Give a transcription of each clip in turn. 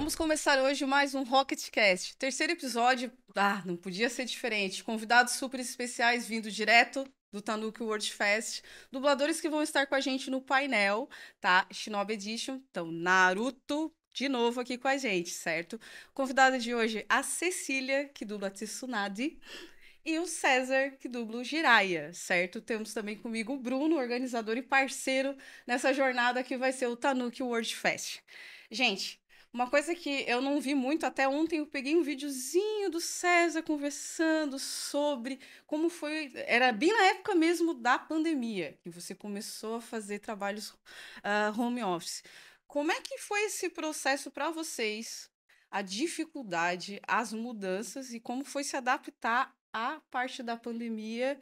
Vamos começar hoje mais um RocketCast. Terceiro episódio. Não podia ser diferente. Convidados super especiais vindo direto do Tanuki World Fest. Dubladores que vão estar com a gente no painel, tá? Shinobi Edition. Então, Naruto de novo aqui com a gente, certo? Convidada de hoje, a Cecília, que dubla Tsunade. E o César, que dubla o Jiraiya, certo? Temos também comigo o Bruno, organizador e parceiro nessa jornada que vai ser o Tanuki World Fest. Gente, uma coisa que eu não vi muito até ontem, eu peguei um videozinho do César conversando sobre como foi. Era bem na época mesmo da pandemia, que você começou a fazer trabalhos home office. Como é que foi esse processo para vocês? A dificuldade, as mudanças e como foi se adaptar à parte da pandemia,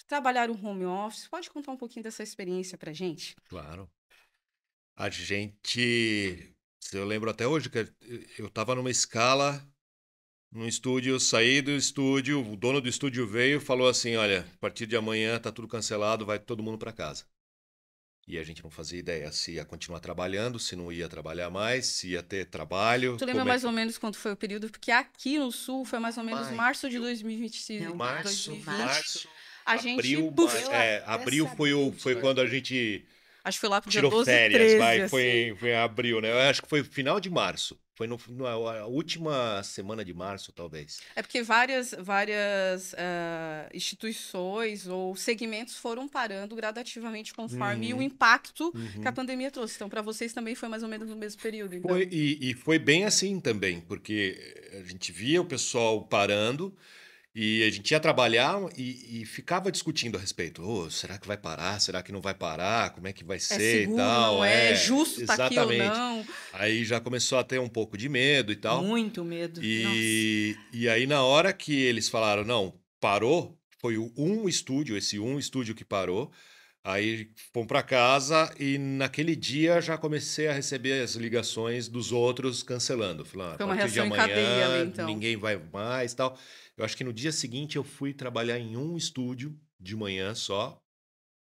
trabalhar um home office. Pode contar um pouquinho dessa experiência pra gente? Claro. A gente. Eu lembro até hoje que eu estava numa escala, num estúdio, eu saí do estúdio, o dono do estúdio veio e falou assim: Olha, a partir de amanhã tá tudo cancelado, vai todo mundo para casa. E a gente não fazia ideia se ia continuar trabalhando, se não ia trabalhar mais, se ia ter trabalho. Tu lembra mais ou menos quanto foi o período? Porque aqui no Sul foi mais ou menos março de 2020. Não, Março, A gente, abril, puf, abril foi quando a gente acho que foi lá pro dia tirou 12, férias, 13, foi em abril, né? Eu acho que foi final de março. Foi na última semana de março, talvez. É porque várias instituições ou segmentos foram parando gradativamente conforme o impacto que a pandemia trouxe. Então, para vocês também foi mais ou menos no mesmo período. Então. E foi bem assim também, porque a gente via o pessoal parando e a gente ia trabalhar e ficava discutindo a respeito. Será que vai parar? Será que não vai parar? Como é que vai ser seguro, e tal? não é justo estar aqui ou não. Aí já começou a ter um pouco de medo e tal. Muito medo. E aí, na hora que eles falaram, não, parou, foi esse um estúdio que parou. Aí fomos para casa e naquele dia já comecei a receber as ligações dos outros cancelando. Falando, Foi a uma partir de reação em cadeia ali, amanhã então. ninguém vai mais e tal. Eu acho que no dia seguinte eu fui trabalhar em um estúdio de manhã só,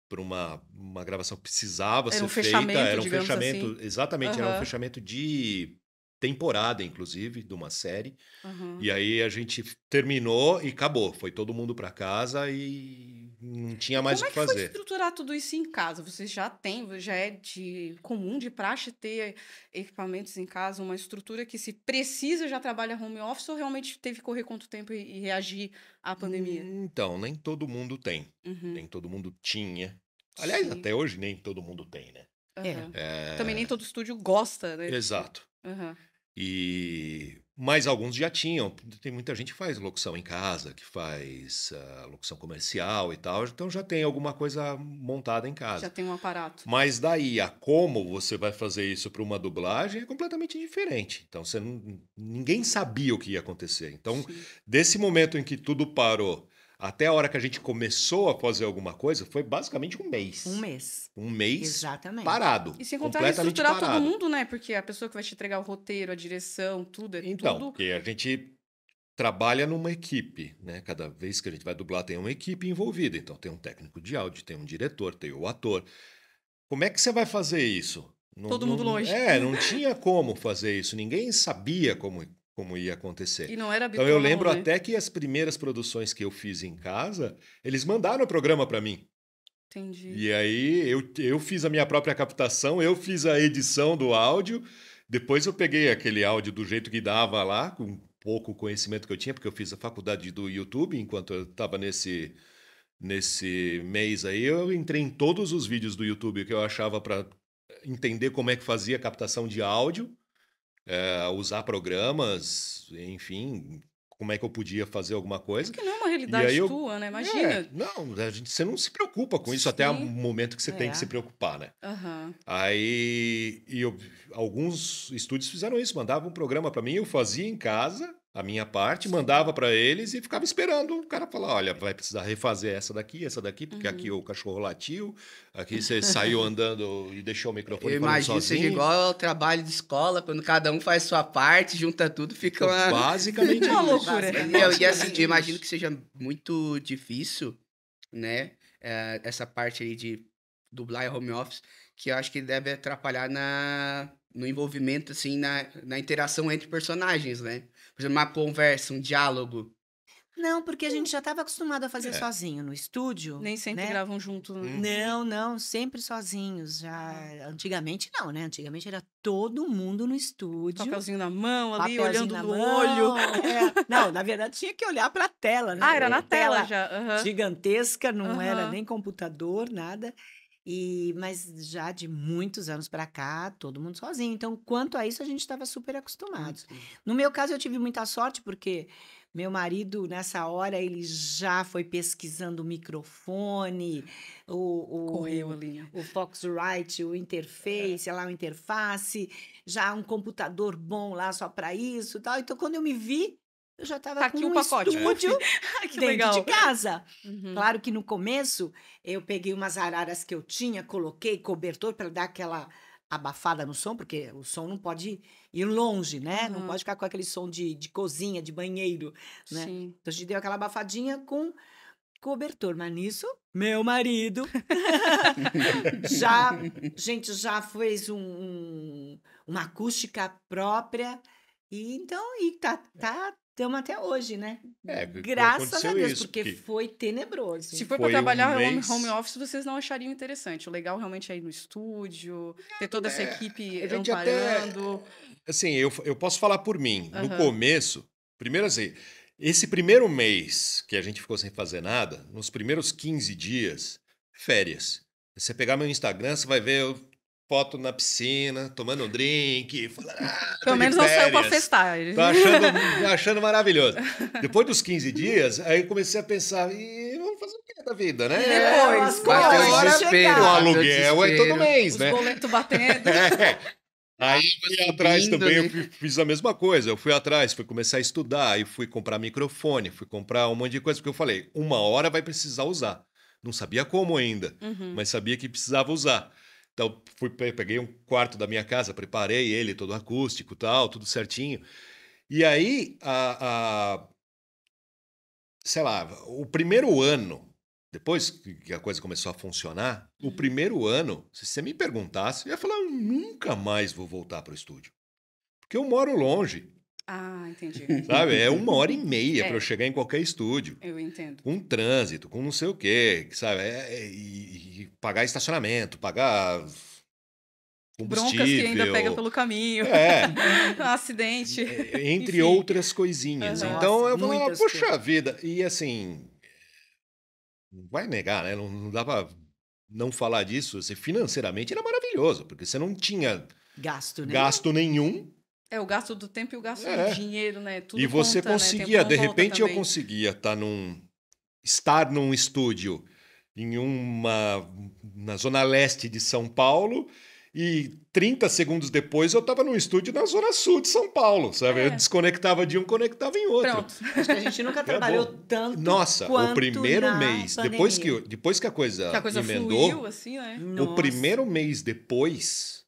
para uma gravação que precisava Era ser um feita. fechamento, Era um digamos fechamento, assim. exatamente, era um fechamento de temporada, inclusive, de uma série. E aí a gente terminou e acabou. Foi todo mundo para casa e não tinha mais o Como que é que foi fazer. estruturar tudo isso em casa? Vocês já é comum, de praxe, ter equipamentos em casa, uma estrutura que, se precisa, já trabalha home office ou realmente teve que correr quanto tempo e reagir à pandemia? Então, nem todo mundo tem. Uhum. Nem todo mundo tinha. Aliás, Sim. até hoje nem todo mundo tem, né? Uhum. Também nem todo estúdio gosta, né? Exato. Uhum. Mas alguns já tinham. Tem muita gente que faz locução em casa, que faz locução comercial e tal. Então já tem alguma coisa montada em casa. Já tem um aparato. Mas daí a como você vai fazer isso para uma dublagem é completamente diferente. Então ninguém sabia o que ia acontecer. Então, desse momento em que tudo parou até a hora que a gente começou a fazer alguma coisa, foi basicamente um mês. Um mês Exatamente. parado. E sem contar completamente reestruturar parado. todo mundo, né? Porque a pessoa que vai te entregar o roteiro, a direção, tudo, Então, tudo. porque a gente trabalha numa equipe, né? Cada vez que a gente vai dublar tem uma equipe envolvida. Então tem um técnico de áudio, tem um diretor, tem o ator. Como é que você vai fazer isso? Todo mundo longe. Não tinha como fazer isso. Ninguém sabia como ia acontecer. E não era habitual, então eu lembro né? até que as primeiras produções que eu fiz em casa, eles mandaram o programa para mim. Entendi. E aí eu fiz a minha própria captação, eu fiz a edição do áudio. Depois eu peguei aquele áudio do jeito que dava lá, com pouco conhecimento que eu tinha, porque eu fiz a faculdade do YouTube enquanto eu estava nesse mês aí. Eu entrei em todos os vídeos do YouTube que eu achava para entender como é que fazia a captação de áudio, usar programas, enfim, como é que eu podia fazer alguma coisa. Porque não é uma realidade tua, né? Imagina. Não, você não se preocupa com isso até o momento que você tem que se preocupar, né? Uhum. Aí alguns estúdios fizeram isso, mandavam um programa para mim, eu fazia em casa a minha parte, mandava para eles e ficava esperando o cara falar, olha, vai precisar refazer essa daqui, porque aqui o cachorro latiu, aqui você saiu andando e deixou o microfone falando sozinho. Eu imagino que seja igual ao trabalho de escola, quando cada um faz sua parte, junta tudo, fica uma... Basicamente uma isso. loucura. E assim, eu imagino que seja muito difícil, né, essa parte aí de dublar em home office, que eu acho que deve atrapalhar no envolvimento, assim, na interação entre personagens, né? Por exemplo, uma conversa, um diálogo. Não, porque a gente já estava acostumado a fazer É. sozinho no estúdio, Nem sempre né? gravam junto, né? Não, sempre sozinhos. Já antigamente não, né? Antigamente era todo mundo no estúdio. Papelzinho na mão ali, papelzinho olhando na no mão, olho. Não, na verdade tinha que olhar para a tela, né? Ah, era na Uma tela já. aham. gigantesca, não era Aham. nem computador, nada. Mas já de muitos anos para cá, todo mundo sozinho. Então, quanto a isso, a gente estava super acostumado. No meu caso, eu tive muita sorte, porque meu marido, nessa hora, ele já foi pesquisando o microfone, Correu ali, né? o Foxrite, o interface, lá, o interface, já um computador bom lá só para isso e tal. Então, quando eu me vi, eu já estava Tá com aqui o um pacote. estúdio Ai, que dentro legal. de casa. Uhum. Claro que no começo eu peguei umas araras que eu tinha, coloquei cobertor para dar aquela abafada no som, porque o som não pode ir longe, né? Não Aham. pode ficar com aquele som de cozinha, de banheiro, né? Sim. Então a gente deu aquela abafadinha com cobertor, mas nisso, meu marido a gente já fez uma acústica própria e então estamos até hoje, né? Graças a aconteceu Deus, isso, porque foi tenebroso. Se for Foi para um trabalhar mês- home office, vocês não achariam interessante. O legal realmente é ir no estúdio, ter toda essa equipe a gente até- amparando. Assim, eu posso falar por mim. No Aham. começo, primeiro assim, esse primeiro mês que a gente ficou sem fazer nada, nos primeiros 15 dias, férias. Você pegar meu Instagram, você vai ver eu foto na piscina, tomando um drink, falando, tô Pelo de menos não saiu para férias. festar. Tô achando maravilhoso. Depois dos 15 dias, aí eu comecei a pensar, e vamos fazer o que da vida, né? Depois, as bateu coisas o vão desespero. chegar. O Bateu aluguel é todo desespero. mês, Os né? boletos batendo. Aí fui atrás subindo, também, né? fiz a mesma coisa. Eu fui atrás, fui começar a estudar, aí fui comprar microfone, fui comprar um monte de coisa, porque eu falei, uma hora vai precisar usar. Não sabia como ainda, Uhum. mas sabia que precisava usar. Então, peguei um quarto da minha casa, preparei ele todo acústico, tal, tudo certinho. E aí, sei lá, o primeiro ano, depois que a coisa começou a funcionar, o primeiro ano, se você me perguntasse, eu ia falar, eu nunca mais vou voltar para o estúdio. Porque eu moro longe, Ah, entendi. sabe? É 1h30 É. para eu chegar em qualquer estúdio. Eu entendo. Com trânsito, com não sei o quê, sabe? E pagar estacionamento, pagar combustível. Broncas que ainda pega pelo caminho. É, Um acidente. entre Enfim. outras coisinhas. Aham. Então Nossa, eu falava, muitas poxa coisas. vida. E assim, não vai negar, né? Não dá pra não falar disso. Assim, financeiramente era maravilhoso, porque você não tinha Gasto, né? gasto nenhum. É o gasto do tempo e o gasto É. do dinheiro, né? Tudo E você conta, né? conseguia, Tempo de não volta repente eu também. conseguia estar num estúdio na zona leste de São Paulo e 30 segundos depois eu estava num estúdio na zona sul de São Paulo, sabe? É. Eu desconectava de um, conectava em outro. Pronto. Acho que a gente nunca trabalhou bom. tanto Nossa, o quanto primeiro na mês, pandemia. depois que a coisa Que a coisa emendou, fluiu, assim, né? o Nossa. primeiro mês depois,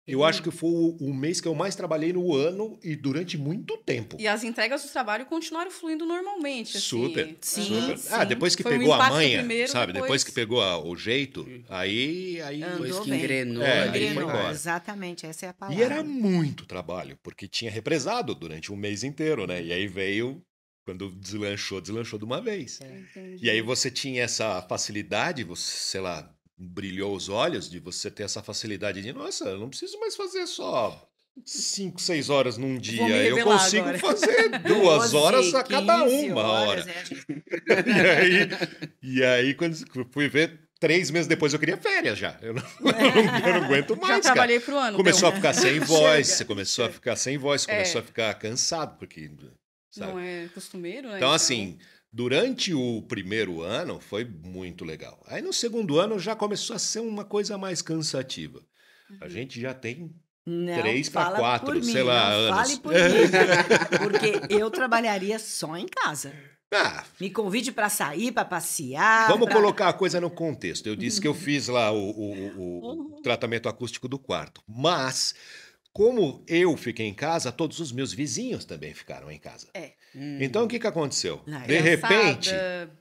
eu acho que foi o mês que eu mais trabalhei no ano e durante muito tempo. E as entregas do trabalho continuaram fluindo normalmente, assim. Super. Sim, Super. sim. Ah, depois que Foi um pegou a impacto manha, primeiro, sabe? depois- Depois que pegou o jeito, aí Depois Andou que bem. engrenou. É, aí aí foi Engrenou, embora. exatamente, essa é a palavra. E era muito trabalho, porque tinha represado durante um mês inteiro, né? E aí veio, quando deslanchou de uma vez. Entendi. E aí você tinha essa facilidade, você, sei lá, brilhou os olhos de você ter essa facilidade de, nossa, eu não preciso mais fazer só 5, 6 horas num dia. me Eu revelar consigo agora. fazer 2 horas a cada 15 uma hora. horas, é, gente. E aí, quando eu fui ver, 3 meses depois eu queria férias já. Eu não aguento mais, Já cara. trabalhei pro ano. Começou a então. ficar sem voz, Chega, você começou a ficar sem voz, você É. começou a ficar cansado, porque, sabe? Não é costumeiro, né? Então, assim, durante o primeiro ano foi muito legal. Aí no segundo ano já começou a ser uma coisa mais cansativa. A gente já tem Não 3 para fala 4, por mim, sei lá, não anos. fale por mim, porque eu trabalharia só em casa. Ah, Me convide para sair, para passear. vamos pra- colocar a coisa no contexto. Eu disse que eu fiz lá o tratamento acústico do quarto. Mas, como eu fiquei em casa, todos os meus vizinhos também ficaram em casa. Então, o que aconteceu? Não, De repente,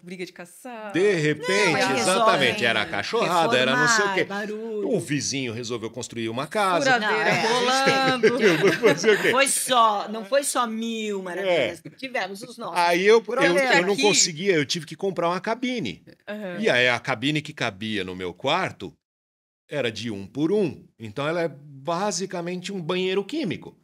briga de caçada. de repente, aí exatamente, resolve, era cachorrada, era não sei o quê. barulho. O vizinho resolveu construir uma casa. Furadeira rolando. Eu vou fazer o quê? Não foi só 1000 maravilhas. Tivemos os nossos. Aí eu não Aqui- conseguia, eu tive que comprar uma cabine. Aham. E aí a cabine que cabia no meu quarto era de 1 por 1. Então ela é basicamente um banheiro químico.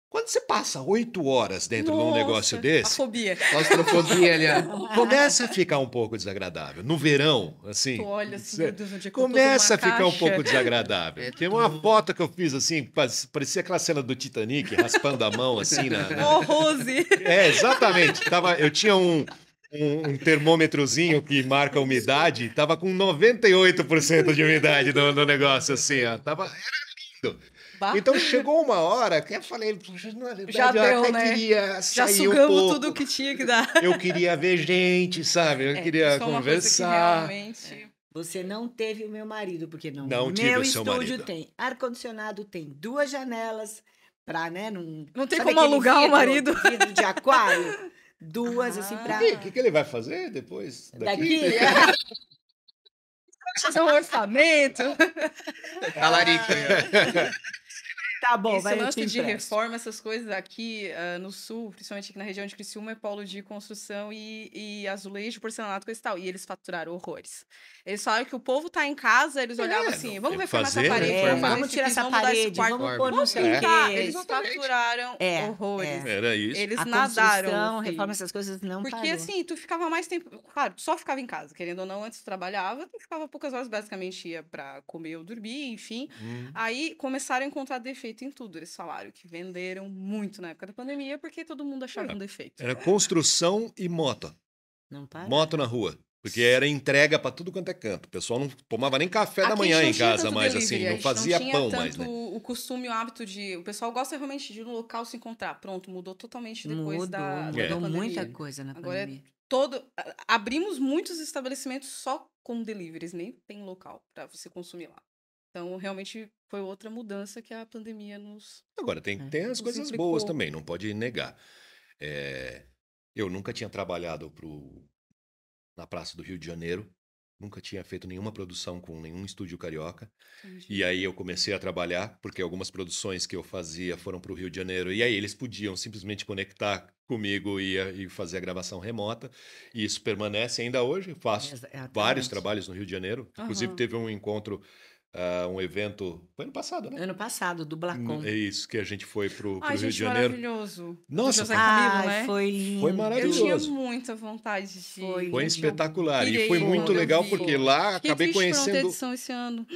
Quando você passa 8 horas dentro de um Nossa, negócio A desse, fobia. Claustrofobia ali, ó. começa a ficar um pouco desagradável. No verão, assim. Tu olha assim, cê- meu Deus, onde é que eu tô com Começa uma a ficar um caixa? pouco desagradável. Tem uma foto que eu fiz assim, parecia aquela cena do Titanic, raspando a mão assim Ô, Rose! Exatamente. Eu tinha um termômetrozinho que marca a umidade, tava com 98% de umidade no negócio, assim, ó. Era lindo. Bah, Então chegou uma hora que eu falei, "Puxa, na verdade, Já eu deu, até né? queria já sair um sugamos pouco. tudo que tinha que dar. Eu queria ver gente, sabe? Eu queria isso é uma coisa que conversar. realmente... Você não teve o meu marido, porque não. Não No tive meu o seu estúdio marido. tem ar-condicionado, tem 2 janelas pra, né? Não tem sabe como aquele alugar o marido. Vidro de aquário. 2, assim, pra. O que ele vai fazer depois daqui? Daqui. Fazer um orçamento. Talarico aí, Tá bom, Esse vai eu lance te de empresto. reforma, essas coisas aqui no sul, principalmente aqui na região de Criciúma, é polo de construção e azulejo, porcelanato, coisa e tal. E eles faturaram horrores. Eles falaram que o povo tá em casa, eles olhavam assim, não, vamos tem que reformar essa fazer, parede, reformar. vamos fazer Vamos esse tirar piso, essa vamos mudar esse parede, quarto. vamos pôr não sei o pintar. quê. Eles faturaram horrores. Era isso. Eles A nadaram. construção, assim. reforma, essas coisas não Porque parou. assim, tu ficava mais tempo. Claro, tu só ficava em casa, querendo ou não, antes tu trabalhava, tu ficava poucas horas, basicamente ia pra comer ou dormir, enfim. Aí começaram a encontrar defeito em tudo. Eles falaram que venderam muito na época da pandemia, porque todo mundo achava um defeito. Era construção e moto. Não parou. Moto na rua. Porque era entrega pra tudo quanto é canto. O pessoal não tomava nem café da Aqui manhã a gente em não tinha casa, tanto mas delivery, assim, a não gente fazia tinha pão tanto mais, né? o costume, o hábito de... O pessoal gosta realmente de ir no local se encontrar. Pronto, mudou totalmente depois Mudou, da mudou pandemia. muita coisa na Agora pandemia. abrimos muitos estabelecimentos só com deliveries, nem tem local para você consumir lá. Então, realmente, foi outra mudança que a pandemia nos... Agora, tem as Nos coisas implicou. boas também, não pode negar. Eu nunca tinha trabalhado na Praça do Rio de Janeiro, nunca tinha feito nenhuma produção com nenhum estúdio carioca. E aí eu comecei a trabalhar, porque algumas produções que eu fazia foram para o Rio de Janeiro, e aí eles podiam simplesmente conectar comigo e fazer a gravação remota. E isso permanece ainda hoje. Eu faço Exatamente. vários trabalhos no Rio de Janeiro. Inclusive, Aham. teve um encontro, um evento, foi ano passado, né? Ano passado, do Blacon. É isso, que a gente foi pro Ai, Rio de gente, Janeiro. maravilhoso. Nossa, Do José foi- Camilo, né? Foi lindo. Foi Eu maravilhoso. tinha muita vontade de... Foi Foi lindo. espetacular. E Pirei foi muito quando eu legal, vi. porque lá Fiquei acabei triste por não ter conhecendo. edição esse ano.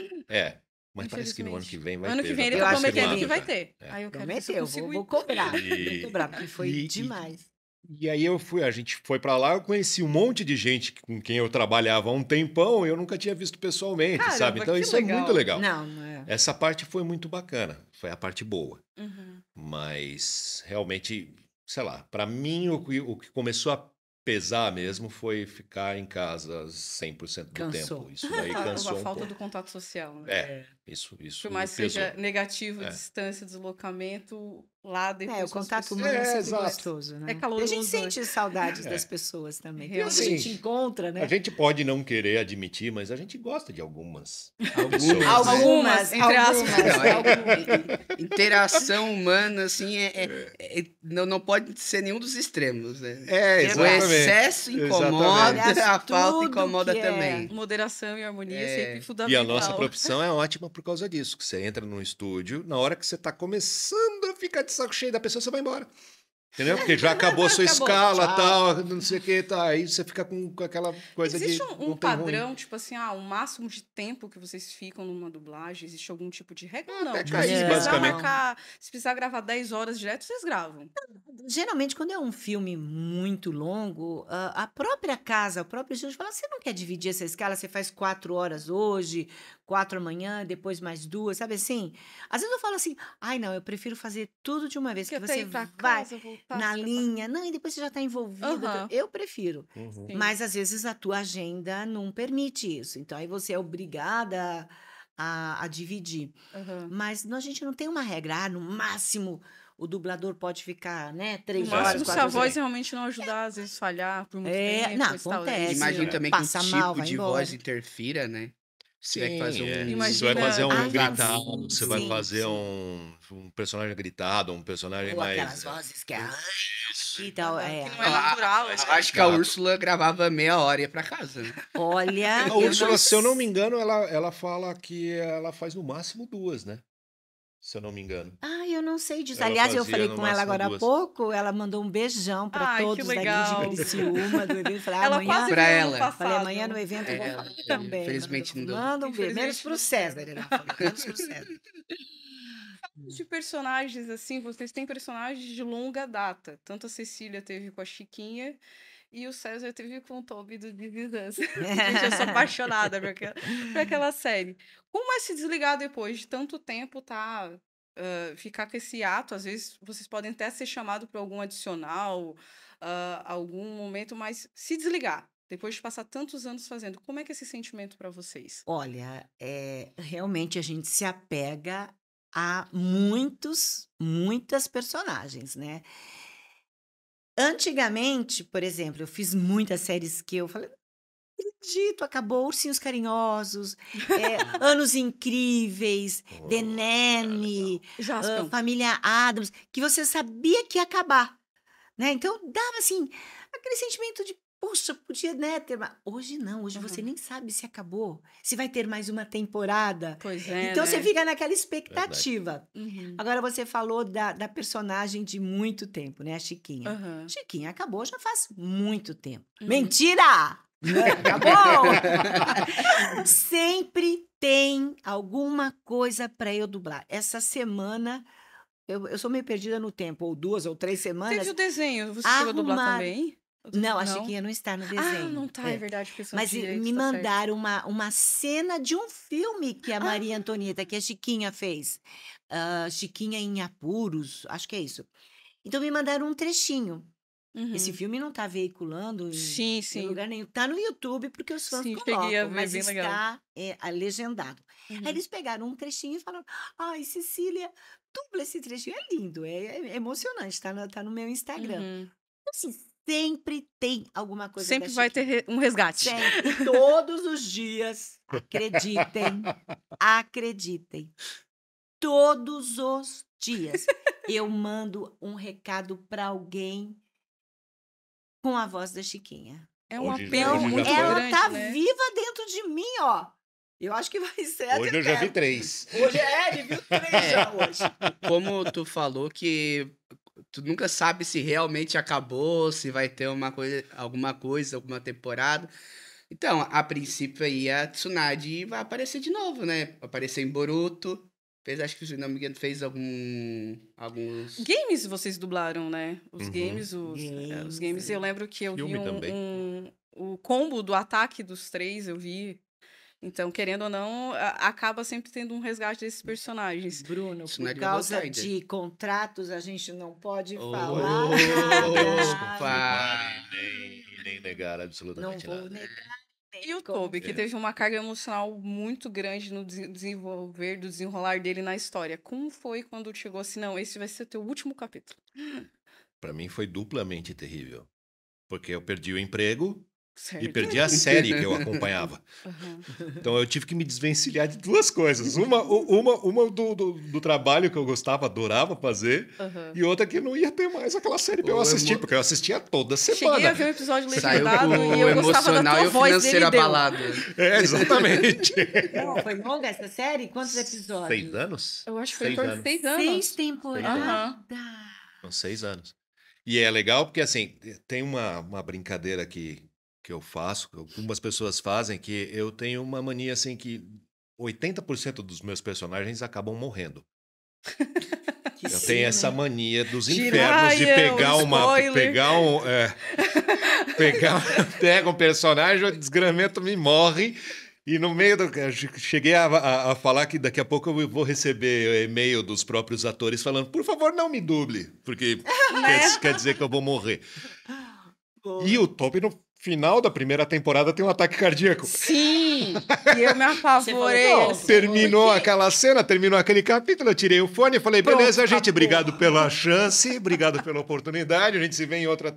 Mas parece que no ano que vem vai Ano ter. que vem já ele tá tá Eu acho que prometendo vai. que vai ter. É. Aí eu quero ver se eu Prometeu, consigo vou ir. cobrar. E- Vou cobrar, porque foi e- demais. E aí a gente foi pra lá, eu conheci um monte de gente com quem eu trabalhava há um tempão e eu nunca tinha visto pessoalmente, Caramba, sabe? Então que isso legal. é muito legal. Não, não é. Essa parte foi muito bacana, foi a parte boa. Uhum. Mas realmente, sei lá, pra mim o que começou a pesar mesmo foi ficar em casa 100% do Cansou. tempo. Isso daí A cansou um falta pouco. do contato social, né? Isso Por mais que pesou. seja negativo, É. distância, deslocamento, lá depois... O com as contato pessoas- humano é sempre exato. gostoso, né? É caloroso, E a gente né? sente saudades É. das pessoas também. Realmente. Quando a gente encontra, né? A gente pode não querer admitir, mas a gente gosta de algumas. Algumas. Algumas, entre aspas. Interação humana, assim, não pode ser nenhum dos extremos, né? É, O exatamente. excesso incomoda, Aliás, a falta tudo incomoda que é- também. Moderação e harmonia É. sempre E fundamental. a nossa profissão é ótima por causa disso. Que você entra num estúdio, na hora que você tá começando a ficar de saco cheio da pessoa, você vai embora. Entendeu? Porque já acabou a sua Acabou. escala, Tchau. tal, não sei o que, tá. Aí você fica com aquela coisa Existe de. um não tem ruim. padrão, tipo assim, o máximo de tempo que vocês ficam numa dublagem? Existe algum tipo de regra? Não, Até tipo, cair, se precisar basicamente. marcar, se precisar gravar 10 horas direto, vocês gravam. Geralmente, quando é um filme muito longo, a própria casa, o próprio estúdio fala: você não quer dividir essa escala? Você faz 4 horas hoje, 4 amanhã, depois mais 2, sabe assim? Às vezes eu falo assim: ai, não, eu prefiro fazer tudo de uma vez, Porque que até você ir pra vai casa, voltar... na você já linha. Não, e depois você já está envolvido. Aham. Eu prefiro. Uhum. Sim. Mas às vezes a tua agenda não permite isso. Então aí você é obrigada a dividir. Aham. Mas a gente não tem uma regra. No máximo, o dublador pode ficar, né, 3 No horas, máximo, se 4 a horas. voz realmente não ajudar, às vezes falhar por muito tempo, Não, restaurar. acontece. Imagino também que o Passa mal, tipo vai de embora. voz interfira, né? Se tiver que fazer Sim, um... Você vai fazer um Imagina- gritado, você vai sim, fazer sim. um personagem gritado, um personagem Ou aquelas mais... vozes que e tal. Que É. não é natural. né? Acho que a Exato. Úrsula gravava meia hora e ia pra casa, né? Olha, A Úrsula, se eu não me engano, ela fala que ela faz no máximo 2, né? Se eu não me engano. Eu não sei disso. Ela Aliás, eu fazia falei no com ela máximo agora há 2. pouco. Ela mandou um beijão para Ai, que todos daqui de legal. Criciúma, do evento. Falei, Ela amanhã, quase Pra veio ela. ano passado. falei, amanhã no evento eu vou É, falar também. infelizmente não deu. Manda um beijo. Menos Infelizmente pro não César, ele falou. Menos pro César. De personagens, assim, vocês têm personagens de longa data. Tanto a Cecília teve com a Chiquinha e o César teve com o Toby do This Is Us. Gente, eu sou apaixonada por aquela série. Como é se desligar depois de tanto tempo, tá? Ficar com esse ato, às vezes vocês podem até ser chamados para algum adicional, algum momento, mas se desligar, depois de passar tantos anos fazendo, como é que é esse sentimento para vocês? Olha, realmente a gente se apega a muitas personagens, né? Antigamente, por exemplo, eu fiz muitas séries que eu falei, não acredito, acabou Ursinhos Carinhosos, Anos Incríveis, The Nanny, Jaspion. Família Addams, que você sabia que ia acabar, né? Então dava assim aquele sentimento de poxa, podia, né, ter mais. Hoje não, hoje você nem sabe se acabou, se vai ter mais uma temporada. Pois é, Então né? você fica naquela expectativa. Uhum. Agora você falou da personagem de muito tempo, né, a Chiquinha. Aham. Chiquinha acabou já faz muito tempo. Uhum. Mentira! Não acabou! Sempre tem alguma coisa para eu dublar. Essa semana, eu sou meio perdida no tempo, ou 2 ou 3 semanas. Teve o desenho, você chegou a dublar Arrumar- também? Não, a Chiquinha não está no desenho. Ah, não tá, é verdade. porque são Mas direitos, me tá certo. mandaram uma cena de um filme que a Maria Antonieta, que a Chiquinha fez. Chiquinha em Apuros, acho que é isso. Então me mandaram um trechinho. Uhum. Esse filme não está veiculando Sim, em sim. lugar nenhum. Está no YouTube porque os fãs Sim, colocam, cheguei a ver, mas bem legal. está legendado. Uhum. Aí eles pegaram um trechinho e falaram: ai, Cecília, dubla esse trechinho. É lindo, é emocionante, está no meu Instagram. Uhum. Assim, sempre tem alguma coisa Sempre da vai Chiquinha. ter um resgate. Sempre, e todos os dias, acreditem, todos os dias eu mando um recado para alguém com a voz da Chiquinha. É um Hoje- apelo hoje já muito foi. Ela grande, tá né? viva dentro de mim, ó. Eu acho que vai ser Hoje eu já vi 3. Hoje ele viu 3 já hoje. Como tu falou que tu nunca sabe se realmente acabou, se vai ter alguma temporada. Então, a princípio aí a Tsunade vai aparecer de novo, né? Vai aparecer em Boruto. Acho que, se não me engano, fez alguns... Games vocês dublaram, né? Os Uhum. games, os games, eu lembro que eu vi Filme também. o combo do ataque dos 3, eu vi. Então, querendo ou não, acaba sempre tendo um resgate desses personagens. Bruno, Isso não é por de voltar causa ainda. de contratos, a gente não pode Oh, falar Podemos nada. confirmar e nem negar Não absolutamente vou nada. negar. nem E o Toby, que É. teve uma carga emocional muito grande no desenrolar dele na história. Como foi quando chegou assim, não, esse vai ser o teu último capítulo? Pra mim foi duplamente terrível. Porque eu perdi o emprego e Certo. perdi a série que eu acompanhava. Aham. Então eu tive que me desvencilhar de 2 coisas. Uma do trabalho que eu gostava, adorava fazer, Aham. e outra que não ia ter mais aquela série pra eu O assistir, emo- porque eu assistia toda Cheguei a semana. ver um episódio Saiu legendado com e o eu gostava da emocional tua e o voz financeiro dele deu. abalado. É, exatamente. Não, foi longa essa série? Quantos episódios? 6 anos? Eu acho que foi 6 por anos. 6 anos. 6 temporadas. São 6 anos. E é legal porque, assim, tem uma brincadeira que eu faço, que algumas pessoas fazem, que eu tenho uma mania, assim, que 80% dos meus personagens acabam morrendo. Que Eu tenho essa cena. mania dos Jiraiya, infernos de pegar spoiler. pega um personagem, o desgramento me morre. E no meio do. Eu cheguei a falar que daqui a pouco eu vou receber e-mail dos próprios atores falando: por favor, não me duble, porque quer dizer que eu vou morrer. Boa. E o Toby, no final da primeira temporada, tem um ataque cardíaco. Sim! E eu me apavorei. Você falou, assim, Terminou porque- aquela cena, terminou aquele capítulo, eu tirei o fone e falei, Pronto, beleza, gente, acabou. obrigado pela chance, obrigado pela oportunidade, a gente se vê em outro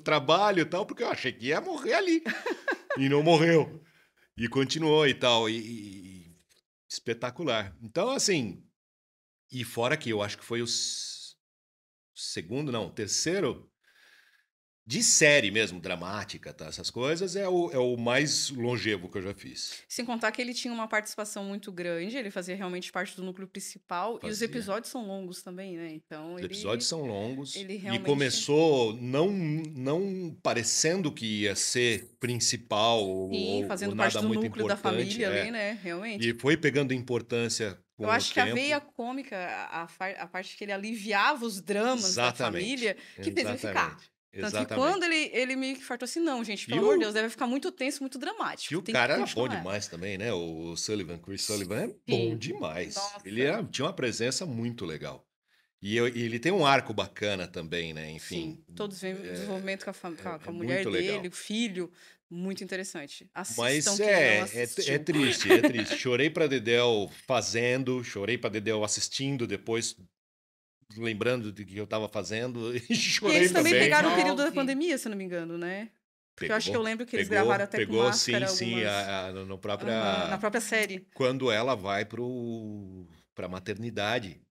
trabalho e tal, porque eu achei que ia morrer ali. E não morreu. E continuou e tal. Espetacular. Então, assim, e fora que eu acho que foi o segundo, não, terceiro de série mesmo, dramática, tá? Essas coisas, é o mais longevo que eu já fiz. Sem contar que ele tinha uma participação muito grande, ele fazia realmente parte do núcleo principal. E os Fazia. episódios são longos também, né? Então Os ele... episódios são longos ele e realmente- começou não parecendo que ia ser principal Sim, ou fazendo nada parte do muito núcleo da importante, família ali, né? Realmente. E foi pegando importância com Eu acho o que a tempo. veia cômica, a parte que ele aliviava os dramas da Exatamente. família, que fez ele ficar. Tanto que Exatamente. quando ele meio que fartou assim, não, gente, pelo E amor o- de Deus, deve ficar muito tenso, muito dramático. E o tem cara que era bom continuar. demais também, né? O Sullivan, Chris Sullivan é Sim. bom demais. Nossa. Ele tinha uma presença muito legal. E ele tem um arco bacana também, né? Enfim. Sim, todos vêm o desenvolvimento com a é mulher muito legal. dele, o filho, muito interessante. Assistam Mas quem não é assistiu. triste, é triste. Chorei pra Dedéu fazendo, chorei pra Dedéu assistindo, depois lembrando de que eu tava fazendo e E chorei eles também também. pegaram o período da Envolve. pandemia, se eu não me engano, né? Porque eu acho que eu lembro que eles Pegou, gravaram até com máscara sim, algumas... no própria... Aham, na própria série. Quando ela vai pra maternidade,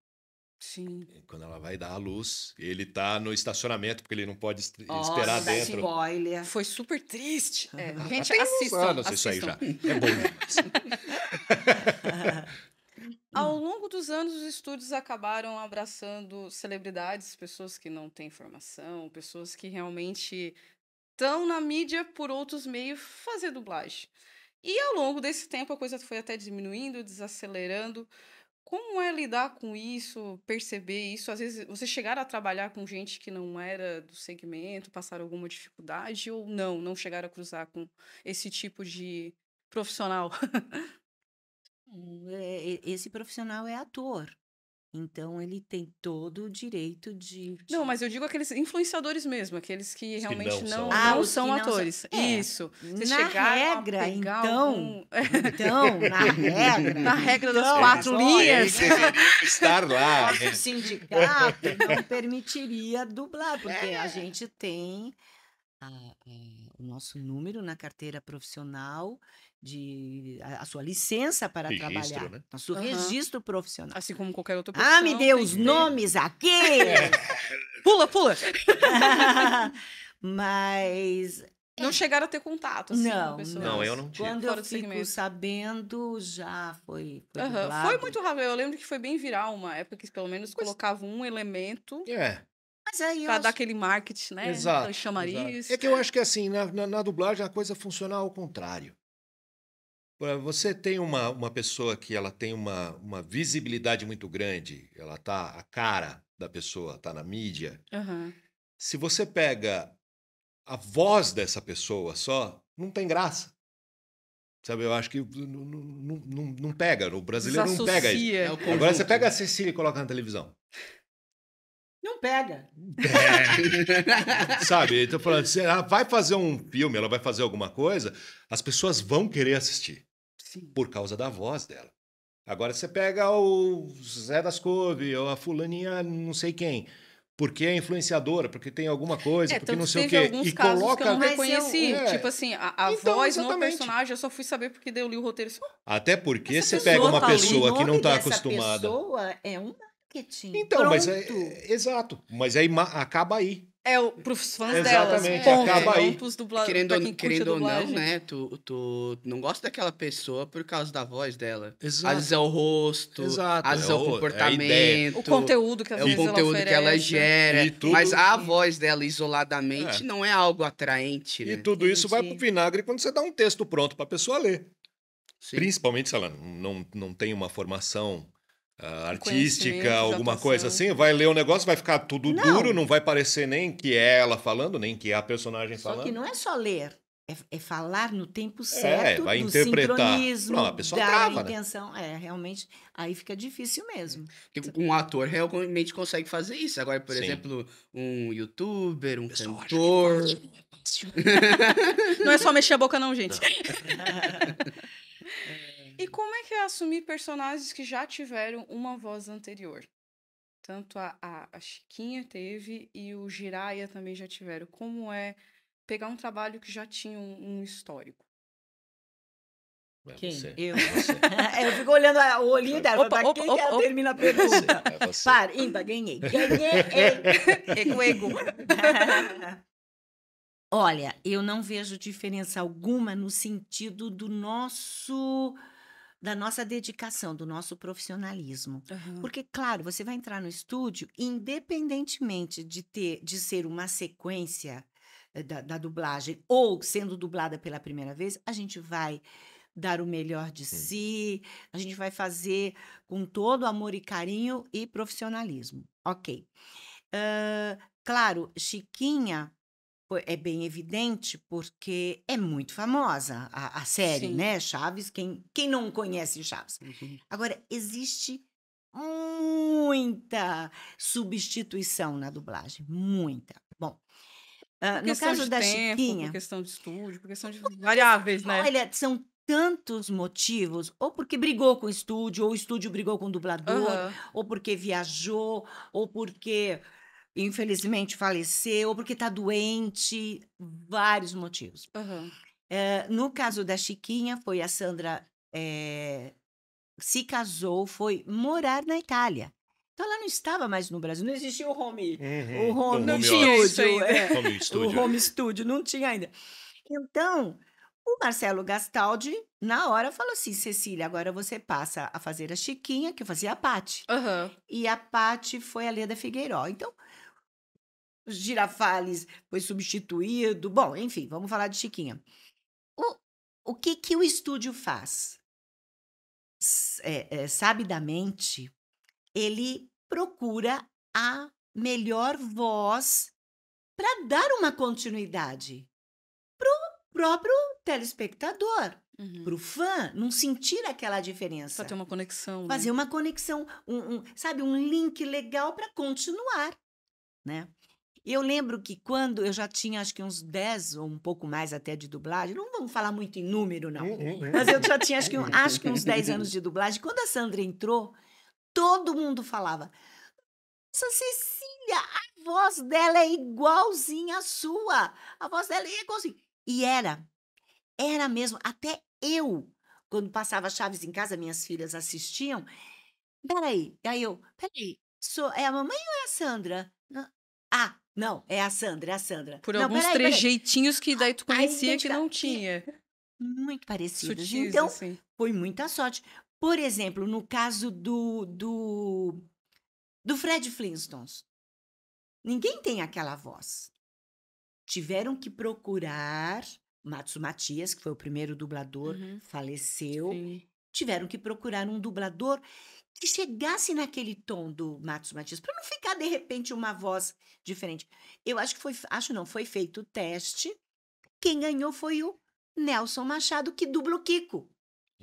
Sim. quando ela vai dar à luz, ele tá no estacionamento, porque ele não pode esperar Nossa, dá dentro. spoiler. Foi super triste. É, gente, Tem uns assistam. anos isso aí já. assistam. É bom demais. Ao longo dos anos, os estúdios acabaram abraçando celebridades, pessoas que não têm formação, pessoas que realmente estão na mídia por outros meios fazer dublagem. E ao longo desse tempo a coisa foi até diminuindo, desacelerando. Como é lidar com isso, perceber isso? Às vezes, vocês chegaram a trabalhar com gente que não era do segmento, passaram alguma dificuldade ou não chegaram a cruzar com esse tipo de profissional? Esse profissional é ator. Então, ele tem todo o direito de... Não, mas eu digo aqueles influenciadores mesmo, aqueles que Os que realmente não não, são não os são que não são- atores. É. Isso. Vocês Na chegaram a regra, pegar então, algum- Então, na regra... Na regra das então, quatro olha, linhas. Eles deveriam estar lá. Nosso sindicato não permitiria dublar, porque a gente tem o nosso número na carteira profissional, a sua licença para Registro, trabalhar, né? nosso Aham. registro profissional. Assim como qualquer outra Ah, me profissão, deu tem os que ter. nomes aqui! Pula, pula! Mas Não chegaram a ter contato, assim, com não, pessoas. Não, eu não tive. quando Fora eu do fico segmento. sabendo, já foi Aham, dublado. foi muito rápido. Eu lembro que foi bem viral uma época que pelo menos colocava um elemento É, Mas aí eu pra dar acho... aquele marketing, né? exato. Aquele chamariz. exato. É que eu acho que assim, na dublagem a coisa funciona ao contrário. Você tem uma pessoa que ela tem uma visibilidade muito grande, ela tá, a cara da pessoa tá na mídia. Aham. Se você pega a voz dessa pessoa só, não tem graça. Sabe, eu acho que não pega, o brasileiro não pega isso. Desassocia. É o Agora conjunto. você pega a Cecília e coloca na televisão. Não pega. Sabe? Então falando, se ela vai fazer um filme, ela vai fazer alguma coisa, as pessoas vão querer assistir Sim. por causa da voz dela. Agora você pega o Zé das Couve ou a fulaninha não sei quem, porque é influenciadora, porque tem alguma coisa, porque tanto não que sei o teve quê, alguns e casos coloca que eu não Mas reconheci. é. Tipo assim, a Então, voz no exatamente. personagem, eu só fui saber porque daí eu li o roteiro. Assim, até porque Essa você pega pessoa uma tá ali, pessoa que não está acostumada. Pessoa é um marketing. Então, mas Pronto. exato, mas aí acaba aí. pros fãs Exatamente, delas. Ponto. acaba aí. Não pros dubladores. Querendo, Pra quem curte a querendo ou não, dublagem. né? Tu não gosta daquela pessoa por causa da voz dela. Exato. Às vezes é o rosto, Exato, às vezes é é o- o é a comportamento. O conteúdo que às É o vezes conteúdo ela que ela oferece. gera. E tudo- Mas a voz dela isoladamente É. não é algo atraente, E né? tudo isso vai Entendi. pro vinagre quando você dá um texto pronto para a pessoa ler. Sim. Principalmente se ela não tem uma formação Conhecimento artística, de alguma atuação. coisa assim, vai ler o negócio, vai ficar tudo Não. duro, não vai parecer nem que é ela falando, nem que é a personagem Só falando. que não é só ler. É falar no tempo certo, vai do interpretar. sincronismo, Não, a pessoa da trava, né? intenção. Realmente, aí fica difícil mesmo. Porque um ator realmente consegue fazer isso. Agora, por Sim. exemplo, um youtuber, um pessoal acha que cantor. Não é só mexer a boca, não, gente. E como é que é assumir personagens que já tiveram uma voz anterior? Tanto a Chiquinha teve e o Jiraya também já tiveram. Como é pegar um trabalho que já tinha um histórico? É Quem? você. Eu. É você. Eu fico olhando o olhinho dela. Opa, Pra opa, quem que ela opa. termina a É você. pergunta? É você. Para, ímpar, ganhei. Ganhei. Ego. Olha, eu não vejo diferença alguma no sentido da nossa dedicação, do nosso profissionalismo. Aham. Porque, claro, você vai entrar no estúdio, independentemente de ser uma sequência da dublagem ou sendo dublada pela primeira vez, a gente vai dar o melhor de si, a gente vai fazer com todo amor e carinho e profissionalismo. Ok. Claro, Chiquinha é bem evidente porque é muito famosa a série, Sim. né? Chaves, quem não conhece Chaves? Agora, existe muita substituição na dublagem, muita. Bom, Por no questão caso de da tempo, por Chiquinha, questão de estúdio, por questão de variáveis, né? olha, são tantos motivos, ou porque brigou com o estúdio, ou o estúdio brigou com o dublador, Aham. ou porque viajou, ou porque infelizmente faleceu, ou porque está doente, vários motivos. Aham. No caso da Chiquinha, foi a Sandra se casou, foi morar na Itália. Então ela não estava mais no Brasil, não existia o home Não tinha isso studio, ainda. Home o studio. home studio, não tinha ainda. Então, o Marcelo Gastaldi, na hora, falou assim: Cecília, agora você passa a fazer a Chiquinha, que eu fazia a Pati. Aham. E a Pati foi a Leda Figueiró. Então, os Girafales foi substituído. Bom, enfim, vamos falar de Chiquinha. O que o estúdio faz? Sabidamente, ele procura a melhor voz para dar uma continuidade para o próprio telespectador, Uhum. para o fã não sentir aquela Pra diferença. ter uma conexão, né? Fazer uma conexão, sabe, um link legal para continuar, né? Eu lembro que quando eu já tinha acho que uns 10 ou um pouco mais até de dublagem, não vamos falar muito em número, não. Mas eu já tinha acho que uns 10 anos de dublagem. Quando a Sandra entrou, todo mundo falava: Nossa, Cecília, a voz dela é igualzinha à sua. A voz dela é igualzinha. E era mesmo. Até eu, quando passava Chaves em casa, minhas filhas assistiam. Peraí, peraí, é a mamãe ou é a Sandra? Não, é a Sandra, é a Sandra. Por Não, alguns peraí. trejeitinhos que daí tu A conhecia que não identidade- tinha. Muito parecidas. Sutis, Então, assim. foi muita sorte. Por exemplo, no caso do Fred Flintstones, ninguém tem aquela voz. Tiveram que procurar Matsu Matias, que foi o primeiro dublador, Uhum. faleceu. Sim. Tiveram que procurar um dublador que chegasse naquele tom do Matsu Matias, para não ficar, de repente, uma voz diferente. Eu acho que foi feito o teste. Quem ganhou foi o Nelson Machado, que dubla o Kiko.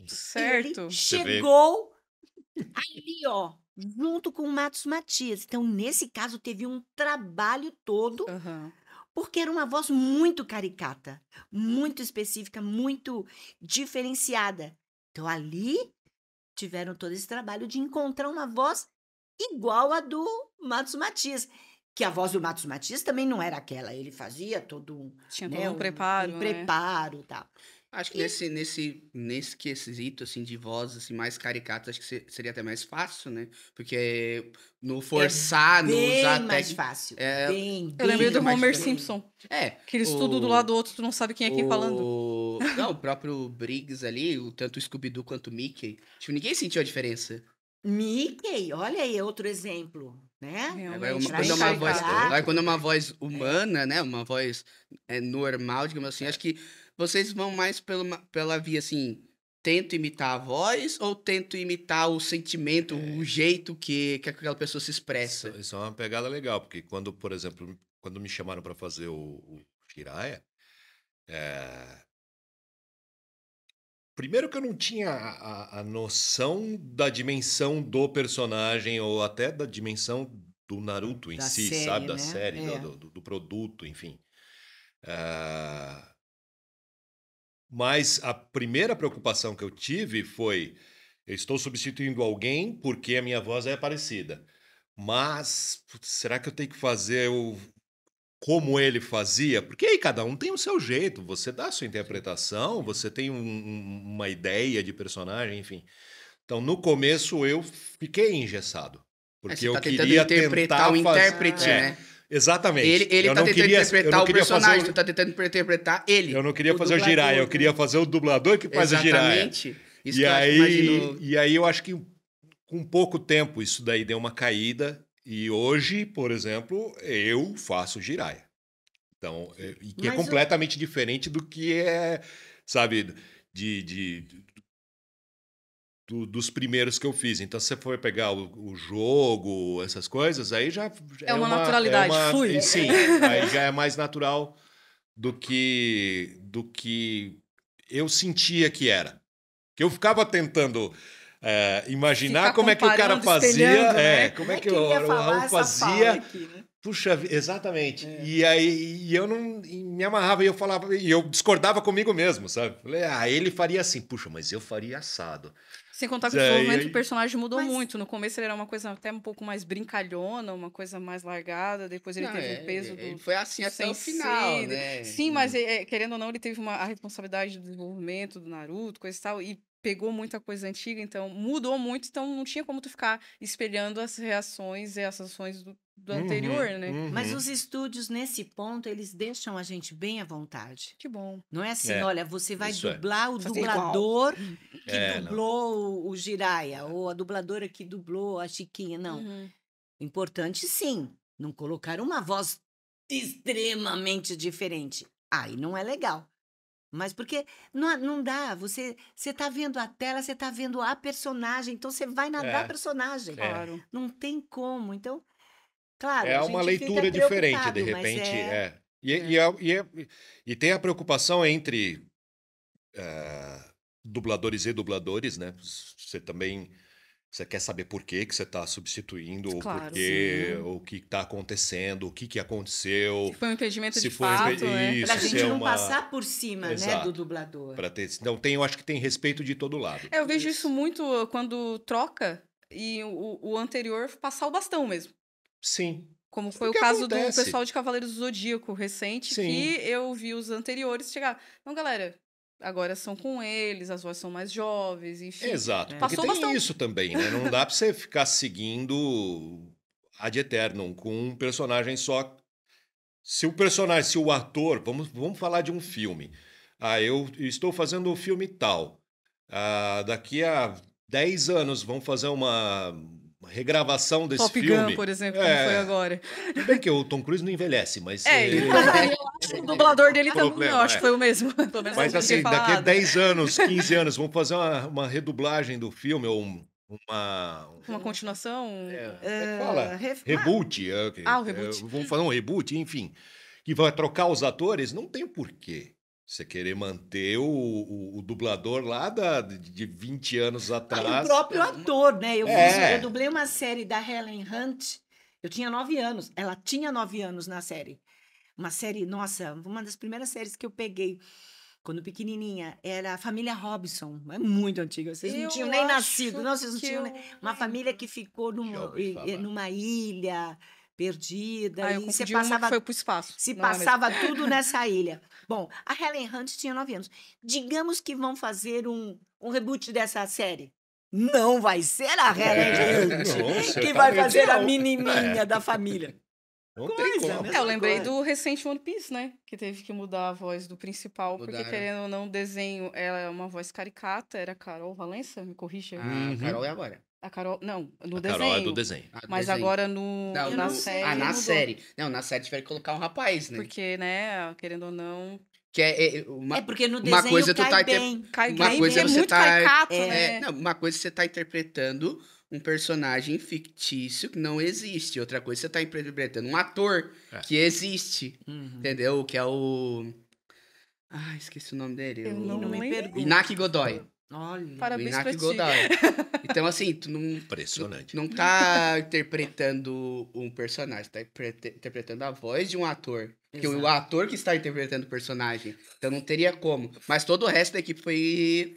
Certo. Ele Você vê. chegou ali, ó, junto com o Matsu Matias. Então, nesse caso, teve um trabalho todo, Aham. porque era uma voz muito caricata, muito específica, muito diferenciada. Então, ali tiveram todo esse trabalho de encontrar uma voz igual a do Matsu Matias. Que a voz do Matsu Matias também não era aquela. Ele fazia todo um, Tinha né, todo um preparo, um né? preparo e tal. Acho que nesse quesito, assim, de voz, assim, mais caricata, acho que seria até mais fácil, né? Porque no forçar, no Bem usar mais técnica... fácil. É, Bem, Eu lembrei Fica do mais Homer diferente. Simpson. É. Que eles tudo do lado do outro, tu não sabe quem é quem falando. Não, o próprio Briggs ali, tanto o Scooby-Doo quanto o Mickey, tipo, ninguém sentiu a diferença. Mickey, olha aí, outro exemplo, né? Realmente, pra Quando é uma enxergar. voz, Caricato. agora, quando é uma voz humana, né? Uma voz normal, digamos assim, acho que vocês vão mais pela via assim, tento imitar a voz ou tento imitar o sentimento, o jeito que aquela pessoa se expressa? Isso é uma pegada legal, porque quando, por exemplo, quando me chamaram para fazer o Jiraya, Primeiro que eu não tinha a noção da dimensão do personagem ou até da dimensão do Naruto em Da si, série, sabe? Da né? série, É. do produto, enfim. Mas a primeira preocupação que eu tive foi: eu estou substituindo alguém porque a minha voz é parecida. Mas putz, será que eu tenho que fazer como ele fazia? Porque aí cada um tem o seu jeito, você dá a sua interpretação, você tem uma ideia de personagem, enfim. Então, no começo, eu fiquei engessado. Porque Você eu tá tentando queria interpretar tentar o fazer. intérprete, né? Exatamente. Ele Eu tá não tentando queria, eu interpretar não o queria personagem, fazer tu tá tentando interpretar ele. eu não queria o fazer o Jiraiya, eu dublador, queria né? fazer o dublador que faz o Jiraiya. Exatamente. Isso E que eu acho que aí, imaginou. e aí eu acho que com pouco tempo isso daí deu uma caída. E hoje, por exemplo, eu faço Jiraiya. Então, e que é Mas completamente diferente do que é, sabe, de, dos primeiros que eu fiz. Então, se você for pegar o jogo, essas coisas, aí já É é uma uma, naturalidade, flui. sim, aí já é mais natural do que eu sentia que era. Que eu ficava tentando imaginar Ficar como é que o cara comparando, fazia, espelhando, né? como Como é é que que ele ia o falar Raul essa fala fazia. aqui, né? Puxa, exatamente. É. E aí e eu não e me amarrava e eu falava, e eu discordava comigo mesmo, sabe? Falei, ele faria assim, puxa, mas eu faria assado. Sem contar que o E desenvolvimento do aí, personagem mudou Mas muito. No começo ele era uma coisa até um pouco mais brincalhona, uma coisa mais largada. Depois ele Não, teve o peso ele do, foi assim do até o sensei. final, né? Sim, mas querendo ou não, ele teve a responsabilidade do desenvolvimento do Naruto, coisa e tal. E pegou muita coisa antiga, então mudou muito. Então não tinha como tu ficar espelhando as reações e as ações do anterior, né? Mas uhum. os estúdios, nesse ponto, eles deixam a gente bem à vontade. Que bom. Não é assim, É, olha, você vai isso é. dublar o Fazer igual. dublador que Não. dublou o Jiraiya, ou a dubladora que dublou a Chiquinha. Não. Uhum. Importante, sim, não colocar uma voz extremamente diferente. Aí não é legal. Mas porque não dá, você tá vendo a tela, você tá vendo a personagem, então você vai nadar a É, personagem. Claro. Não tem como. Então, claro, é a uma gente fica leitura diferente, de preocupado, mas repente, é. e tem a preocupação entre dubladores e dubladores, né? Você também você quer saber por que você está substituindo, ou por Claro. quê, Sim. o que está acontecendo, o que aconteceu, Se foi um impedimento se de foi fato, né? Pra isso, se gente é não uma. passar por cima, né, do Exato. dublador. Para ter, então eu acho que tem respeito de todo lado. Eu vejo isso muito quando troca e o anterior passar o bastão mesmo. Sim. Como foi o Porque caso do acontece. pessoal de Cavaleiros do Zodíaco recente, Sim. que eu vi os anteriores chegar. Não, galera, agora são com eles, as vozes são mais jovens, enfim. Exato. É. Porque Passou o tem bastão. isso também, né? Não dá para você ficar seguindo ad eternum com um personagem só. Se o ator, vamos falar de um filme. Eu estou fazendo um filme tal. Daqui a 10 anos vão fazer uma regravação desse Top filme. Gun, por exemplo, como foi agora. Tudo bem que o Tom Cruise não envelhece, mas. Eu acho que o dublador dele também, Problema, eu acho que foi o mesmo. Pelo menos Mas eu assim, tinha daqui a falado. 10 anos, 15 anos, vamos fazer uma redublagem do filme, ou Uma continuação. como é que fala? Reboot. O reboot. Vamos fazer um reboot, enfim. Que vai trocar os atores, não tem porquê. Você querer manter o dublador lá de 20 anos E o atrás. próprio ator, né? É. Eu dublei uma série da Helen Hunt. Eu tinha 9 anos. Ela tinha 9 anos na série. Uma série, nossa, uma das primeiras séries que eu peguei quando pequenininha. Era a Família Robinson. É muito antiga. Vocês não Eu tinham nem acho nascido. Não, vocês não que tinham eu nem... Uma família que ficou Já ouvi falar. numa ilha perdida. Eu E você confundi uma que passava foi pro espaço. se Não é mesmo? passava tudo nessa ilha. Bom, a Helen Hunt tinha 9 anos. Digamos que vão fazer um reboot dessa série. Não vai ser a Helen Hunt que vai fazer a menininha da família. Não tem Coisa, como. né? Eu lembrei Coisa. do recente One Piece, né? Que teve que mudar a voz do principal, porque Mudaram. querendo ou não, o desenho ela é uma voz caricata, era a Carol Valença, me corrija. A Carol é agora. A Carol, não, no A desenho. Carol é do desenho. A do Mas desenho. agora Não, na no- série. na mudou. série. Não, na série tiveram que colocar um rapaz, né? Porque, né, querendo ou não. Que é uma, É porque no uma desenho coisa tu cai tá bem. Cai Uma bem, coisa porque é você muito tá- caricato, é, né? não, uma coisa você tá interpretando um personagem fictício que não existe. Outra coisa você tá interpretando um ator É. que existe. Uhum. Entendeu? Que é o. Ah, esqueci o nome dele. Eu o- não me lembro. pergunte. Iñaki Godoy. Olha. O Parabéns pra Iñaki ti. Godoy. Então, assim, tu Impressionante. não tá interpretando um personagem, tá interpretando a voz de um ator. Porque o Exato. ator que está interpretando o personagem. Então não teria como. Mas todo o resto da equipe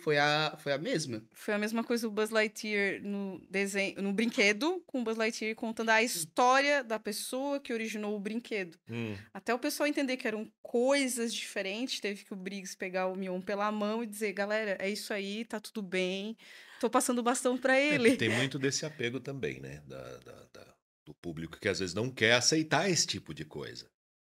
foi a mesma. Foi a mesma coisa o Buzz Lightyear no desenho, no brinquedo, com o Buzz Lightyear contando a história da pessoa que originou o brinquedo. Até o pessoal entender que eram coisas diferentes, teve que o Briggs pegar o Mion pela mão e dizer, galera, é isso aí, tá tudo bem, tô passando o bastão pra ele. Tem muito desse apego também, né? Do público que às vezes não quer aceitar esse tipo de coisa.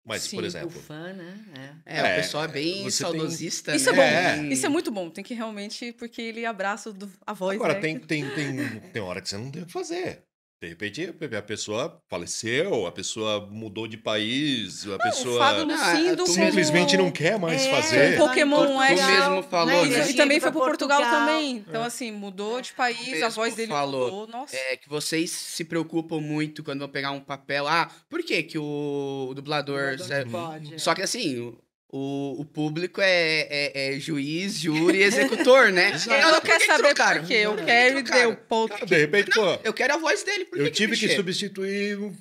Mas, por Sim, o O exemplo, fã, né? O pessoal é bem você tem- saudosista, Isso é né? bom, isso é muito bom, tem que realmente, porque ele abraça a voz, agora né? tem hora que você não tem o que fazer. De repente a pessoa faleceu, a pessoa mudou de país, a O pessoa Fado Não, Lucindo tu simplesmente como... não quer mais É, fazer. o Pokémon Tu Ash. mesmo falou, Né? né? E também foi pra pro Portugal também. É. Então, assim, mudou de país, a mesmo voz dele falou. mudou. Nossa. É que vocês se preocupam muito quando vão pegar um papel. Ah, por que que o dublador... Não pode. Só que assim, o público é juiz, júri e executor, né? Exato. Eu não Por quero que saber trocaram? por quê. Eu Por que quero e trocaram? deu ponto. Cara, de repente, pô, Eu quero a voz dele, por eu que tive que mexer? substituir um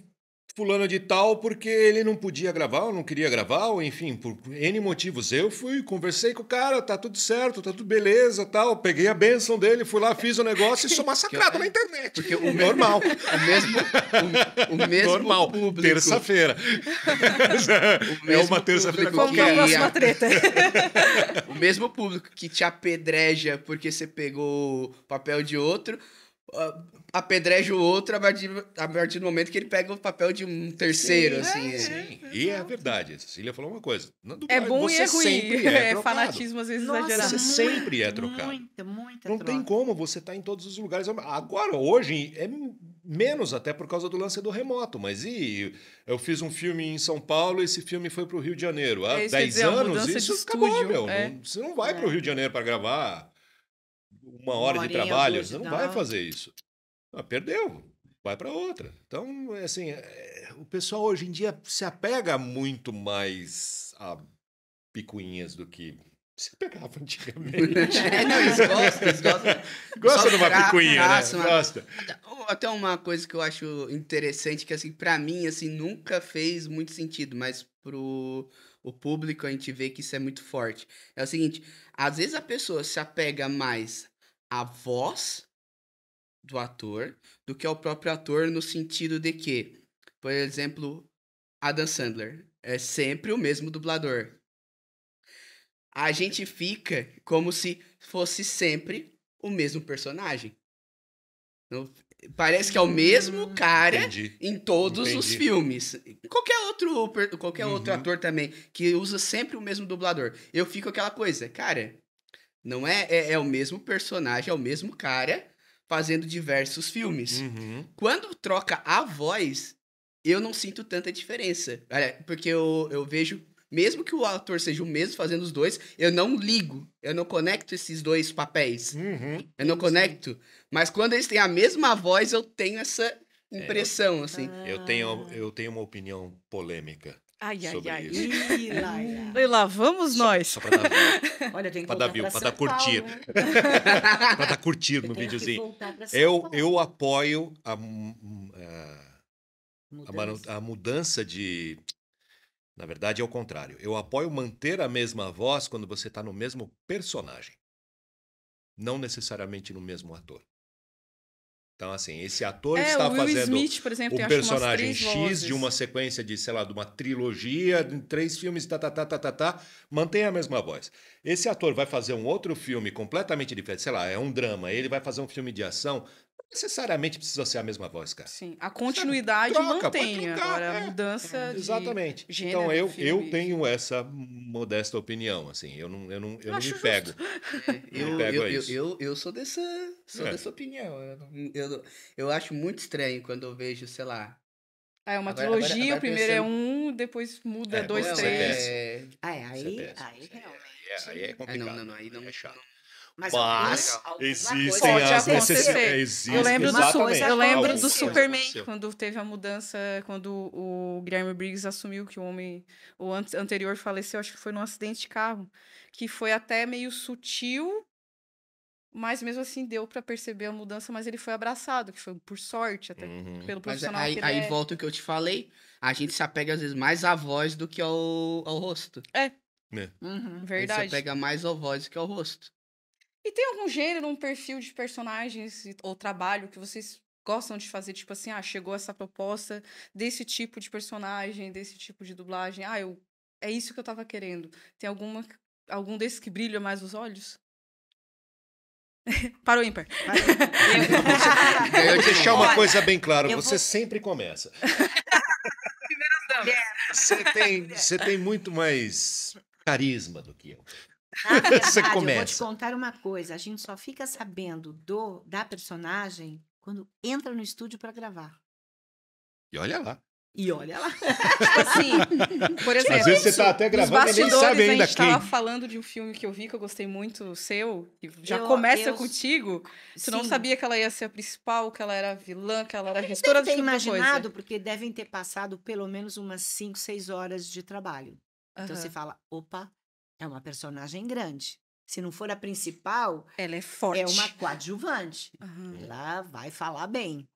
fulano de tal porque ele não podia gravar, ou não queria gravar, ou enfim, por N motivos. Eu fui, conversei com o cara, tá tudo certo, tá tudo beleza, tal. Peguei a bênção dele, fui lá, fiz o negócio e sou massacrado na internet. Porque o normal. O mesmo Normal. público... Terça-feira. O É mesmo uma terça-feira público Qual que é a que- próxima treta? O mesmo público que te apedreja porque você pegou o papel de outro, apedreja o outro a partir do momento que ele pega o papel de um terceiro, assim. Sim, e é verdade. A Cecília falou uma coisa. Na É dublagem, bom e você é ruim. sempre É trocado. fanatismo às vezes exagerado. Você sempre é trocado. Muita Não tem como, você tá em todos os lugares. Agora, hoje, é menos até por causa do lance do remoto. Mas eu fiz um filme em São Paulo, esse filme foi pro Rio de Janeiro. Há É isso que eu ia 10 dizer, a anos, mudança de isso acabou, estúdio, meu. é. Você não vai pro Rio de Janeiro para gravar uma hora de horinha, trabalho. duas, Você não não. vai fazer isso. Perdeu. Vai para outra. Então, assim, o pessoal hoje em dia se apega muito mais a picuinhas do que se pegava antigamente. Não, eles gostam. Gosta Só de uma picuinha, traça, né? uma- Gosta. Até uma coisa que eu acho interessante, que assim, pra mim, assim, nunca fez muito sentido, mas pro o público a gente vê que isso é muito forte. É o seguinte, às vezes a pessoa se apega mais à voz do ator do que ao próprio ator, no sentido de que, por exemplo, Adam Sandler é sempre o mesmo dublador. A gente fica como se fosse sempre o mesmo personagem. Não- Parece que é o mesmo cara Entendi. em todos os Entendi. filmes. Qualquer outro Uhum. ator também, que usa sempre o mesmo dublador. Eu fico aquela coisa, cara, não é o mesmo personagem, é o mesmo cara fazendo diversos filmes. Uhum. Quando troca a voz, eu não sinto tanta diferença. Porque eu vejo, mesmo que o ator seja o mesmo fazendo os dois, eu não ligo, eu não conecto esses dois papéis. Uhum. Eu não conecto. Mas quando eles têm a mesma voz, eu tenho essa impressão, assim. Eu tenho uma opinião polêmica Ai, ai, sobre ai. isso. E lá vamos nós. Só para dar view, Olha, eu tenho que Pra dar voltar view, pra pra São dar curtir. Paulo, né? para dar curtir Eu no tenho que videozinho. voltar pra São Eu Paulo. apoio Mudança. a mudança de. Na verdade, é o contrário. Eu apoio manter a mesma voz quando você está no mesmo personagem. Não necessariamente no mesmo ator. Então, assim, esse ator está O Will fazendo Smith, por exemplo, tem um acho que umas personagem 3 X vozes. de uma sequência de, sei lá, de uma trilogia, em 3 filmes, mantém a mesma voz. Esse ator vai fazer um outro filme completamente diferente, sei lá, é um drama, ele vai fazer um filme de ação, não necessariamente precisa ser a mesma voz, cara. Sim, a continuidade Troca, pode mantém. trocar, Agora, a é. mudança de Exatamente. gênero Então, do eu filme. tenho essa modesta opinião, assim, eu não Acho me justo. pego. Eu, pego eu, a eu, isso. eu sou dessa opinião. Eu acho muito estranho quando eu vejo, sei lá. É uma Agora- trilogia, agora o primeiro é pensando- 1, depois muda É, 2, não, 3. é é... Aí CBS. realmente. Aí é complicado. Não, aí não é chato. Mas Mas alguma existem coisa Pode as acontecer. necessidades. Eu lembro, Exatamente. eu lembro Alguma do coisa Superman, aconteceu. quando teve a mudança, quando o Guilherme Briggs assumiu que o anterior faleceu, acho que foi num acidente de carro, que foi até meio sutil, mas mesmo assim deu pra perceber a mudança, mas ele foi abraçado, que foi por sorte, até Uhum. pelo Mas profissional aí, que ele aí é. volta o que eu te falei. A gente se apega, às vezes, mais à voz do que ao rosto. Uhum. A gente se Verdade. apega mais à voz do que ao rosto. E tem algum gênero, um perfil de personagens ou trabalho que vocês gostam de fazer? Tipo assim, chegou essa proposta desse tipo de personagem, desse tipo de dublagem. É isso que eu tava querendo. Tem algum desses que brilha mais os olhos? Para o ímpar. Eu vou deixar uma Olha, coisa bem clara, eu você vou- sempre começa. É. Você tem muito mais carisma do que eu. Na verdade, Você eu vou te começa. contar uma coisa. A gente só fica sabendo da personagem quando entra no estúdio para gravar. E olha lá. E olha lá. Tipo assim, por exemplo, Às vezes você tá até nos gravando e nem bastidores sabe a ainda gente tava quem. falando de um filme que eu vi que eu gostei muito seu, que já Eu- começa eu- contigo. Tu não Sim. sabia que ela ia ser a principal, que ela era a vilã, que ela era a Eles gestora devem de ter tipo de coisa. imaginado, porque devem ter passado pelo menos umas 5, 6 horas de trabalho. Então você Aham. fala, opa, é uma personagem grande. Se não for a principal, Ela é forte. é uma coadjuvante. Aham. Ela vai falar bem.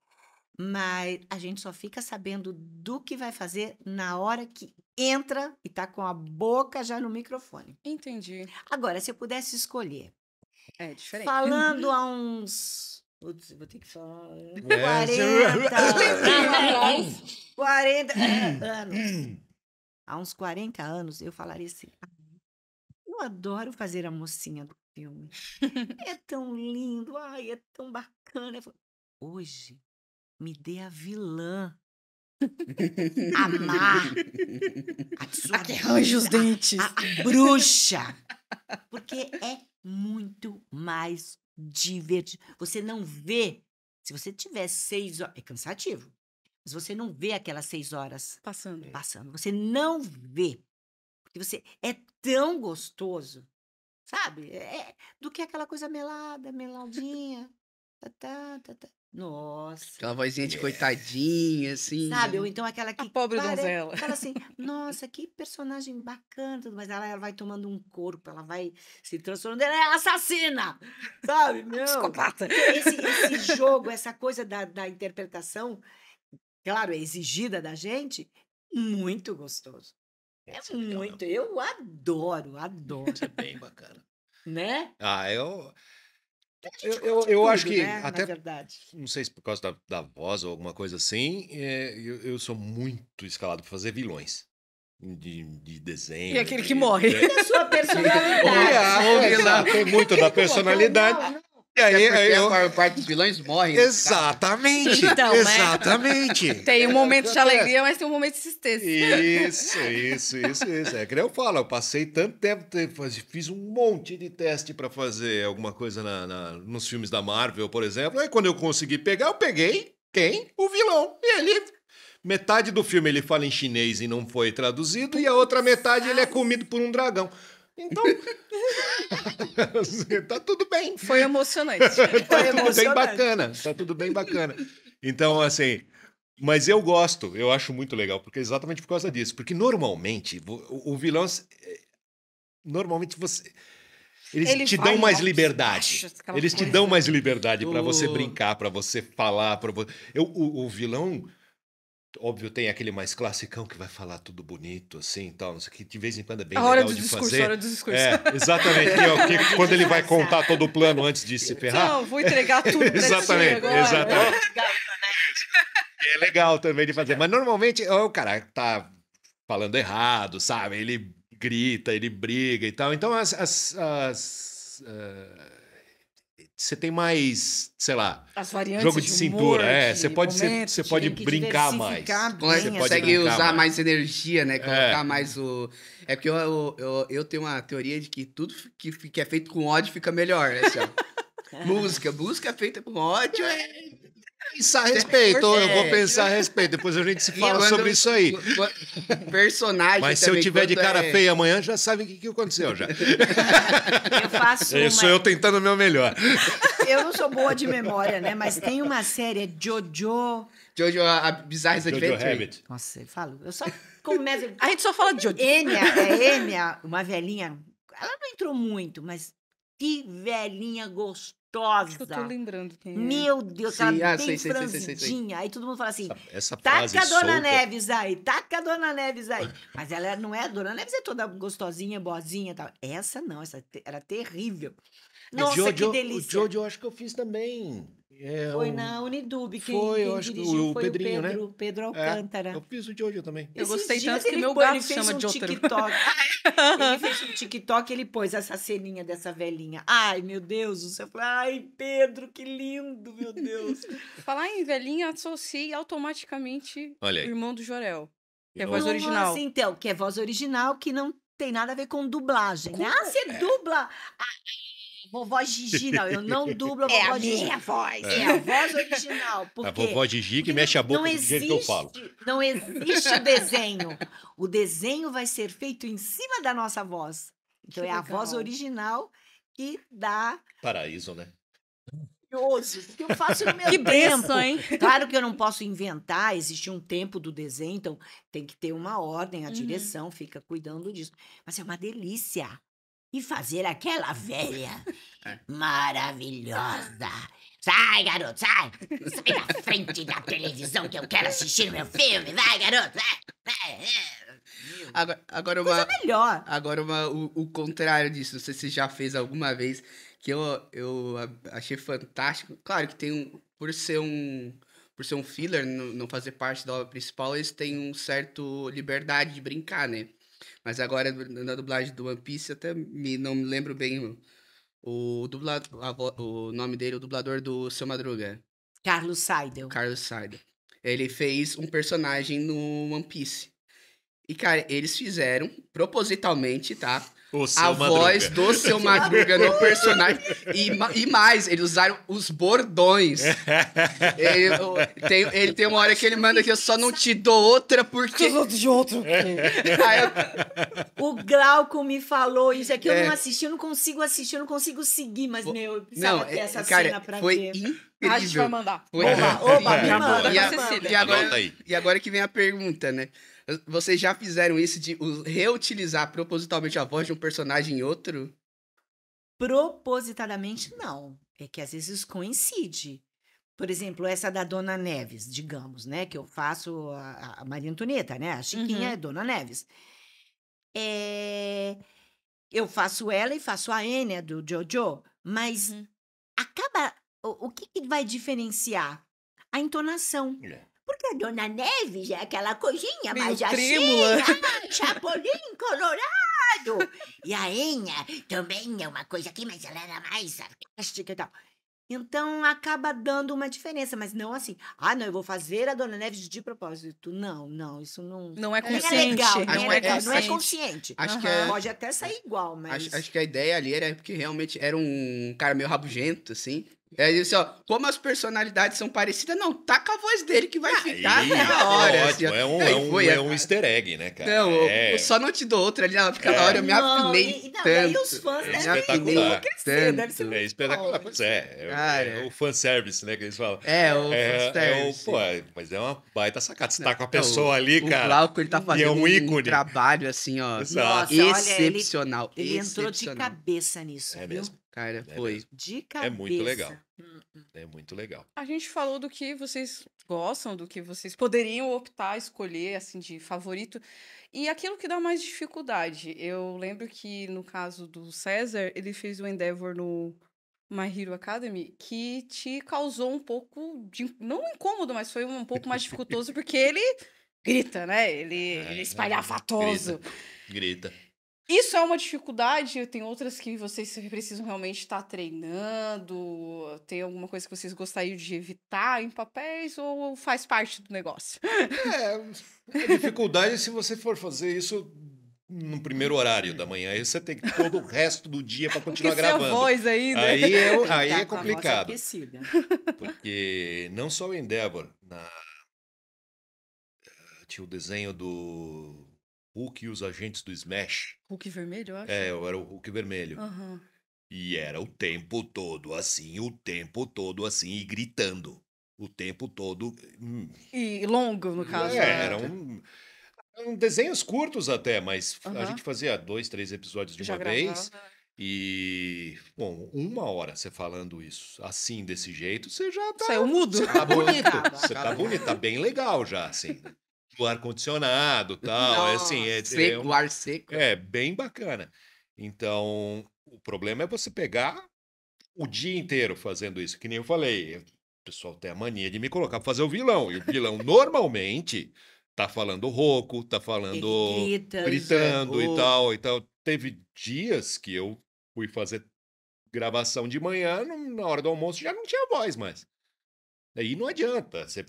Mas a gente só fica sabendo do que vai fazer na hora que entra e tá com a boca já no microfone. Entendi. Agora, se eu pudesse escolher, É diferente. falando há uns. Putz, vou ter que falar. É. 40 anos. Há uns 40 anos, eu falaria assim: eu adoro fazer a mocinha do filme. É tão lindo, ai, é tão bacana. Hoje, me dê a vilã. A má. A sua Que arranja os dentes. a bruxa. Porque é muito mais divertido. Você não vê. Se você tiver 6 horas. É cansativo. Mas você não vê aquelas 6 horas Passando. passando. Você não vê. Porque você é tão gostoso. Sabe? Do que aquela coisa melada, meladinha. Nossa. Aquela vozinha de coitadinha, assim. Sabe? Ou então aquela que. A pobre donzela. Fala assim, nossa, que personagem bacana, tudo, mas ela vai tomando um corpo, ela vai se transformando, ela é assassina! Sabe? Meu. Psicopata. Esse jogo, essa coisa da interpretação, claro, é exigida da gente, muito gostoso. É Isso legal muito. Eu adoro, adoro. Isso é bem bacana. Né? Eu acho Tudo, que né, até na verdade. não sei se por causa da voz ou alguma coisa assim, eu sou muito escalado para fazer vilões de desenho. E aquele que morre. E a sua personalidade. Tem muito da personalidade. Não, não. E aí, Porque eu... a maior parte dos vilões morrem. Exatamente. Então, né? Exatamente. Tem um momento de alegria, mas tem um momento de tristeza. Isso. É que nem eu falo, eu passei tanto tempo, fiz um monte de teste para fazer alguma coisa nos filmes da Marvel, por exemplo. Aí quando eu consegui pegar, eu peguei quem? O vilão. E ele, metade do filme ele fala em chinês e não foi traduzido, e a outra metade ele é comido por um dragão. Então, tá tudo bem. Foi emocionante. Tá tudo bem emocionante. bacana. Tá tudo bem bacana. Então, assim, mas eu gosto, eu acho muito legal, porque exatamente por causa disso. Porque normalmente, o vilão. Normalmente você. Eles Ele te vai dão mais altos, liberdade. baixos, aquela Eles te coisa. dão mais liberdade pra você O- brincar, pra você falar. O vilão. Óbvio, tem aquele mais classicão que vai falar tudo bonito, assim, tal, não sei o que, de vez em quando é bem A hora legal do de discurso, fazer. a hora do discurso. Exatamente. Que quando ele vai contar todo o plano antes de se ferrar. Não, vou entregar tudo pra ti Exatamente, agora. exatamente. É legal também de fazer. Mas normalmente o cara tá falando errado, sabe? Ele grita, ele briga e tal. Então você tem mais, sei lá, As variantes jogo de humor, cintura. de Você pode momento, você pode tem que brincar mais. diversificar bem Você Você essa pode consegue brincar usar mais. mais energia, né? Colocar mais o. É porque eu tenho uma teoria de que tudo que é feito com ódio fica melhor, né? Assim, ó. Música feita com ódio pensar a respeito, eu vou É. pensar a respeito. Depois a gente se fala Quando- sobre isso aí. Personagem Mas se eu também, tiver de quando cara é- feia amanhã, já sabe o que aconteceu já. Eu faço Sou uma... eu tentando o meu melhor. Eu não sou boa de memória, né? Mas tem uma série, Jojo... Jojo, a Bizarre Jojo Adventure. Rabbit. Nossa, eu falo... Eu só começo... A gente só fala de Jojo. Enya, uma velhinha... Ela não entrou muito, mas que velhinha gostosa. Acho que eu tô lembrando quem é. Meu Deus, Sim, ela sei, bem sei, sei, franzidinha. Aí todo mundo fala assim... Essa frase Taca a Dona solta. Neves aí, taca a Dona Neves aí. Mas ela não é, a Dona Neves é toda gostosinha, boazinha e tal. Essa não, era terrível. Nossa, Jojo, que delícia. O Jojo eu acho que eu fiz também. É, Foi o- na Unidub, Foi, eu quem acho que dirigiu o foi Pedrinho, né? Pedro É, Alcântara. eu fiz o Jojo também. Eu Esses gostei dias tanto que ele meu pôs- gato ele fez chama um Jotaro. TikTok. Ele fez um TikTok, ele pôs essa ceninha dessa velhinha. Ai, meu Deus do céu. Eu falei, ai, Pedro, que lindo, meu Deus. Falar em velhinha, associei automaticamente Olha o aí. irmão do Jorel. Que é voz Olha. original. Nossa, então, que é voz original, que não tem nada a ver com dublagem, né? Ah, você dubla a vovó Gigi. Não, eu não dublo a vovó Gigi. voz. É a voz original. Por A quê? vovó Gigi que Porque mexe a boca não do jeito que eu falo. Não existe o desenho. O desenho vai ser feito em cima da nossa voz. Então Que é a voz legal. original que dá Paraíso, né? maravilhoso. Porque eu faço no meu Que tempo. benção, hein? Claro que eu não posso inventar, existe um tempo do desenho, então tem que ter uma ordem, a Uhum. direção fica cuidando disso. Mas é uma delícia. E fazer aquela velha maravilhosa. Sai, garoto, sai! Sai da frente da televisão que eu quero assistir meu filme. Vai, garoto, vai! Agora Melhor. o contrário disso, não sei se você já fez alguma vez, que eu achei fantástico. Claro que tem por ser um filler, não fazer parte da obra principal, eles têm um certo liberdade de brincar, né? Mas agora, na dublagem do One Piece, até não me lembro bem o nome dele, o dublador do Seu Madruga, Carlos Seidel. Carlos Saida. Ele fez um personagem no One Piece. E, cara, eles fizeram, propositalmente, tá? O Seu A voz Madruga. do Seu Madruga no personagem. E mais, eles usaram os bordões. Ele tem uma hora que ele manda que eu só não te dou outra porque... de outro. Aí eu- O Glauco me falou isso aqui, eu É. não assisti, eu não consigo assistir, eu não consigo seguir, mas, meu, eu precisava Não, ter essa cara, cena pra foi ver. A gente incrível. vai mandar. Foi Oba, me incrível. manda, E a- pra Cecília. e agora, Anota aí. e agora que vem a pergunta, né? Vocês já fizeram isso de reutilizar propositalmente a voz de um personagem em outro? Propositadamente, não. É que às vezes coincide. Por exemplo, essa da Dona Neves, digamos, né? Que eu faço a Maria Antonieta, né? A Chiquinha Uhum. é Dona Neves. Eu faço ela e faço a Enya do Jojo, mas Uhum. acaba... O que que vai diferenciar? A entonação. É. Porque a Dona Neves é aquela coisinha Meio mais trêmula. assim, Chapolin Colorado. E a Enya também é uma coisa aqui, mas ela era mais sarcástica e tal. Então, acaba dando uma diferença, mas não assim. Ah, não, eu vou fazer a Dona Neves de propósito. Não, isso não... Não é Não é consciente. legal, Acho não que é é- não é consciente. consciente. Acho que Aham. é... Pode até sair igual, mas... Acho que a ideia ali era porque realmente era um cara meio rabugento, assim. É isso, ó. Como as personalidades são parecidas, não, taca a voz dele que vai ficar Aí, na hora. ótimo, assim, ó. é um, Aí é um, foi, é um easter egg, né, cara? Não, é, eu só não te dou outra ali, naquela hora eu me Não, afinei não, e aí tanto. os fãs É devem espetacular. crescer, deve ser Tanto. é espetacular. bom. Pois é, Cara. é o fanservice, né, que eles falam. É, o É, fanservice. pô, mas é uma baita sacada. Você tá com a Não, pessoa ali, o cara. Glauco, ele tá fazendo um um ícone. trabalho, assim, ó, Exato. Nossa, olha, excepcional. Ele entrou de excepcional. cabeça nisso, É viu? mesmo. Cara, É foi. mesmo. De cabeça. muito legal. É muito legal. A gente falou do que vocês gostam, do que vocês poderiam optar, escolher, assim, de favorito. E aquilo que dá mais dificuldade. Eu lembro que, no caso do César, ele fez o Endeavor no My Hero Academy, que te causou um pouco de... Não incômodo, mas foi um pouco mais dificultoso, porque ele grita, né? Ele é espalhafatoso. Grita. Isso é uma dificuldade? Tem outras que vocês precisam realmente estar treinando? Tem alguma coisa que vocês gostariam de evitar em papéis ou faz parte do negócio? A dificuldade é se você for fazer isso no primeiro horário da manhã. Aí você tem que todo o resto do dia para continuar Porque sem a gravando. voz ainda. Aí Tá é com a voz complicado. aquecida. Porque não só o Endeavor, tinha o desenho do Hulk e os agentes do Smash. Hulk vermelho, eu acho. Era o Hulk vermelho. Aham. E era o tempo todo assim, e gritando. O tempo todo. E longo, no caso. né? Eram desenhos curtos até, mas a Aham. gente fazia 2, 3 episódios de Já uma vez. gravava. E, bom, 1 hora você falando isso assim, desse jeito, você já tá. Saiu mudo. Você tá bonito. Acaba. Você tá bonito, tá bem legal já, assim. O ar-condicionado e tal. Assim, Seco, ar seco. bem bacana. Então, o problema é você pegar o dia inteiro fazendo isso, que nem eu falei. O pessoal tem a mania de me colocar pra fazer o vilão. E o vilão normalmente tá falando rouco, tá falando Ele grita. gritando Pois é. e tal. Então, teve dias que eu fui fazer gravação de manhã, na hora do almoço já não tinha voz mais. Aí não adianta. Você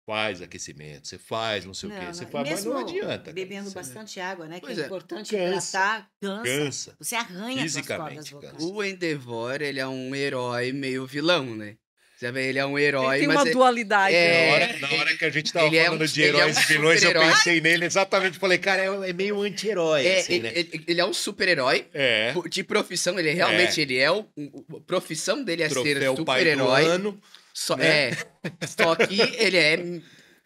faz aquecimento, você faz não sei o quê, você faz, mas mesmo não adianta. cara. bebendo Você bastante água, né? Que Pois é é. importante Cansa. hidratar, cansa. cansa. Você arranha as suas cordas Fisicamente vocais. cansa. O Endeavor, ele é um herói meio vilão, né? Você vê, ele é um Ele herói, tem mas uma dualidade. É. né? Na hora que a gente tava Ele é falando um- de ele é heróis um e vilões, eu super-herói. pensei nele exatamente. Falei, cara, é meio anti-herói, assim, né? ele é um super-herói. É. De profissão, ele realmente ele é a profissão dele é ser Troféu pai do super-herói. ano. Só, né? só que ele é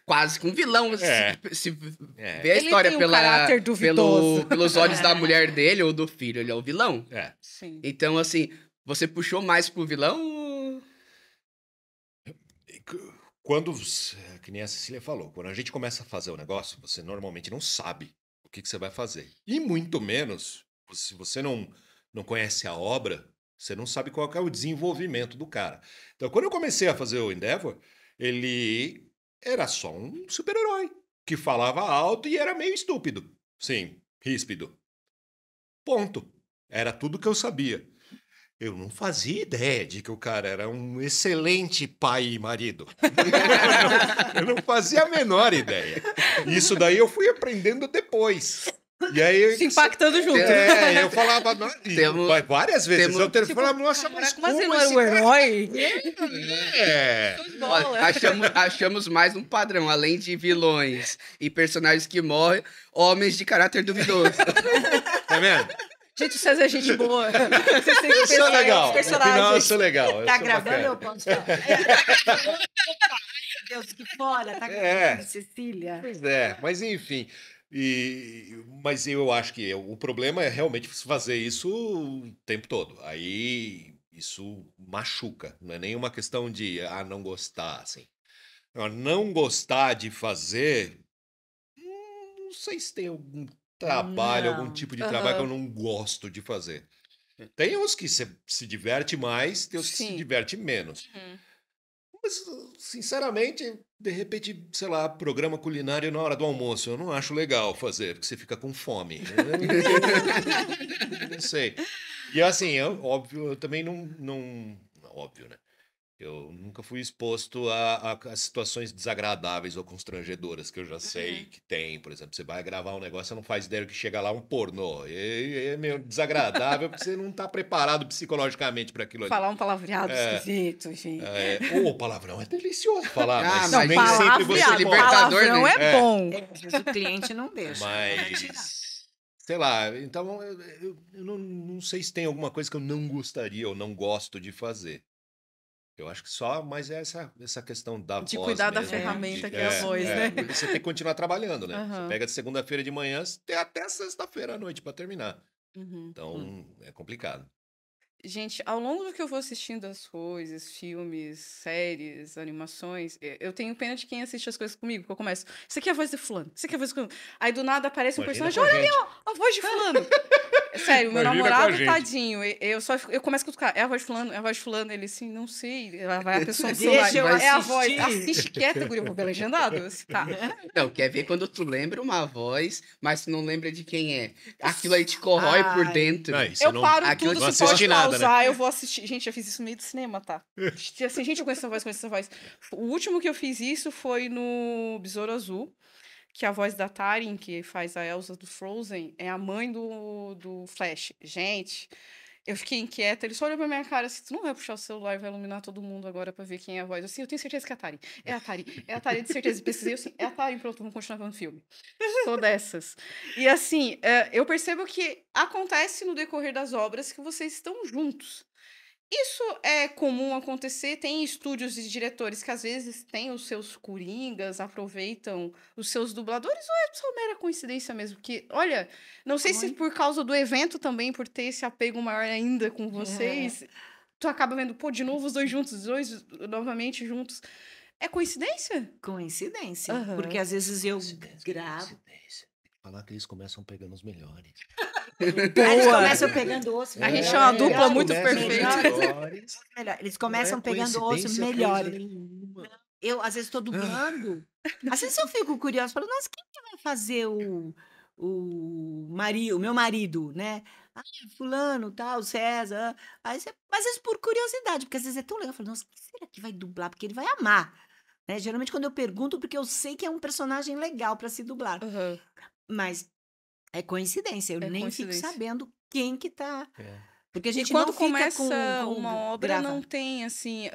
quase que um vilão. É. Se É. vê a Ele história tem um caráter duvidoso. pelos olhos da mulher dele ou do filho, ele é o vilão. É. Sim. Então, assim, você puxou mais pro vilão? Quando, que nem a Cecília falou, quando a gente começa a fazer o negócio, você normalmente não sabe o que você vai fazer. E muito menos, se você não conhece a obra, você não sabe qual que é o desenvolvimento do cara. Então, quando eu comecei a fazer o Endeavor, ele era só um super-herói que falava alto e era meio estúpido. Sim, ríspido. Ponto. Era tudo que eu sabia. Eu não fazia ideia de que o cara era um excelente pai e marido. Eu não fazia a menor ideia. Isso daí eu fui aprendendo depois. E aí Se impactando junto. eu falava várias vezes. temos- Eu falava, nossa, mas Caraca, mas ele como não era esse o cara... herói? É. Olha, achamos mais um padrão, além de vilões e personagens que morrem, homens de caráter duvidoso. Tá vendo? Gente, o César é gente boa. Vocês têm que Eu sou pensar legal. nos No final, eu personagens. sou legal. eu Tá sou gravando, bacana. eu posso falar. Meu Deus, que fora. Tá É. gravando, Cecília. Pois é, mas enfim. Mas eu acho que o problema é realmente fazer isso o tempo todo. Aí isso machuca. Não é nenhuma questão de não gostar, assim. Não gostar de fazer. Não sei se tem algum trabalho, algum Não. tipo de trabalho que eu não gosto de fazer. Tem uns que você se diverte mais, tem uns que se Sim. diverte menos. Uhum. Mas, sinceramente, de repente, sei lá, programa culinário na hora do almoço, eu não acho legal fazer, porque você fica com fome. Eu não sei. E assim, óbvio, eu também não. Óbvio, né? Eu nunca fui exposto a situações desagradáveis ou constrangedoras que eu já sei que tem. Por exemplo, você vai gravar um negócio, você não faz ideia que chega lá um pornô. É meio desagradável porque você não está preparado psicologicamente para aquilo ali. Falar um palavreado É. esquisito, enfim. O palavrão é delicioso falar, mas Não, nem sempre você palavreado, libertador, palavrão né? é É. bom. Às vezes o cliente não deixa. Mas, sei lá, então eu não sei se tem alguma coisa que eu não gostaria ou não gosto de fazer. Eu acho que só, mas é essa questão da De voz cuidar da mesmo, ferramenta que é a voz, né? porque você tem que continuar trabalhando, né? Aham. Você pega de segunda-feira de manhã, você tem até sexta-feira à noite para terminar. Uhum. Então, é complicado. Gente, ao longo do que eu vou assistindo as coisas, filmes, séries, animações, eu tenho pena de quem assiste as coisas comigo, que eu começo, isso aqui é a voz de fulano, isso aqui é a voz de fulano. Aí do nada aparece um Imagina personagem, com a olha ali, gente. ó, a voz de fulano. Sério, meu Imagina com a namorado, gente. tadinho, eu começo a cutucar, é a voz de fulano, é a voz de fulano. Ele assim, não sei, vai a pessoa no Deixa celular, eu é a voz, assistir. assiste quieta, guria, eu vou ver legendado. Eu assim, tá. Não, quer ver quando tu lembra uma voz, mas tu não lembra de quem é. Aquilo aí te corrói por Ai. dentro. Não, isso Eu não- paro aquilo tudo, não se pode assiste nada, pausar, eu vou assistir. Gente, eu fiz isso no meio do cinema, tá? Assim, gente, eu conheço essa voz, conheço essa voz. O último que eu fiz isso foi no Besouro Azul, que a voz da Taryn, que faz a Elsa do Frozen, é a mãe do Flash. Gente, eu fiquei inquieta. Ele só olhou pra minha cara assim: tu não vai puxar o celular e vai iluminar todo mundo agora pra ver quem é a voz. Assim, eu tenho certeza que é a Taryn. É a Taryn. É a Taryn, de certeza. Pesquisei assim: é a Taryn, pronto, vamos continuar vendo o filme. Sou dessas. E assim, eu percebo que acontece no decorrer das obras que vocês estão juntos. Isso é comum acontecer? Tem estúdios e diretores que às vezes têm os seus coringas, aproveitam os seus dubladores, ou é só mera coincidência mesmo? Porque, olha, não sei se Oi? por causa do evento também, por ter esse apego maior ainda com É. vocês, tu acaba vendo, pô, de novo os dois juntos, os dois novamente juntos. É coincidência? Coincidência. Aham. Porque às vezes eu Coincidência, gravo. coincidência. Tem que falar que eles começam pegando os melhores. Aí eles Boa! começam pegando osso. A gente É, é uma eles dupla muito começam perfeita. melhores. Melhor. Eles Não é começam pegando osso coincidência coisa melhores. nenhuma. Eu, às vezes, estou dublando. Às vezes eu fico curiosa, falo, nossa, quem que vai fazer o meu marido, né? Ah, fulano, tal, César. Aí você, às vezes por curiosidade, porque às vezes é tão legal. Eu falo, nossa, quem será que vai dublar? Porque ele vai amar. Né? Geralmente quando eu pergunto, porque eu sei que é um personagem legal para se dublar. Aham. Mas é coincidência, eu É nem fico coincidência. sabendo quem que tá. É. Porque a E gente quando não fica começa com uma obra, grava. não tem, assim,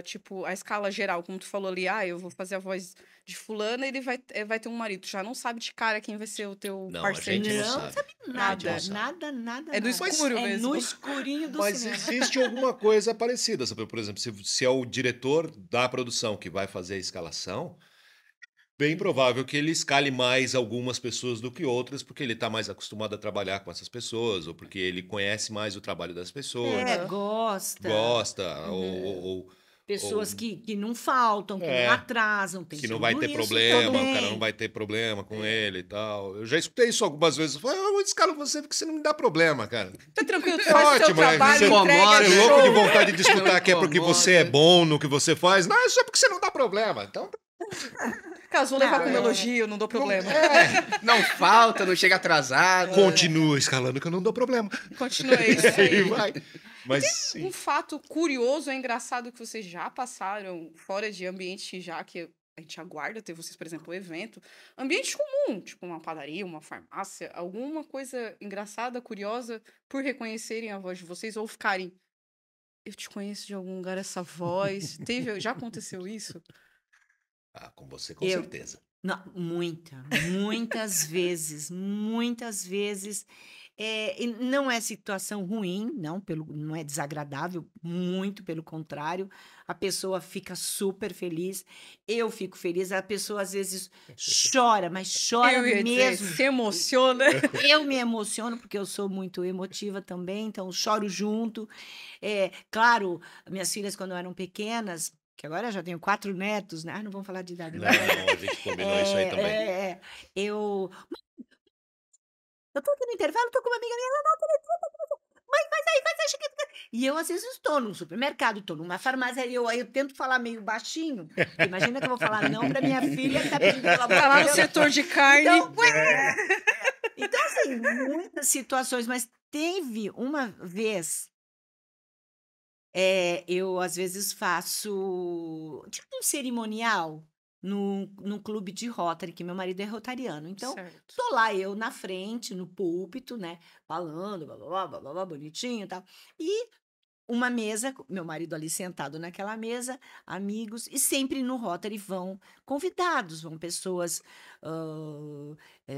tipo, a escala geral, como tu falou ali, eu vou fazer a voz de fulana, ele vai ter um marido. Tu já não sabe de cara quem vai ser o teu Não, a parceiro. gente não Não sabe. Nada, A gente não sabe. nada, É no nada. escuro É mesmo. no escurinho do Mas cinema. existe alguma coisa parecida. Sabe? Por exemplo, se é o diretor da produção que vai fazer a escalação, bem provável que ele escale mais algumas pessoas do que outras, porque ele está mais acostumado a trabalhar com essas pessoas, ou porque ele conhece mais o trabalho das pessoas, É, Aham. gosta. gosta, Uhum. Pessoas ou que não faltam, que não É, atrasam, tem que não vai tudo ter isso problema, o cara não também. vai ter problema com ele e tal. Eu já escutei isso algumas vezes. Eu falei, eu escalo você porque você não me dá problema, cara. Tá tranquilo, tu É faz o teu ótimo, né? trabalho, Você- entrega, Incomoda, Você é né? louco de show. vontade de escutar que é porque você é Incomoda. bom no que você faz. Não, é só porque você não dá problema. Então, Caso vou levar Não, como é. elogio, não dou problema. Não falta, não chega atrasado. continua escalando que eu não dou problema. Continua isso Aí aí. vai. Mas Um sim. fato curioso e engraçado que vocês já passaram fora de ambiente, já que a gente aguarda ter vocês, por exemplo, um evento. Ambiente comum, tipo uma padaria, uma farmácia, alguma coisa engraçada, curiosa, por reconhecerem a voz de vocês ou ficarem. Eu te conheço de algum lugar essa voz. Já aconteceu isso? Ah, com você, com Eu- certeza. Não, muitas vezes, muitas vezes. E não é situação ruim, não é desagradável, muito pelo contrário. A pessoa fica super feliz, eu fico feliz, a pessoa às vezes chora, mas chora Eu ia dizer, mesmo. se emociona. Eu me emociono porque eu sou muito emotiva também, então choro junto. Claro, minhas filhas, quando eram pequenas, que agora eu já tenho 4 netos, né? Não vamos falar de idade. Não, a gente combinou isso aí também. Eu tô aqui no intervalo, tô com uma amiga minha, ela não acredita, mãe, faz aí, chiquita. E eu, às vezes, estou num supermercado, estou numa farmácia, aí eu tento falar meio baixinho. Imagina que eu vou falar não pra minha filha que tá pedindo pelo amor Tá lá de no Deus. setor de carne. Então, assim, muitas situações, mas teve uma vez, eu às vezes faço tipo um cerimonial num clube de Rotary, que meu marido é rotariano. Então, Certo. tô lá eu na frente, no púlpito, né, falando, blá, blá, blá, blá, blá, blá, bonitinho e tal. E uma mesa, meu marido ali sentado naquela mesa, amigos, e sempre no Rotary vão convidados, vão pessoas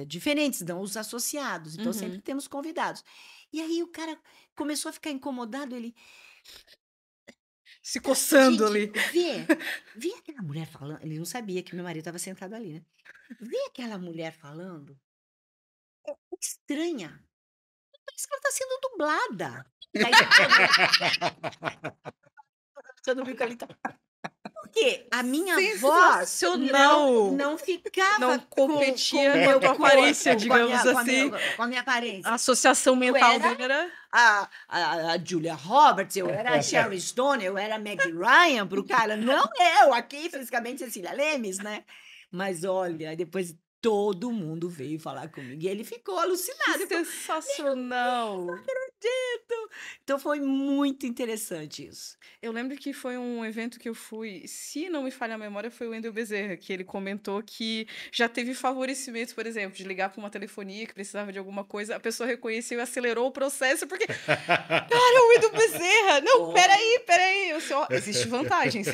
diferentes, não os associados. Então, sempre Uhum. temos convidados. E aí o cara começou a ficar incomodado, ele. Se coçando Gente, ali. vê aquela mulher falando. Ele não sabia que meu marido estava sentado ali, né? Vê aquela mulher falando. É estranha. Parece que ela está sendo dublada. Aí todo mundo ali tá. Porque a minha voz Sensacional! não ficava Não competia com o com a meu tua corpo, aparência, com a digamos minha- assim. com a minha aparência. A associação mental era- dele era. A Julia Roberts, eu era a Sharon Stone, eu era a Meg Ryan pro cara. Não eu, aqui, fisicamente, Cecília Lemes, né? Mas olha, depois todo mundo veio falar comigo e ele ficou alucinado. Que sensacional! acredito! Então foi muito interessante isso. Eu lembro que foi um evento que eu fui, se não me falha a memória, foi o Wendel Bezerra, que ele comentou que já teve favorecimento, por exemplo, de ligar para uma telefonia que precisava de alguma coisa, a pessoa reconheceu e acelerou o processo, porque, cara, o Wendel Bezerra! Não, peraí, eu sei, ó, existe vantagens.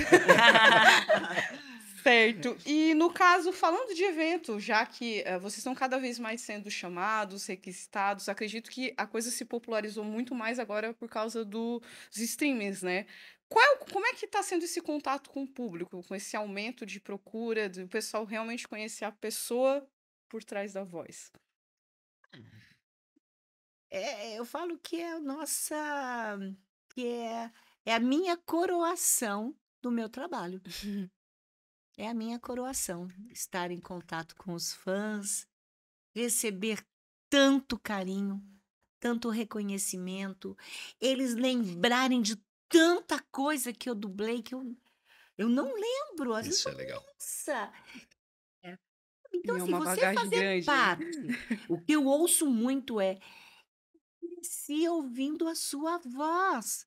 Certo. E no caso, falando de evento, já que vocês estão cada vez mais sendo chamados, requisitados, acredito que a coisa se popularizou muito mais agora por causa dos streamings, né? Como é que está sendo esse contato com o público, com esse aumento de procura, do pessoal realmente conhecer a pessoa por trás da voz? Eu falo que é a nossa, que é a minha coroação do meu trabalho. É a minha coroação, estar em contato com os fãs, receber tanto carinho, tanto reconhecimento, eles lembrarem de tanta coisa que eu dublei que eu não lembro. Às vezes Isso é eu legal. nossa. E Então, é assim, uma você bagagem fazer grande, né? parte. O que eu ouço muito é cresci ouvindo a sua voz.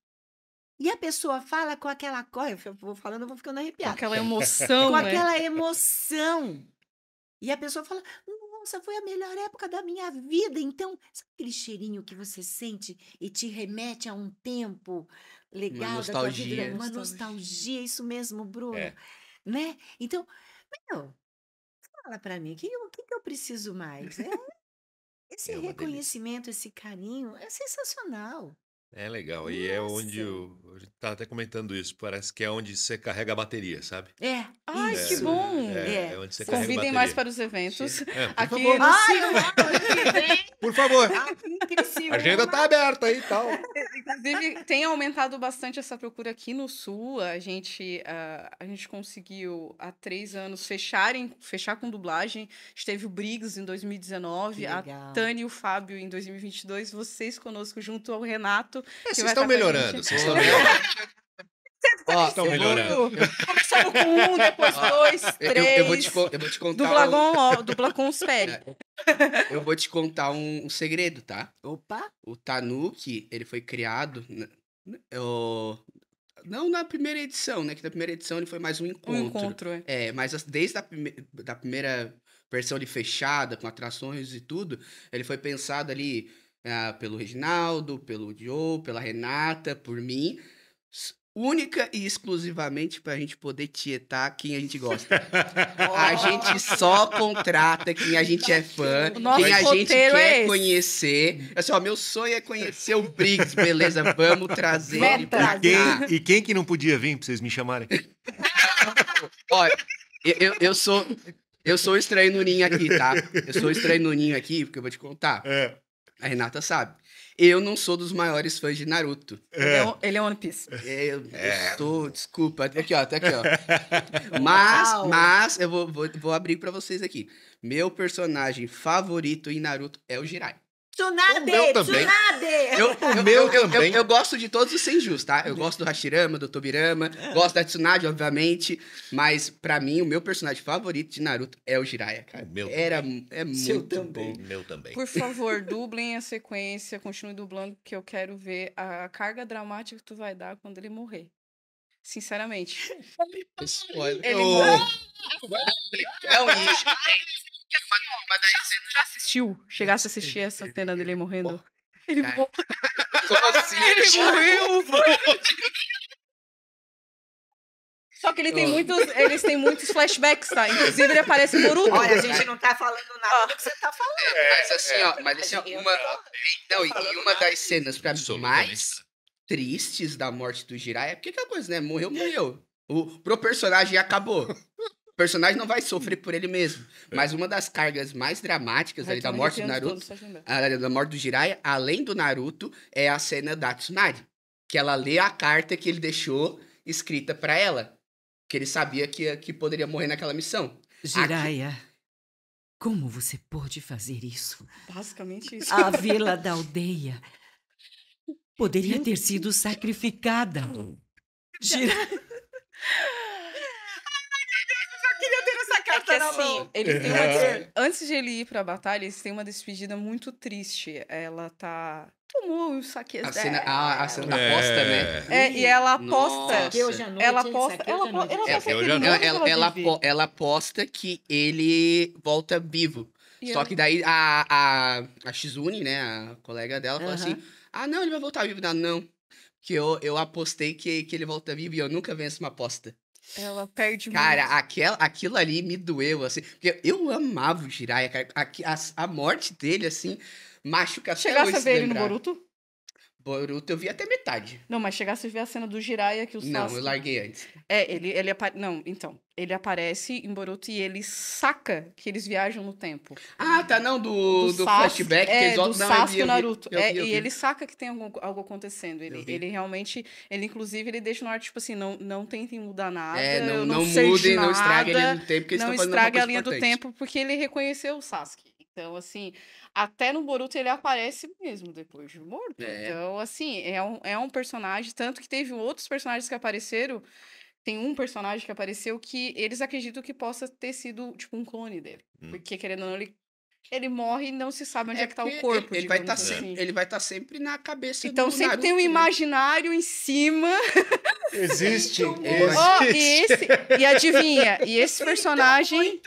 E a pessoa fala com aquela coisa, eu vou falando, eu vou ficando Com arrepiada. aquela Com emoção, né? aquela emoção. E a pessoa fala: nossa, foi a melhor época da minha vida. Então, sabe aquele cheirinho que você sente e te remete a um tempo Uma legal da tua vida? nostalgia. Uma Nostalgia. nostalgia, isso mesmo, Bruno. É. Né? Então, meu, fala pra mim, o que eu preciso mais? Esse É uma delícia. reconhecimento, esse carinho, é sensacional. É legal. E é onde Nossa. a gente tá até comentando isso. Parece que é onde você carrega a bateria, sabe? Ai, que Isso. bom! É onde você carrega a Convidem bateria. mais para os eventos. Por Aqui favor. no Ai, eu amo que vem Por favor. aqui em Criciúma. A agenda tá aberta aí e tal. Inclusive, tem aumentado bastante essa procura aqui no Sul. A gente conseguiu, há 3 anos, fechar com dublagem. A gente teve o Briggs em 2019, Que a legal. Tânia e o Fábio em 2022, vocês conosco junto ao Renato. Vocês vai estão tá com a melhorando. gente. Vocês estão melhorando. Ó, Estão eu vou- melhorando. Começamos com 1, depois 2, eu 3. vou te contar. Dubla com os Peri. Eu vou te contar um segredo, tá? Opa, O Tanuki, ele foi criado. Não na primeira edição, né? Que na primeira edição ele foi mais um encontro. Um encontro, é. Mas desde da primeira versão ali fechada, com atrações e tudo, ele foi pensado ali pelo Reginaldo, pelo Joe, pela Renata, por mim, única e exclusivamente pra gente poder tietar quem a gente gosta. A gente só contrata quem a gente é fã, O nosso quem a gente roteiro é quer esse. conhecer. Assim, ó, meu sonho é conhecer o Briggs, beleza? Vamos trazer Vamos ele pra trazer. cá. E quem que não podia vir pra vocês me chamarem? Olha, eu sou estranho no ninho aqui, tá? Eu sou estranho no ninho aqui, porque eu vou te contar. É. A Renata sabe. Eu não sou dos maiores fãs de Naruto. Ele é One Piece. Eu sou, desculpa, até aqui, ó. Mas eu vou abrir pra vocês aqui. Meu personagem favorito em Naruto é o Jiraiya. Tsunade! O meu também. Tsunade! Eu gosto de todos os senjus, tá? Eu gosto do Hashirama, do Tobirama, gosto da Tsunade, obviamente, mas pra mim o meu personagem favorito de Naruto é o Jiraiya, cara. O meu É Seu muito também. bom. Meu também. Por favor, dublem a sequência, continue dublando, porque eu quero ver a carga dramática que tu vai dar quando ele morrer. Sinceramente. Spoiler. Ele Oh. morre. Não, e Tu já assistiu? Chegasse a assistir essa cena dele morrendo? Ele Cara, morreu. como assim? Ele morreu. Só que eles têm muitos flashbacks, tá? Inclusive, ele aparece em Boruto. Olha, a gente não tá falando nada do que você tá falando. Mas assim, ó, Eu e uma das cenas pra mim Absolutamente. mais tristes da morte do Jiraiya é porque aquela coisa, né? Morreu. Pro personagem acabou. O personagem não vai sofrer por ele mesmo. Mas uma das cargas mais dramáticas ali da morte do Naruto, da morte do Jiraiya, além do Naruto, é a cena da Tsunade. Que ela lê a carta que ele deixou escrita pra ela. Que ele sabia que poderia morrer naquela missão. Jiraiya, como você pôde fazer isso? Basicamente isso. A vila da aldeia poderia ter sido sacrificada. Jiraiya. É que na assim, mão. ele tem uma. Antes de ele ir pra batalha, eles têm uma despedida muito triste. Ela tá. Tomou os saques A cena dela. da aposta, né? E ela aposta. Nossa. Saquei hoje à noite, Ela hein? aposta. Saquei Ela hoje à noite. aposta Saquei hoje aquele à mundo noite. que ela vive. Ela aposta que ele volta vivo. E Só ela- que daí a Shizune, né, a colega dela, fala assim: Aham. ah, não, ele vai voltar vivo. Não. Que eu apostei que ele volta vivo e eu nunca venço uma aposta. Ela perde Cara, muito. aquilo ali me doeu, assim. Porque eu amava o Jiraiya, cara. A morte dele, assim, machuca até Chegasse hoje a se ver ele no lembrar. Boruto? Boruto eu vi até metade. Não, mas chegasse a ver a cena do Jiraiya que o Não, Sasuke... eu larguei antes. Não, então. Ele aparece em Boruto e ele saca que eles viajam no tempo. Ah, tá, não, do Sasuke- flashback que eles do voltam. Não, Sasuke e eu vi, Naruto. eu vi. E ele saca que tem algo acontecendo. Eu vi. Ele realmente... Ele, inclusive, ele deixa no ar, tipo assim, não tentem mudar nada. É, não não mudem, não nada, estraguem a linha do tempo, porque eles não estão fazendo uma estrague a coisa linha do importante. tempo, porque ele reconheceu o Sasuke. Então, assim, até no Boruto ele aparece mesmo depois de morto. É. Então, assim, é um personagem, tanto que teve outros personagens que apareceram. Tem um personagem que apareceu que eles acreditam que possa ter sido, tipo, um clone dele. Porque, querendo ou não, ele morre e não se sabe onde é que tá o porque corpo, ele vai digamos estar assim. sempre, ele vai estar sempre na cabeça Então, do sempre tem um Naruto, né? imaginário em cima. Existe. Ó, e adivinha? E esse personagem...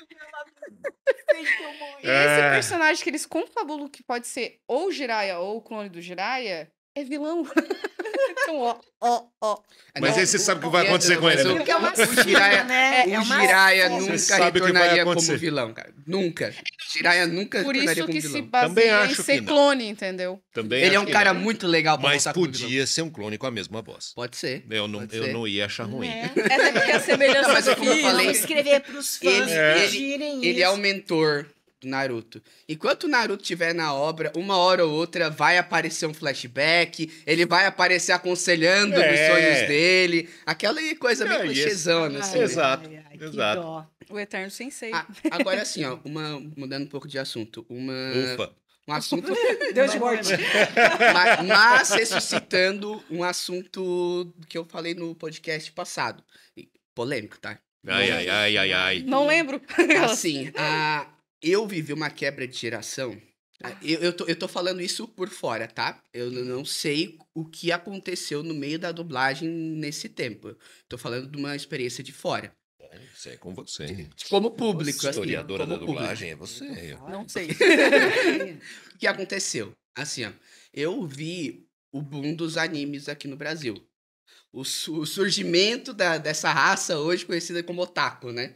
E esse personagem que eles confabulam que pode ser ou o Jiraiya ou o clone do Jiraiya é vilão. Então, ó. Mas aí você sabe o que vai acontecer com ele, né? Porque é uma O Jiraiya, né? o É uma Jiraiya série. nunca Você sabe o que vai retornaria como acontecer. vilão, cara. Nunca. Jiraiya nunca Por retornaria isso como que se vilão. Também baseia em acho ser que não. clone, entendeu? Também Ele é acho um que cara não. muito legal pra Mas voltar como vilão. podia ser um clone com a mesma voz. Pode ser. Eu Pode ser. não ia achar ruim. É. Até porque a semelhança Não, mas é como eu física. falei, Vamos escrever pros fãs pedirem Ele é o isso. mentor do Naruto. Enquanto o Naruto estiver na obra, uma hora ou outra vai aparecer um flashback, ele vai aparecer aconselhando nos sonhos dele. Aquela coisa bem É, e esse- clichêzona, assim. Ai, né? Exato, que exato. dó. O Eterno Sensei. Agora, assim, ó, mudando um pouco de assunto. Ufa. Um assunto. Deus de morte. mas ressuscitando um assunto que eu falei no podcast passado. Polêmico, tá? Ai. Não lembro. Assim, eu vivi uma quebra de geração. Eu tô falando isso por fora, tá? Eu não sei o que aconteceu no meio da dublagem nesse tempo. Tô falando de uma experiência de fora. Isso é com você. Como público, assim. Historiadora como da público. dublagem é você. Não sei. O que aconteceu? Assim, ó, eu vi o boom dos animes aqui no Brasil. O surgimento dessa raça hoje conhecida como otaku, né?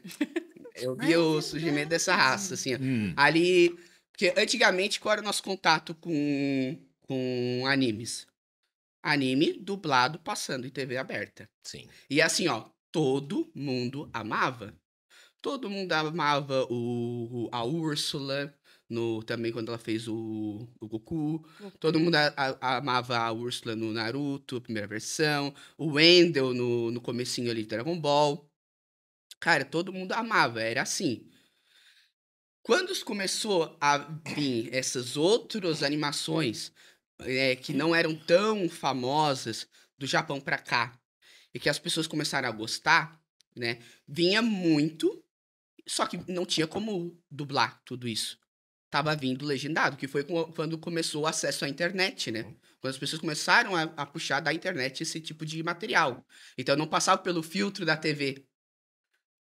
Eu vi o surgimento dessa raça, assim, ó. Ali, porque antigamente, qual era o nosso contato com animes? Anime dublado passando em TV aberta. Sim. E assim, ó, todo mundo amava. Todo mundo amava a Úrsula, também quando ela fez o Goku. Todo mundo amava a Úrsula no Naruto, primeira versão. O Wendell no comecinho ali de Dragon Ball. Cara, todo mundo amava, era assim. Quando começou a vir essas outras animações que não eram tão famosas do Japão pra cá, e que as pessoas começaram a gostar, né? Vinha muito, só que não tinha como dublar tudo isso. Tava vindo legendado, que foi quando começou o acesso à internet, né? Quando as pessoas começaram a puxar da internet esse tipo de material. Então não passava pelo filtro da TV,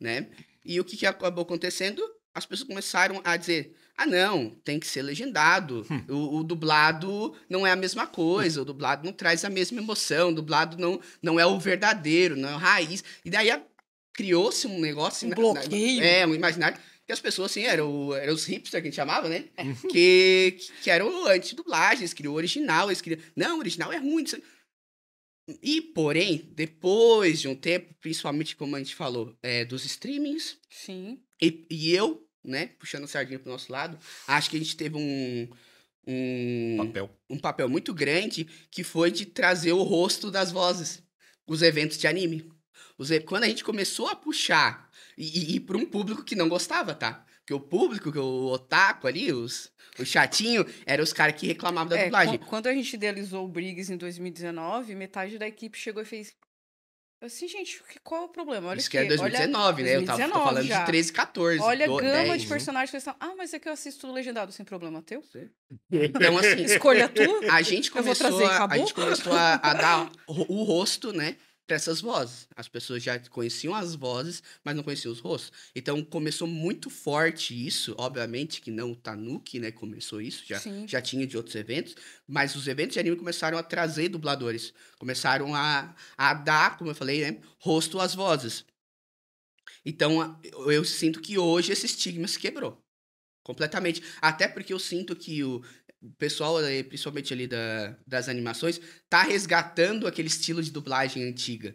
né? E o que acabou acontecendo? As pessoas começaram a dizer: ah, não, tem que ser legendado. O dublado não é a mesma coisa, o dublado não traz a mesma emoção, o dublado não é o verdadeiro, não é a raiz. E daí criou-se um negócio... Um bloqueio. Um imaginário que as pessoas, assim, eram os hipsters que a gente chamava, né? Que eram anti-dublagens, criou o original, eles queriam... Não, o original é ruim. E, porém, depois de um tempo, principalmente como a gente falou, dos streamings... Sim. E eu, né, puxando a sardinha pro nosso lado, acho que a gente teve um papel muito grande que foi de trazer o rosto das vozes, os eventos de anime. Quando a gente começou a puxar e ir para um público que não gostava, tá? Porque o público, o otaku ali, o chatinho, eram os caras que reclamavam da dublagem. Quando a gente idealizou o Briggs em 2019, metade da equipe chegou e fez... Assim, gente, qual é o problema? Olha Isso aqui, que é 2019, né? Eu tô 2019 falando já. de 13, 14. Olha a gama 10. de personagens que eles estão. Ah, mas é que eu assisto legendado sem problema teu. Então, assim, Escolha tua. a gente Eu vou começou trazer e a, a acabou. gente começou a dar o rosto, né, para essas vozes. As pessoas já conheciam as vozes, mas não conheciam os rostos. Então começou muito forte isso, obviamente que não o Tanuki, né, começou isso, Sim. já tinha de outros eventos, mas os eventos de anime começaram a trazer dubladores, começaram a dar, como eu falei, né, rosto às vozes. Então eu sinto que hoje esse estigma se quebrou. Completamente. Até porque eu sinto que o pessoal, principalmente ali das animações, tá resgatando aquele estilo de dublagem antiga.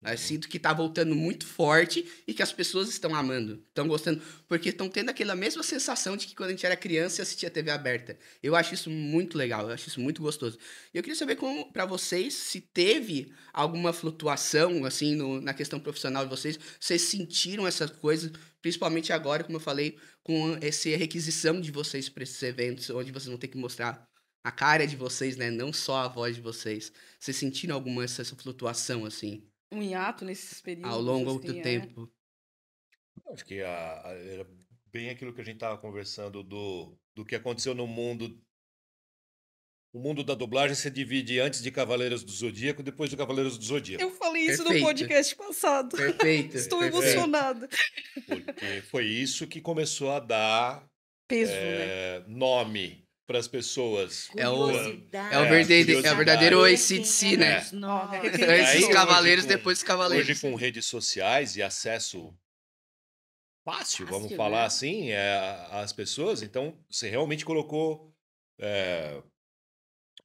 Eu sinto que tá voltando muito forte e que as pessoas estão amando, estão gostando, porque estão tendo aquela mesma sensação de que quando a gente era criança e assistia TV aberta. Eu acho isso muito legal, eu acho isso muito gostoso. E eu queria saber para vocês se teve alguma flutuação assim na questão profissional de vocês, vocês sentiram essa coisa, principalmente agora, como eu falei, com essa requisição de vocês para esses eventos, onde vocês vão ter que mostrar a cara de vocês, né, não só a voz de vocês. Vocês sentiram alguma essa flutuação assim? Um hiato nesses períodos. Ao longo assim, do tempo. Acho que era bem aquilo que a gente estava conversando do que aconteceu no mundo. O mundo da dublagem se divide antes de Cavaleiros do Zodíaco, depois de Cavaleiros do Zodíaco. Eu falei isso no Perfeito. podcast passado. Perfeito. Estou perfeito. emocionada. Porque foi isso que começou a dar Peso, né? nome para as pessoas. É o Curiosidade. verdadeiro curiosidade. ACDC, né? Nossa. Antes Aí, dos hoje, Cavaleiros, com- depois dos Cavaleiros. Hoje, com redes sociais e acesso fácil, vamos Fácil, falar né? assim, às pessoas, então você realmente colocou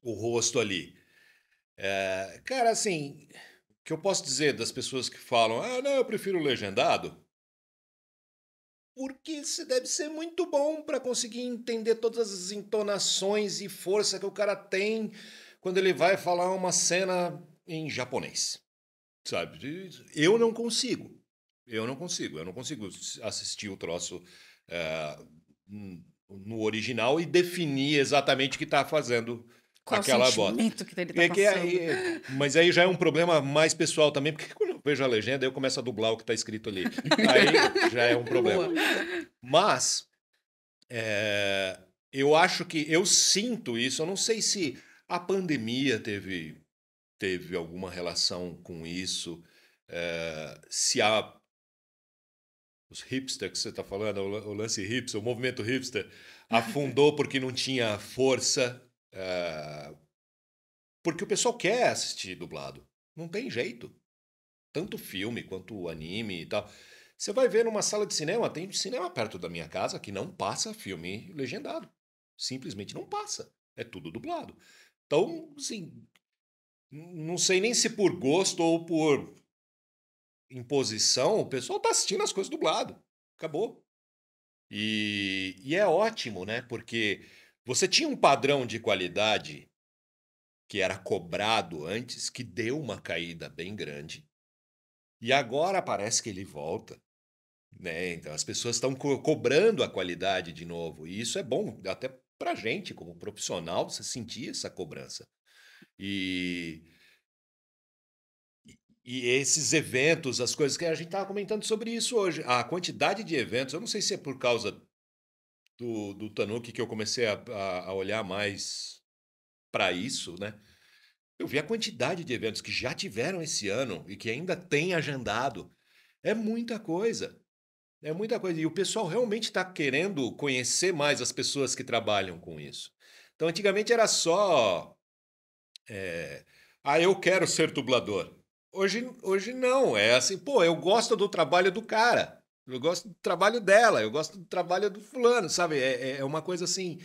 o rosto ali. Cara, assim, o que eu posso dizer das pessoas que falam, não, eu prefiro legendado? Porque você deve ser muito bom para conseguir entender todas as entonações e força que o cara tem quando ele vai falar uma cena em japonês, sabe? Eu não consigo. Eu não consigo assistir o troço no original e definir exatamente o que está fazendo Qual aquela o voz. sentimento que ele tá Que passando? mas aí já é um problema mais pessoal também, porque quando eu vejo a legenda, eu começo a dublar o que está escrito ali. Aí já é um problema. Mas eu acho que eu sinto isso. Eu não sei se a pandemia teve alguma relação com isso, se os hipsters que você está falando, o lance hipster, o movimento hipster, afundou porque não tinha força. Porque o pessoal quer assistir dublado. Não tem jeito. Tanto filme quanto anime e tal. Você vai ver numa sala de cinema, tem cinema perto da minha casa que não passa filme legendado. Simplesmente não passa. É tudo dublado. Então, assim, não sei nem se por gosto ou por imposição, o pessoal tá assistindo as coisas dublado. Acabou. E é ótimo, né? Porque você tinha um padrão de qualidade que era cobrado antes, que deu uma caída bem grande. E agora parece que ele volta, né? Então as pessoas estão cobrando a qualidade de novo. E isso é bom, até pra gente, como profissional, você sentir essa cobrança. E esses eventos, as coisas que a gente estava comentando sobre isso hoje, a quantidade de eventos, eu não sei se é por causa do Tanuki que eu comecei a olhar mais para isso, né? Eu vi a quantidade de eventos que já tiveram esse ano e que ainda tem agendado. É muita coisa. É muita coisa. E o pessoal realmente está querendo conhecer mais as pessoas que trabalham com isso. Então, antigamente era só. Eu quero ser dublador. Hoje não. É assim, pô, eu gosto do trabalho do cara. Eu gosto do trabalho dela. Eu gosto do trabalho do fulano, sabe? É uma coisa assim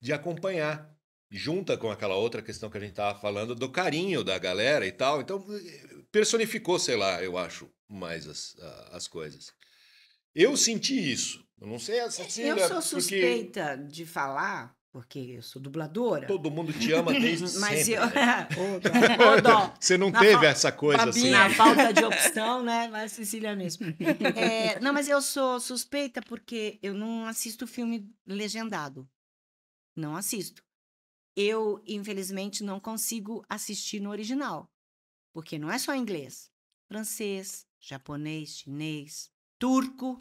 de acompanhar. Junta com aquela outra questão que a gente estava falando do carinho da galera e tal. Então, personificou, sei lá, eu acho, mais as coisas. Eu senti isso. Eu não sei a Cecília, Eu sou porque suspeita de falar, porque eu sou dubladora. todo mundo te ama desde Mas sempre, eu. né? Ô, dó. Você não Na teve fa- essa coisa assim? Na falta de opção, né? Vai Cecília mesmo. Não, mas eu sou suspeita porque eu não assisto filme legendado. Não assisto. Eu, infelizmente, não consigo assistir no original. Porque não é só em inglês. francês, japonês, chinês, turco.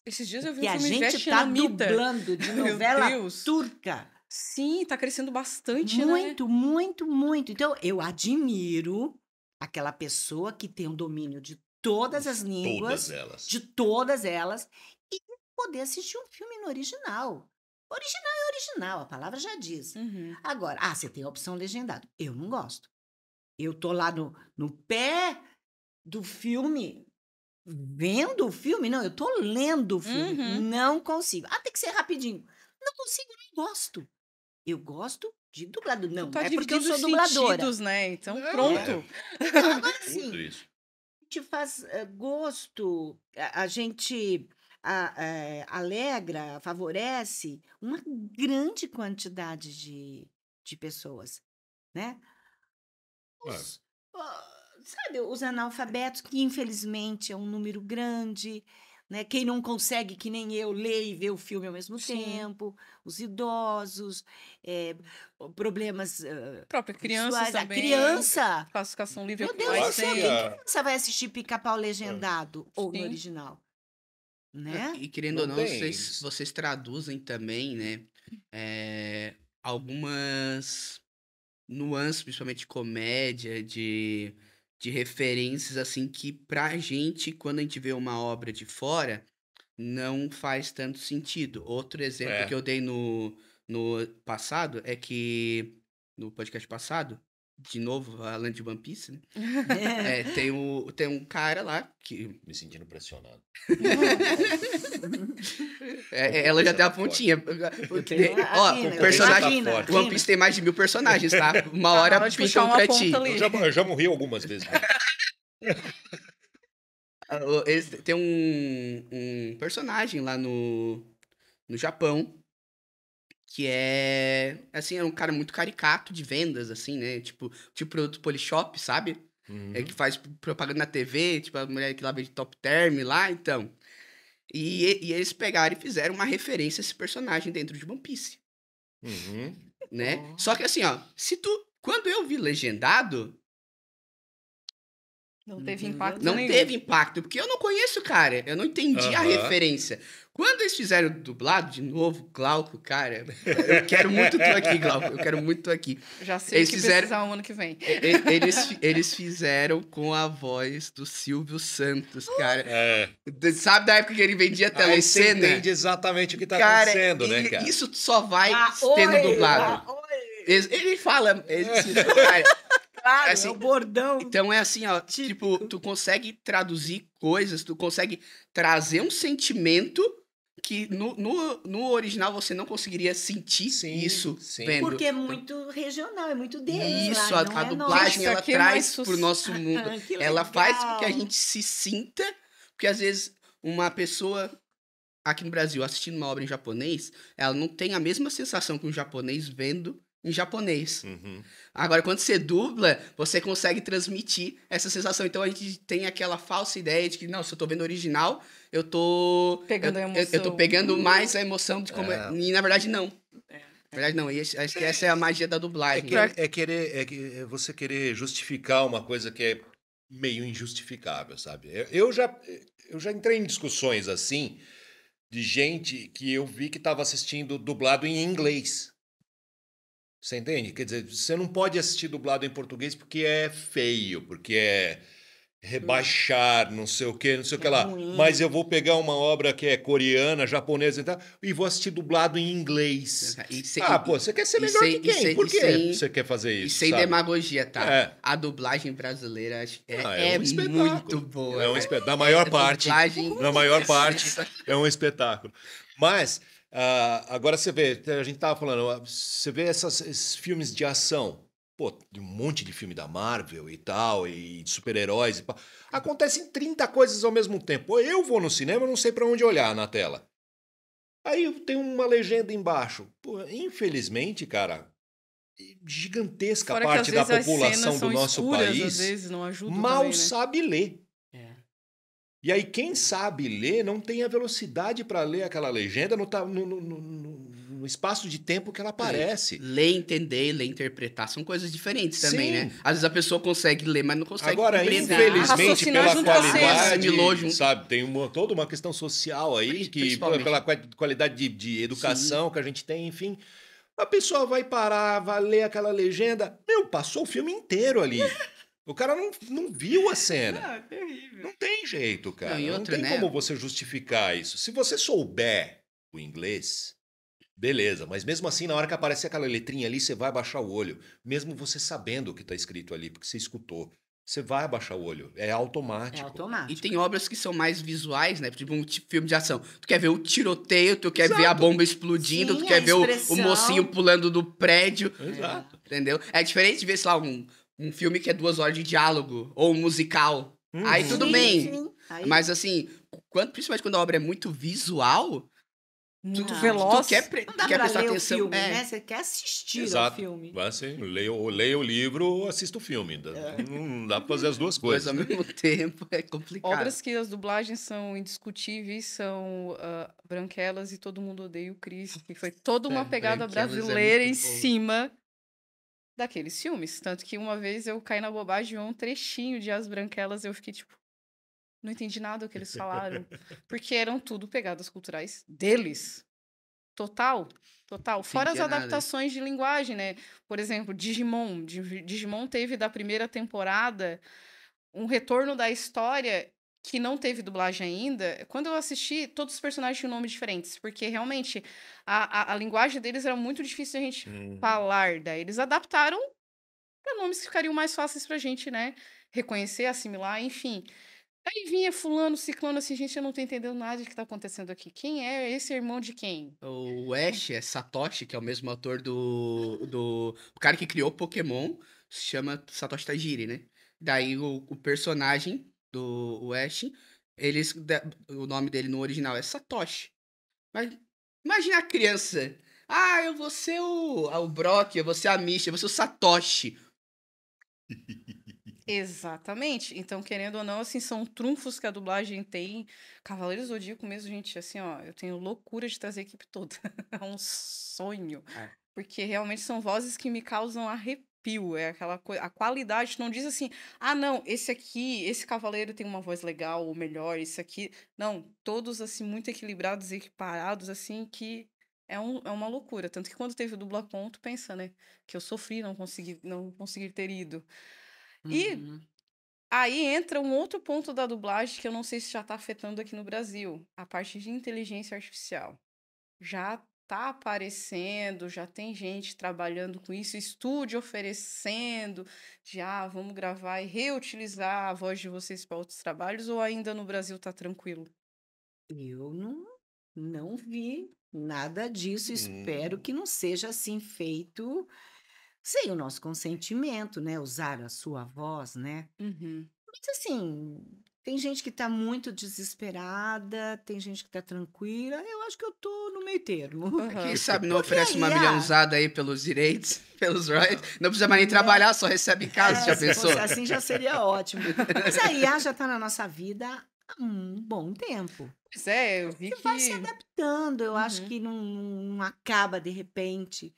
Esses dias eu vi E um a filme gente tá vietnamita. dublando de Meu novela Deus. turca. Sim, tá crescendo bastante, né? Muito, muito, muito. Então, eu admiro aquela pessoa que tem o domínio de todas as línguas, Todas elas. de todas elas, e poder assistir um filme no original. Original é original, a palavra já diz. Uhum. Agora, você tem a opção legendado. Eu não gosto. Eu tô lá no pé do filme, vendo o filme. Não, eu tô lendo o filme. Uhum. Não consigo. Tem que ser rapidinho. Não consigo, não gosto. Eu gosto de dublado. Não, Tá é porque eu dividindo sou os dubladora. sentidos, né? Então, É. pronto. Não, agora Tudo sim, isso. te faz gosto, a gente alegra, favorece uma grande quantidade de pessoas, né? Os, sabe, os analfabetos, que infelizmente é um número grande, né? Quem não consegue, que nem eu, ler e ver o filme ao mesmo Sim. tempo, os idosos, problemas Própria criança visuais, a também. criança. Classificação livre Meu é o que Deus mais do céu, tem. quem criança vai assistir Pica-Pau legendado ou no Sim. original? Né? E querendo Não ou não, tem vocês traduzem também, né? Algumas nuances, principalmente de comédia, de referências, assim, que pra gente, quando a gente vê uma obra de fora, não faz tanto sentido. Outro exemplo É. que eu dei no passado é que, no podcast passado, de novo, falando de One Piece, né? Tem um cara lá que. Me sentindo pressionado. Ela já tem a pontinha. O personagem. forte. O One Piece tem mais de 1000 personagens, tá? Uma Tá hora na hora de puxar pintam uma pra ponta ti. ali. Eu já morri algumas vezes. Tem um personagem lá no Japão que assim, é um cara muito caricato de vendas, assim, né? Tipo produto Polishop, sabe? É que faz propaganda na TV, tipo a mulher que lá vende Top Term lá, então. E eles pegaram e fizeram uma referência a esse personagem dentro de One Piece, Uhum. né? Só que assim, ó, quando eu vi legendado, Não teve Entendeu? impacto não nenhum. teve impacto, porque eu não conheço o cara, eu não entendi a Aham. referência. Quando eles fizeram dublado, de novo, Glauco, cara, eu quero muito tu aqui, Glauco, eu quero muito tu aqui. Já sei Eles o que fizeram- precisar o ano que vem. Eles fizeram com a voz do Silvio Santos, cara. É. Sabe da época que ele vendia Aí você telecena? entende exatamente o que tá Cara, acontecendo, né, cara? isso só vai oi, tendo dublado. oi. Ele fala... cara, Claro, assim, é o bordão. então é assim, ó, tipo, tu consegue traduzir coisas, tu consegue trazer um sentimento que no original você não conseguiria sentir Sim, isso sim. vendo. Porque é muito regional, é muito deles. Isso, lá, a não é dublagem, Isso ela aqui é mais traz pro nosso mundo. Que Ela faz com que a legal. gente se sinta, porque às vezes uma pessoa aqui no Brasil assistindo uma obra em japonês, ela não tem a mesma sensação que um japonês vendo em japonês. Uhum. Agora, quando você dubla, você consegue transmitir essa sensação. Então, a gente tem aquela falsa ideia de que, não, se eu tô vendo o original, eu tô... Pegando a eu emoção. tô pegando mais a emoção de como... É. E, na verdade, não. Na verdade, não. E acho que essa é a magia da dublagem. É você querer justificar uma coisa que é meio injustificável, sabe? Eu já entrei em discussões assim de gente que eu vi que estava assistindo dublado em inglês. Você entende? Quer dizer, você não pode assistir dublado em português porque é feio, porque é rebaixar, não sei o que, não sei o que É lá. ruim. Mas eu vou pegar uma obra que é coreana, japonesa e tal, e vou assistir dublado em inglês. Pô, você quer ser melhor que quem? Por que você quer fazer E isso? sem sabe? demagogia, tá? É. A dublagem brasileira É um espetáculo. muito boa. É um espetáculo. Na maior parte. Na maior parte é um espetáculo. Mas, agora você vê, a gente tava falando, você vê esses filmes de ação. Pô, um monte de filme da Marvel e tal, e de super-heróis. Acontecem 30 coisas ao mesmo tempo. Pô, eu vou no cinema e não sei pra onde olhar na tela. Aí tem uma legenda embaixo. Pô, infelizmente, cara, gigantesca Fora que, parte às da vezes, as população cenas do são nosso escuras, país às vezes, não ajudam mal também, né? sabe ler. É. E aí, quem sabe ler não tem a velocidade para ler aquela legenda, não no espaço de tempo que ela aparece. Ler, entender, ler, interpretar são coisas diferentes também, Sim. né? Às vezes a pessoa consegue ler, mas não consegue Agora, compreender. infelizmente, Raciocinar pela junto com você. Assimilou qualidade, junto. sabe, tem toda uma questão social aí, que Principalmente. pela qualidade de educação que a gente tem, enfim, a pessoa vai parar, vai ler aquela legenda, passou o filme inteiro ali. O cara não viu a cena. Não, é terrível. Não tem jeito, cara. Não, e Não outra, tem né? como você justificar isso. Se você souber o inglês, beleza. Mas mesmo assim, na hora que aparecer aquela letrinha ali, você vai abaixar o olho. Mesmo você sabendo o que está escrito ali, porque você escutou. Você vai abaixar o olho. É É automático. E automático. tem obras que são mais visuais, né? Tipo um filme de ação. Tu quer ver o tiroteio, tu quer ver a Exato. bomba explodindo, Sim, tu a quer ver o expressão. mocinho pulando do prédio, Exato. entendeu? É diferente de ver, sei lá, um filme que é 2 horas de diálogo, ou um musical. Aí tudo Sim, bem. sim. Aí, Mas assim, principalmente quando a obra é muito visual, Muito Não, veloz. tu quer não dá quer pra prestar ler atenção. o filme, É. né? Você quer assistir ao Exato. filme. Vai assim, leia o livro, assista o filme. Não dá pra fazer as duas Coisas coisas. ao mesmo tempo é complicado. Obras que as dublagens são indiscutíveis são Branquelas e Todo Mundo Odeia o Chris, que foi toda uma pegada Branquelas é brasileira em muito bom. cima daqueles filmes. Tanto que uma vez eu caí na bobagem de ver um trechinho de As Branquelas e eu fiquei tipo, não entendi nada do que eles falaram. Porque eram tudo pegadas culturais deles. Total. Fora as entendia nada. adaptações de linguagem, né? Por exemplo, Digimon. Digimon teve da primeira temporada um retorno da história que não teve dublagem ainda. Quando eu assisti, todos os personagens tinham nomes diferentes, porque realmente a linguagem deles era muito difícil a gente falar. Daí eles adaptaram para nomes que ficariam mais fáceis pra gente, né? Reconhecer, assimilar, enfim. Aí vinha fulano, ciclano, assim, gente, eu não tô entendendo nada do que tá acontecendo aqui. Quem é esse irmão de quem? O Ash é Satoshi, que é o mesmo autor o cara que criou Pokémon, se chama Satoshi Tajiri, né? Daí o personagem o Ash, o nome dele no original é Satoshi. Mas imagina a criança. Ah, eu vou ser o Brock, eu vou ser a Misha, eu vou ser o Satoshi. Exatamente. Então, querendo ou não, assim, são trunfos que a dublagem tem. Cavaleiros do Zodíaco mesmo, gente, assim, ó, eu tenho loucura de trazer a equipe toda. É um sonho. É. Porque realmente são vozes que me causam arrepio. É aquela coisa. A qualidade não diz assim, ah, não, esse cavaleiro tem uma voz legal, ou melhor, esse aqui. Não, todos, assim, muito equilibrados e equiparados, assim, que é uma loucura. Tanto que quando teve o Dubla Ponto, pensa, né? Que eu sofri não conseguir ter ido. E Uhum. aí entra um outro ponto da dublagem que eu não sei se já está afetando aqui no Brasil, a parte de inteligência artificial. Já está aparecendo, já tem gente trabalhando com isso, estúdio oferecendo, vamos gravar e reutilizar a voz de vocês para outros trabalhos, ou ainda no Brasil está tranquilo? Eu não vi nada disso. Espero que não seja assim feito sem o nosso consentimento, né? Usar a sua voz, né? Uhum. Mas assim, tem gente que tá muito desesperada, tem gente que tá tranquila. Eu acho que eu tô no meio termo. Aham. Quem sabe não Porque oferece uma aí, milhãozada aí pelos direitos, pelos royalties. Não precisa mais nem Né? trabalhar, só recebe em casa, já Se pensou? fosse assim já seria ótimo. Mas a IA já tá na nossa vida há um bom tempo. Pois é, eu vi E vai se que adaptando. Eu acho Uhum. que não acaba de repente,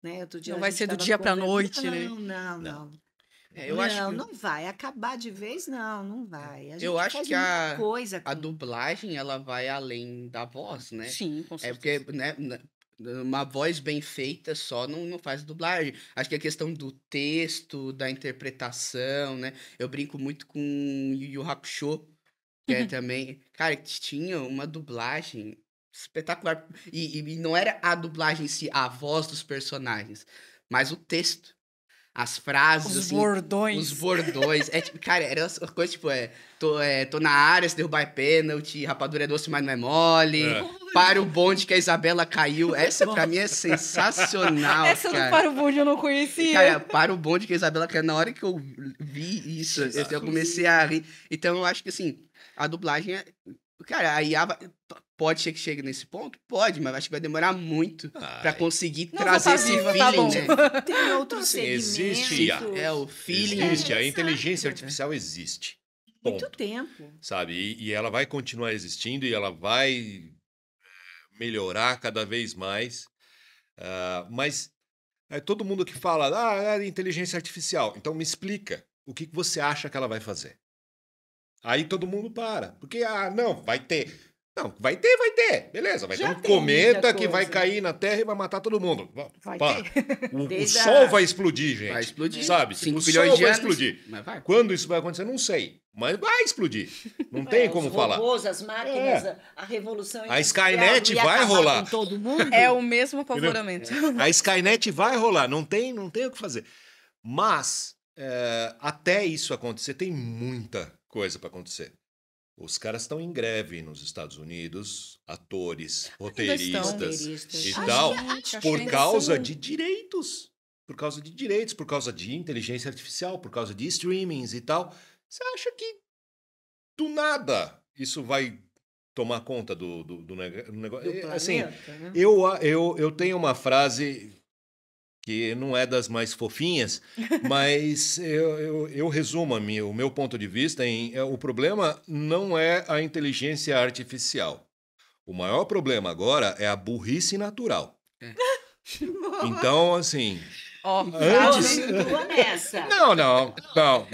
né? Outro dia não a vai gente ser do tava dia para noite, né? Não. Eu acho que, Não vai. Acabar de vez, não vai. A gente eu acho faz que muita coisa a com... dublagem, ela vai além da voz, né? Sim, com É certeza. porque, né, uma voz bem feita só não faz dublagem. Acho que a questão do texto, da interpretação, né? Eu brinco muito com Yu Yu Hakusho, que é também... Cara, tinha uma dublagem espetacular. E não era a dublagem em si, a voz dos personagens, mas o texto. As frases, Os assim, bordões. os bordões. Cara, era uma coisa tipo, tô na área, se derrubar é pênalti, rapadura é doce, mas não é mole. É. Para o bonde que a Isabela caiu. Essa pra mim é sensacional, Essa do cara. Para o Bonde eu não conhecia. Cara, para o bonde que a Isabela caiu. Na hora que eu vi isso, eu comecei a rir. Então eu acho que, assim, a dublagem é... Cara, a IA pode ser que chegue nesse ponto? Pode, mas acho que vai demorar muito pra Ai. conseguir Não, trazer tá esse viva, tá feeling, bom. né? Tem outros Assim, segmentos. existe IA. É o feeling. Existe, a Exato. inteligência artificial existe. Muito Ponto. tempo. Sabe? E ela vai continuar existindo e ela vai melhorar cada vez mais. Mas é todo mundo que fala, é inteligência artificial. Então me explica o que você acha que ela vai fazer. Aí todo mundo para. Porque, não, vai ter. Não, vai ter. Beleza, vai Já ter um tem cometa muita que vai coisa. cair na Terra e vai matar todo mundo. Vai Pá, ter. o Desde Sol a- vai explodir, gente. Vai explodir. Sabe? 5 O bilhões Sol de vai anos. explodir. Mas vai. Quando isso vai acontecer, não sei. Mas vai explodir. Não tem como os falar. robôs, as máquinas, a revolução A industrial Skynet ia vai acabar rolar. com todo mundo. É o mesmo apavoramento. A Skynet vai rolar. Não tem o que fazer. Mas, até isso acontecer, tem muita coisa para acontecer. Os caras estão em greve nos Estados Unidos, atores, roteiristas Roteiristas. e Ai, tal, gente, por achei causa isso- de direitos. Por causa de direitos, por causa de inteligência artificial, por causa de streamings e tal. Você acha que do nada isso vai tomar conta do negócio? Do Assim, planeta, né? eu tenho uma frase que não é das mais fofinhas, mas eu resumo o meu ponto de vista em o problema não é a inteligência artificial. O maior problema agora é a burrice natural. Então, assim, Ó, Antes- Pula nessa.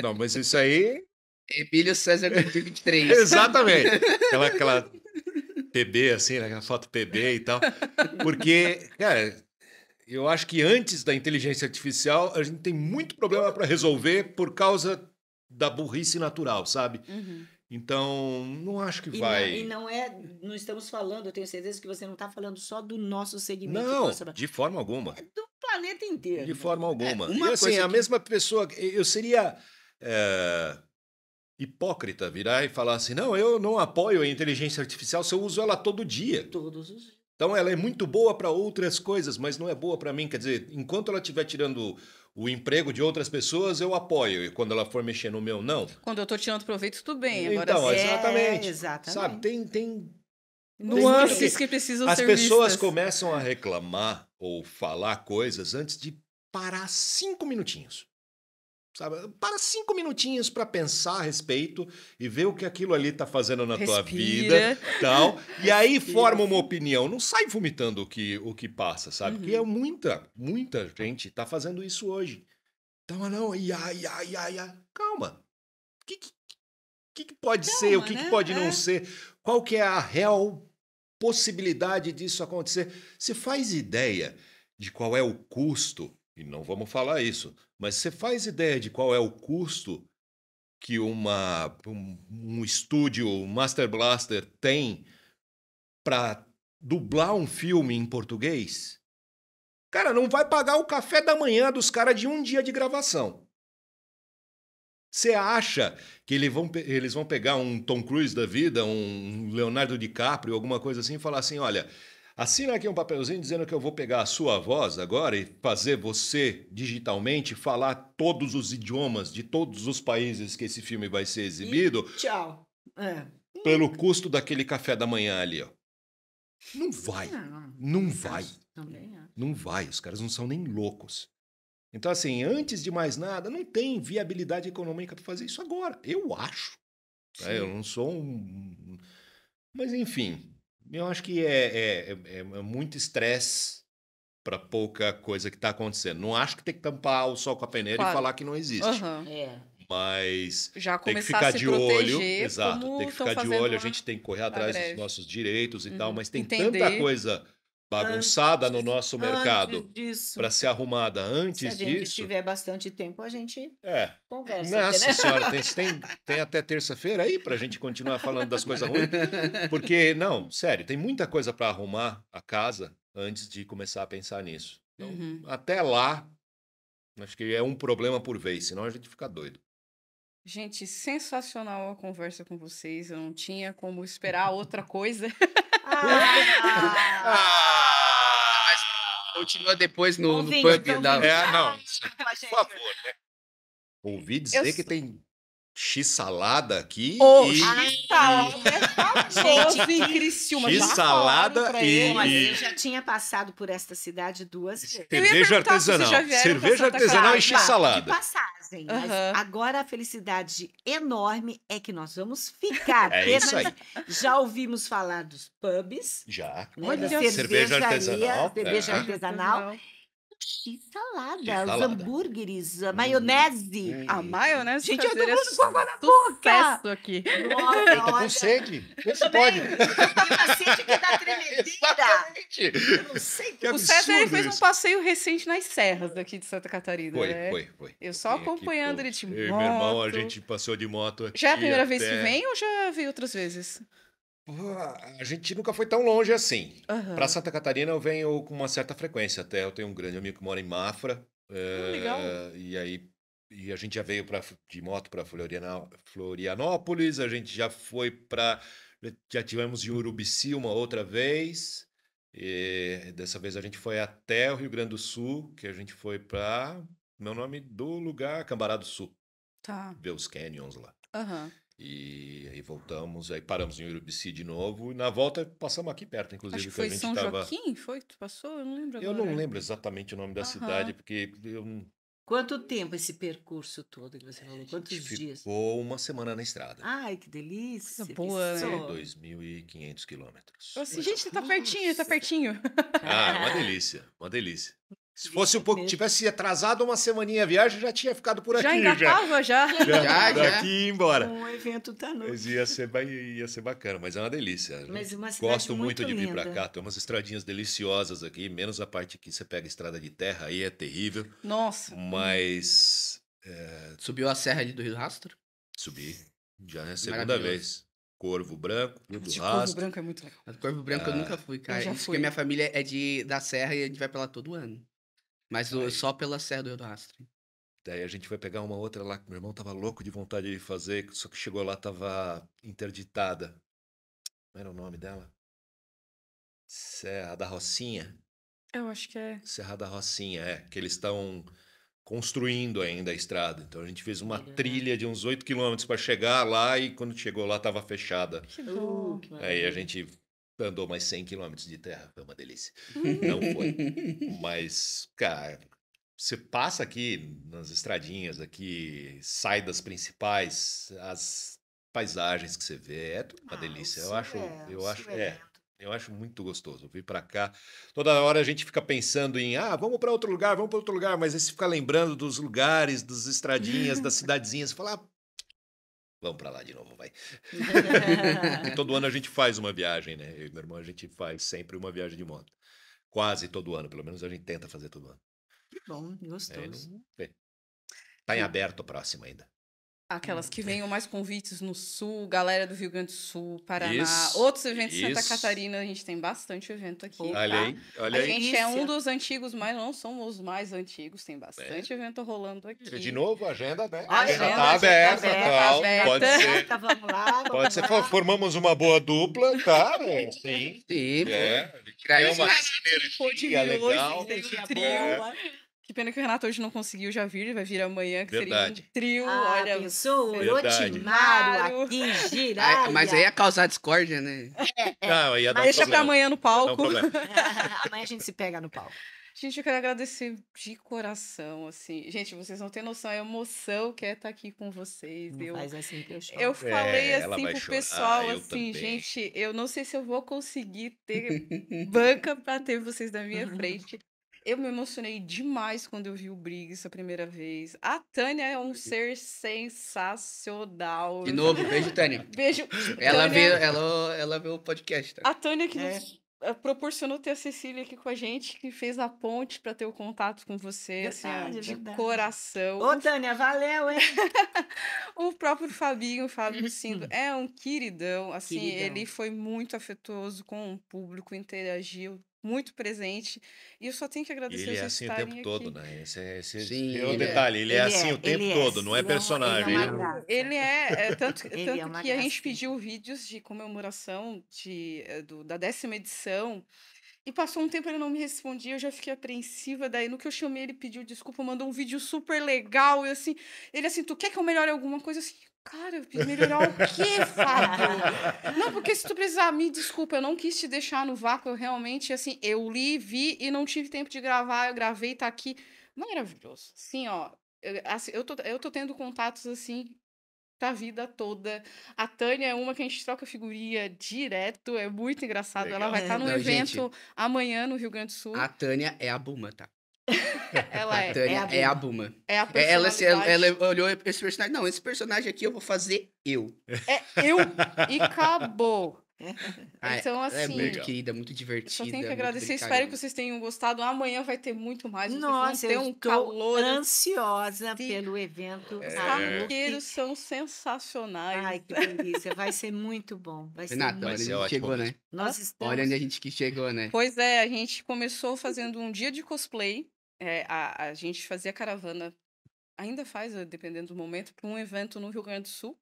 não, mas isso aí, Emílio César 2023. exatamente. Aquela PB, assim, né, aquela foto PB e tal. Porque, cara, eu acho que antes da inteligência artificial, a gente tem muito problema para resolver por causa da burrice natural, sabe? Uhum. Então, não acho que E vai. não estamos falando, eu tenho certeza que você não está falando só do nosso segmento. Não, nossa- de forma alguma. é do planeta inteiro. De forma alguma. uma E assim, coisa a que- mesma pessoa. Eu seria hipócrita virar e falar assim: não, eu não apoio a inteligência artificial se eu uso ela todo dia. Todos os dias. Então ela é muito boa para outras coisas, mas não é boa para mim. Quer dizer, enquanto ela estiver tirando o emprego de outras pessoas, eu apoio. E quando ela for mexer no meu, não. Quando eu tô tirando proveito, tudo bem. Agora, Então, assim, exatamente. exatamente. Sabe, tem nuances que precisam as ser pessoas vistas. começam a reclamar ou falar coisas antes de parar 5 minutinhos. Sabe? Para 5 minutinhos para pensar a respeito e ver o que aquilo ali está fazendo na tua vida, Respira. tal. E aí forma uma opinião. Não sai vomitando o que passa, sabe? Porque é muita gente está fazendo isso hoje. Então, não, calma. O que pode ser? O que né? pode não É. ser? Qual que é a real possibilidade disso acontecer? Você faz ideia de qual é o custo? E não vamos falar isso, mas você faz ideia de qual é o custo que um estúdio, um Master Blaster tem para dublar um filme em português? Cara, não vai pagar o café da manhã dos caras de um dia de gravação. Você acha que eles vão pegar um Tom Cruise da vida, um Leonardo DiCaprio, alguma coisa assim, e falar assim, olha, assina aqui um papelzinho dizendo que eu vou pegar a sua voz agora e fazer você, digitalmente, falar todos os idiomas de todos os países que esse filme vai ser exibido Tchau. É. pelo custo daquele café da manhã ali, ó. Não vai. Não vai. Também acho. Não vai. Os caras não são nem loucos. Então, assim, antes de mais nada, não tem viabilidade econômica para fazer isso agora. Eu acho. Eu não sou um... Mas, enfim, eu acho que é muito estresse para pouca coisa que está acontecendo. Não acho que tem que tampar o sol com a peneira Claro. e falar que não existe. Aham. É. Mas Já tem que começar ficar a se de proteger, olho. Exato, como tem que tão ficar de fazendo olho. A lá gente tem que correr na atrás dos greve. nossos direitos e tal, Uhum. mas tem Entender. tanta coisa bagunçada no nosso mercado Antes disso, para ser arrumada se a antes gente disso. tiver bastante tempo, a gente É. conversa. Nossa entendeu? senhora, tem até terça-feira aí pra gente continuar falando das coisas ruins. Porque, não, sério, tem muita coisa pra arrumar a casa antes de começar a pensar nisso. Então, Uhum. até lá, acho que é um problema por vez, senão a gente fica doido. Gente, sensacional a conversa com vocês. Eu não tinha como esperar outra coisa. Continua depois no Ouvinte, pub então, da... É, não, com a gente. por favor, né? Ouvi dizer Eu que tem x-salada aqui Ô, e... X-salada é famoso em Criciúma. Já X-salada falaram pra e- ele. Olha, e- eu já tinha passado por esta cidade 2 vezes. Eu ia cerveja perguntar se vocês artesanal. já vieram pra Cerveja Santa artesanal e Catarina. De x-salada. passagem. fazem, mas Aham. agora a felicidade enorme é que nós vamos ficar. É porque isso aí. nós já ouvimos falar dos pubs, Já. né, da Olha, cerveja artesanal. cerveja É. artesanal, salada, os X-salada. hambúrgueres, a maionese. A maionese Gente, eu tô caseira é com água na boca. sucesso aqui. Nossa, Eu tô com olha, sede. Vê se também. pode. Tem uma sede que dá tremedeira. Exatamente. Eu não sei. Que O César ele absurdo fez um isso. passeio recente nas serras aqui de Santa Catarina, né? Foi. Eu só Vim aqui acompanhando pro- ele de Eu e meu irmão, a moto. gente passeou de moto aqui. Já é a primeira vez que até- vem ou já veio outras vezes? Pô, a gente nunca foi tão longe assim. Aham. Para Santa Catarina eu venho com uma certa frequência até. Eu tenho um grande amigo que mora em Mafra. Legal. E a gente já veio de moto para Florianópolis. A gente já foi para. Já tivemos em Urubici uma outra vez. E dessa vez a gente foi até o Rio Grande do Sul, que a gente foi para. Meu nome do lugar, Cambará do Sul, Tá. ver os canyons lá. Aham. E aí voltamos, aí paramos em Urubici de novo. E na volta passamos aqui perto, inclusive, Acho que foi a gente São tava. Joaquim, foi? Tu passou? Eu não lembro Eu agora. não lembro exatamente o nome da Aham. cidade, porque eu não. Quanto tempo esse percurso todo que você falou? A gente Quantos dias? ficou uma semana na estrada. Ai, que delícia. Coisa boa, né? que É só. 2.500 quilômetros. Eu assim, gente, tá pertinho, tá pertinho. Ah, uma delícia, uma delícia. Se Delícia fosse um pouco, mesmo. tivesse atrasado uma semaninha a viagem, já tinha ficado por aqui. Já engatava, já. Já. Daqui e ia embora. Um evento tá no... Mas ia ser bacana, mas é uma delícia. Mas uma cidade Gosto muito de vir linda. pra cá. Tem umas estradinhas deliciosas aqui, menos a parte que você pega estrada de terra, aí é terrível. Nossa. Mas Subiu a serra ali do Rio Rastro. subi. Já é a segunda Maravilhoso. vez. Corvo branco, tudo De Corvo rastro. Branco é muito legal. A do Corvo Branco eu nunca fui, cara. já Isso fui. que a minha família é da serra e a gente vai pra lá todo ano. Mas Aí. só pela serra do Rio Rastro. Daí a gente foi pegar uma outra lá que meu irmão tava louco de vontade de fazer, só que chegou lá, tava interditada. Como era o nome dela? Serra da Rocinha. Eu acho que é. Serra da Rocinha, é. Que eles estão construindo ainda a estrada. Então a gente fez uma Legal. trilha de uns 8 quilômetros para chegar lá e quando chegou lá tava fechada. Que bom. Que Aí a maravilha. gente andou mais 100 quilômetros de terra. Foi uma delícia. Não foi. Mas, cara, você passa aqui nas estradinhas aqui, sai das principais, as paisagens que você vê, é tudo uma delícia. Eu acho muito gostoso vir pra cá. Toda hora a gente fica pensando em, vamos pra outro lugar, mas aí você fica lembrando dos lugares, das estradinhas, das cidadezinhas, e fala, vamos pra lá de novo, vai. E todo ano a gente faz uma viagem, né? Eu e meu irmão, a gente faz sempre uma viagem de moto. Quase todo ano, pelo menos a gente tenta fazer todo ano. Que bom, Aí gostoso. não vê. Tá em aberto a próxima ainda. Aquelas que venham mais convites no Sul, galera do Rio Grande do Sul, Paraná. Isso, Outros eventos em Santa isso. Catarina, a gente tem bastante evento aqui. Opa. Olha aí, olha A aí. gente é um Delícia. dos antigos, mas não somos os mais antigos. Tem bastante evento rolando aqui. De novo, a agenda, né? A agenda agenda tá aberta, tal. aberta. Pode ser. Tá, vamos lá. Pode ser. vamos lá. Formamos uma boa dupla, tá? Sim. Sim, É. Criar É isso uma na- sinergia legal. Energia trio. boa. Que pena que o Renato hoje não conseguiu já vir, ele vai vir amanhã, que Verdade. seria um trio. Ah, olha, pensou? Verdade. Orotimário aqui, Jiraya. Mas aí ia causar discórdia, né? Não, ia dar um deixa pra problema. amanhã no Dá um palco. problema. Amanhã a gente se pega no palco. Gente, eu quero agradecer de coração, assim. Gente, vocês não têm noção a emoção que é estar aqui com vocês. Não faz assim que eu choro. Eu falei ela assim vai pro chorar, pessoal, eu assim, também. gente, eu não sei se eu vou conseguir ter banca pra ter vocês na minha frente. Eu me emocionei demais quando eu vi o Briggs a primeira vez. A Tânia é um ser sensacional. De novo, beijo, Tânia. Beijo. Ela Tânia. vê, ela vê o podcast, tá? A Tânia que É. nos proporcionou ter a Cecília aqui com a gente, que fez a ponte para ter o contato com você, assim, ó, Verdade, de verdade. coração. Ô, Tânia, valeu, hein? O próprio Fabinho, o Fábio Lucindo, é um queridão, assim, Queridão. ele foi muito afetuoso com o público, interagiu, muito presente, e eu só tenho que E agradecer ele é vocês assim o estarem tempo todo, aqui. né? Esse Sim, é o ele é. detalhe. Ele é assim o tempo ele é. todo, não é Ele é uma- personagem. ele é Ele- uma graça. Ele é tanto, Ele tanto é uma que a gente graça. pediu vídeos de comemoração da 10ª edição. E passou um tempo, ele não me respondia, eu já fiquei apreensiva. Daí, no que eu chamei, ele pediu desculpa, mandou um vídeo super legal. E assim, ele assim, tu quer que eu melhore alguma coisa? Assim, cara, melhorar o quê, Fábio? Não, porque se tu precisar, me desculpa, eu não quis te deixar no vácuo. Eu realmente, assim, eu li, vi e não tive tempo de gravar. Eu gravei, tá aqui. Maravilhoso. Sim, ó. assim, eu tô tendo contatos, assim, pra vida toda. A Tânia é uma que a gente troca figurinha direto, é muito engraçado. Ela Legal. vai estar num Não, gente, evento amanhã no Rio Grande do Sul. a Tânia é a Buma, tá? Ela A é, Tânia a é a Buma. Buma. é a Ela, personalidade. ela olhou esse personagem. Não, esse personagem aqui eu vou fazer eu. É eu e acabou. Ah, Então, ela é assim, muito Legal. querida, muito eu divertida. só tenho que muito agradecer. Espero que brincalhona. vocês tenham gostado. Amanhã vai ter muito mais. Vocês vão Nossa, ter eu um estou calor. ansiosa assim. pelo evento Os Tanuki. taqueiros são sensacionais. Ai, que delícia. Vai ser muito bom. Vai ser Renata, muito Vai olha onde ser a gente ótimo chegou, né? mesmo. Nós Olha estamos... onde a gente que chegou, né? Pois é, a gente começou fazendo um dia de cosplay. A gente fazia caravana, ainda faz, dependendo do momento, para um evento no Rio Grande do Sul.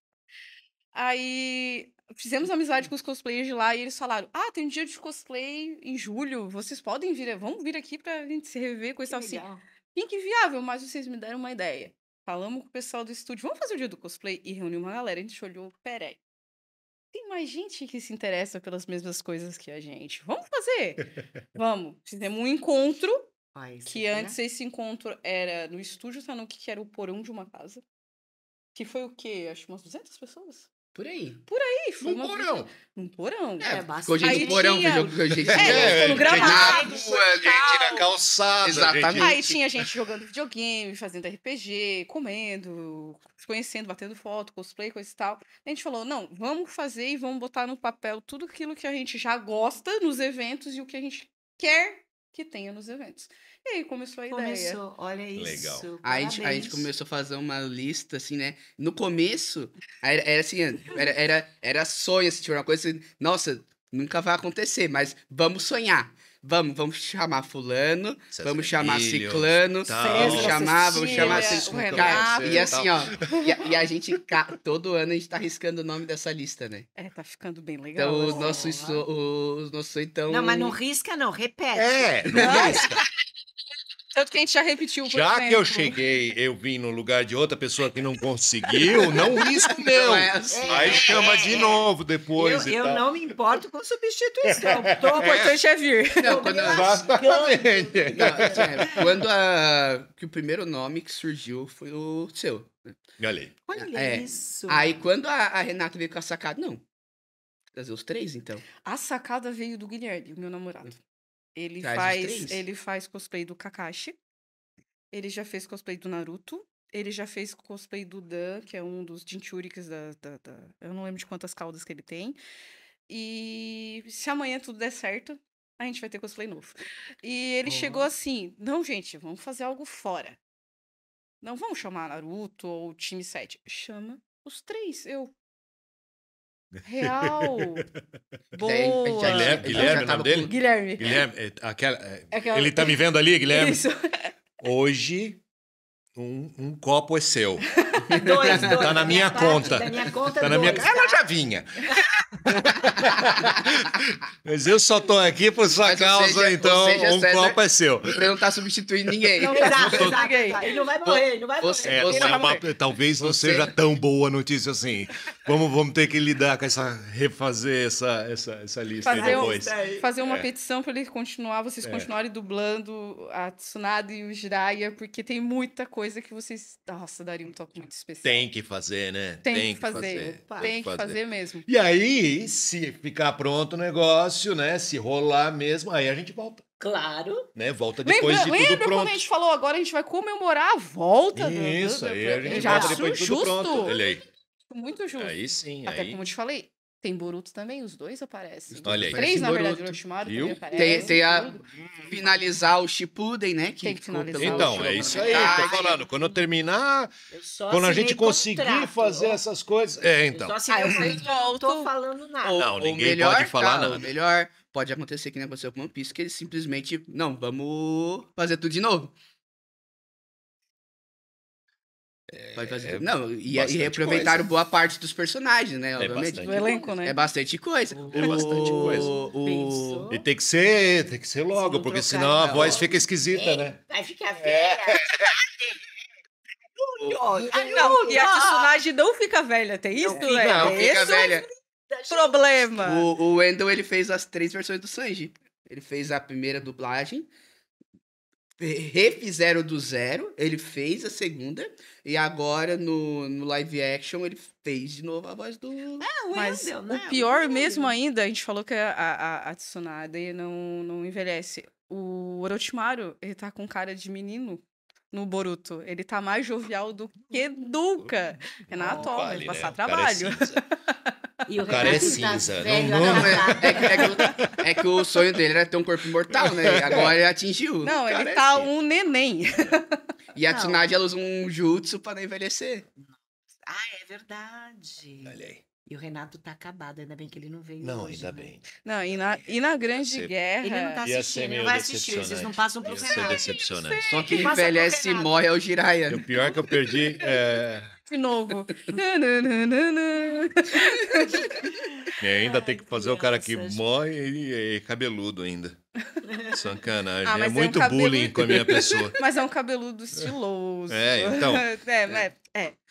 Aí fizemos amizade com os cosplayers de lá e eles falaram: Ah, tem um dia de cosplay em julho, vocês podem vir, vamos vir aqui pra gente se rever, coisa e Que tal assim. legal. Pink viável, mas vocês me deram uma ideia. Falamos com o pessoal do estúdio, vamos fazer o dia do cosplay? E reuniu uma galera, a gente olhou, peraí. Tem mais gente que se interessa pelas mesmas coisas que a gente. Vamos fazer? Vamos. Fizemos um encontro, Ai, que antes esse encontro era no estúdio Tanuki, que era o porão de uma casa. Que foi o quê? Acho umas 200 pessoas? Por aí. Ih, foi Num umas porão. 200. Num porão. É, Ficou gente Aí no porão, tinha- ficou gente ficou no gramado. na Gente rua, gente na calçada. Exatamente. Aí tinha gente jogando videogame, fazendo RPG, comendo, se conhecendo, batendo foto, cosplay, coisa e tal. A gente falou, não, vamos fazer e vamos botar no papel tudo aquilo que a gente já gosta nos eventos e o que a gente quer que tenha nos eventos. E aí começou a ideia. Começou, olha isso. Legal. Aí a gente parabéns. começou a fazer uma lista, assim, né? No começo, era assim, era sonho, assim, tipo, uma coisa assim, nossa, nunca vai acontecer, mas vamos sonhar. Vamos chamar fulano, César vamos chamar Emílio, ciclano, tal. vamos César, chamar Cecília, assim, o cara, Renato. e assim, ó, e a gente, todo ano a gente tá arriscando o nome dessa lista, né? Tá ficando bem legal. Então, assim. os nossos, então... Não, mas não risca, não, repete. Não risca. Tanto que a gente já repetiu, por Já que eu exemplo. cheguei, eu vim no lugar de outra pessoa que não conseguiu, não risco meu. Não é assim. Aí chama de novo depois e Eu tal. não me importo com substituição. O importante é vir. Não, quando, Exatamente. não, assim, quando que o primeiro nome que surgiu foi o seu. Olha aí. Olha É. isso. Aí quando a Renata veio com a sacada, não. Trazer os três, então. A sacada veio do Guilherme, o meu namorado. Ele Traz os faz, três. ele faz cosplay do Kakashi. Ele já fez cosplay do Naruto. Ele já fez cosplay do Dan, que é um dos Jinchurikis eu não lembro de quantas caudas que ele tem. E se amanhã tudo der certo, a gente vai ter cosplay novo. E ele chegou assim, não, gente, vamos fazer algo fora. Não vamos chamar Naruto ou Time 7. Chama os três, eu. Real. Daí, Boa. já Guilherme, o tava nome dele? com- Guilherme. Guilherme, Aquela- ele tá me vendo ali, Guilherme? Isso. Hoje, um copo é seu. Dois. Tá na minha parte, conta. Da minha conta, Tá na minha... dois, Ela tá? já vinha. Mas eu só tô aqui por sua Mas, ou causa, seja, então um César- copo é seu. Você não tá substituindo ninguém. Não, exato. Ninguém. Ele não vai morrer, ele não vai Você- morrer. É, Você- não é uma- talvez não você- seja tão boa a notícia assim. Vamos ter que lidar com refazer essa lista aí Fazer um- depois. Fazer uma É. petição para ele continuar, vocês continuarem dublando a Tsunade e o Jiraiya, porque tem muita coisa que vocês, nossa, dariam um toque muito especial. Tem que fazer, né? Tem que fazer. Opa. Tem que fazer mesmo. E aí, se ficar pronto o negócio, né? Se rolar mesmo, aí a gente volta, Claro. né? Volta depois de tudo Lembra quando pronto. a gente falou agora a gente vai comemorar a volta? Isso, aí a gente Já volta depois de tudo justo. pronto. Olha aí. Muito justo. Aí sim, Até aí. como eu te falei, tem Boruto também, os dois aparecem. Olha aí. Três, na Boruto. verdade, o Orochimaru Viu? também aparece. Tem a tudo. finalizar o Shippuden, né? Tem que ficou finalizar pelo- o Então, show, é isso né? aí, Ah, tô falando. Quando eu terminar, Eu só quando a assinei gente conseguir contrato, fazer ó. essas coisas. É, então. Eu só assinei Ah, eu contrato, sei, não tô volto. falando nada. Ou- Não, ou ninguém melhor, pode falar tá, nada. ou melhor, pode acontecer que nem aconteceu com One Piece, que eles simplesmente, não, vamos fazer tudo de novo. Pode fazer tudo. Não, e bastante reaproveitaram coisa. boa parte dos personagens, né? Obviamente. bastante Do elenco, né? É bastante coisa. É bastante coisa. Pensou? E tem que ser logo, Se não porque trocar, senão a não. voz fica esquisita, né? Vai ficar velha. Não, e a Tsunade não fica velha, tem isso, fica, velho? Não, fica Esse velha. é o problema. O Wendell, ele fez as 3 versões do Sanji. Ele fez a primeira dublagem, refizeram do zero, ele fez a segunda, e agora no live action ele fez de novo a voz do... Mas Wendell, né? o pior Wendell. mesmo ainda, a gente falou que a Tsunade não envelhece. O Orochimaru, ele tá com cara de menino no Boruto. Ele tá mais jovial do que nunca. Renato, ó, vai Vale, né? passar O cara é trabalho. cinza. E o O cara é Renato tá cinza. velho, Não, não, atrasado. É que o sonho dele era ter um corpo imortal, né? Agora ele atingiu. Não, cara ele é tá assim. um neném. E a Não. Tsunade, ela usa um jutsu pra não envelhecer. Ah, é verdade. Olha aí. E o Renato tá acabado, ainda bem que ele não veio Não, hoje, ainda né? bem. Não, e na Grande Ser- Guerra... Ele não tá Ia ser assistindo, ele meio não vai assistir, vocês não decepcionante. passam pro Ia ser Renato. decepcionante. Só quem Passa pro envelhece e Renato. morre é o Jiraiya. E o pior é que eu perdi. De novo. E ainda tem que fazer o cara que crianças. morre e cabeludo ainda. Sacanagem. Ah, mas É é um muito cabelo- bullying com a minha pessoa. Mas é um cabeludo estiloso. É, então.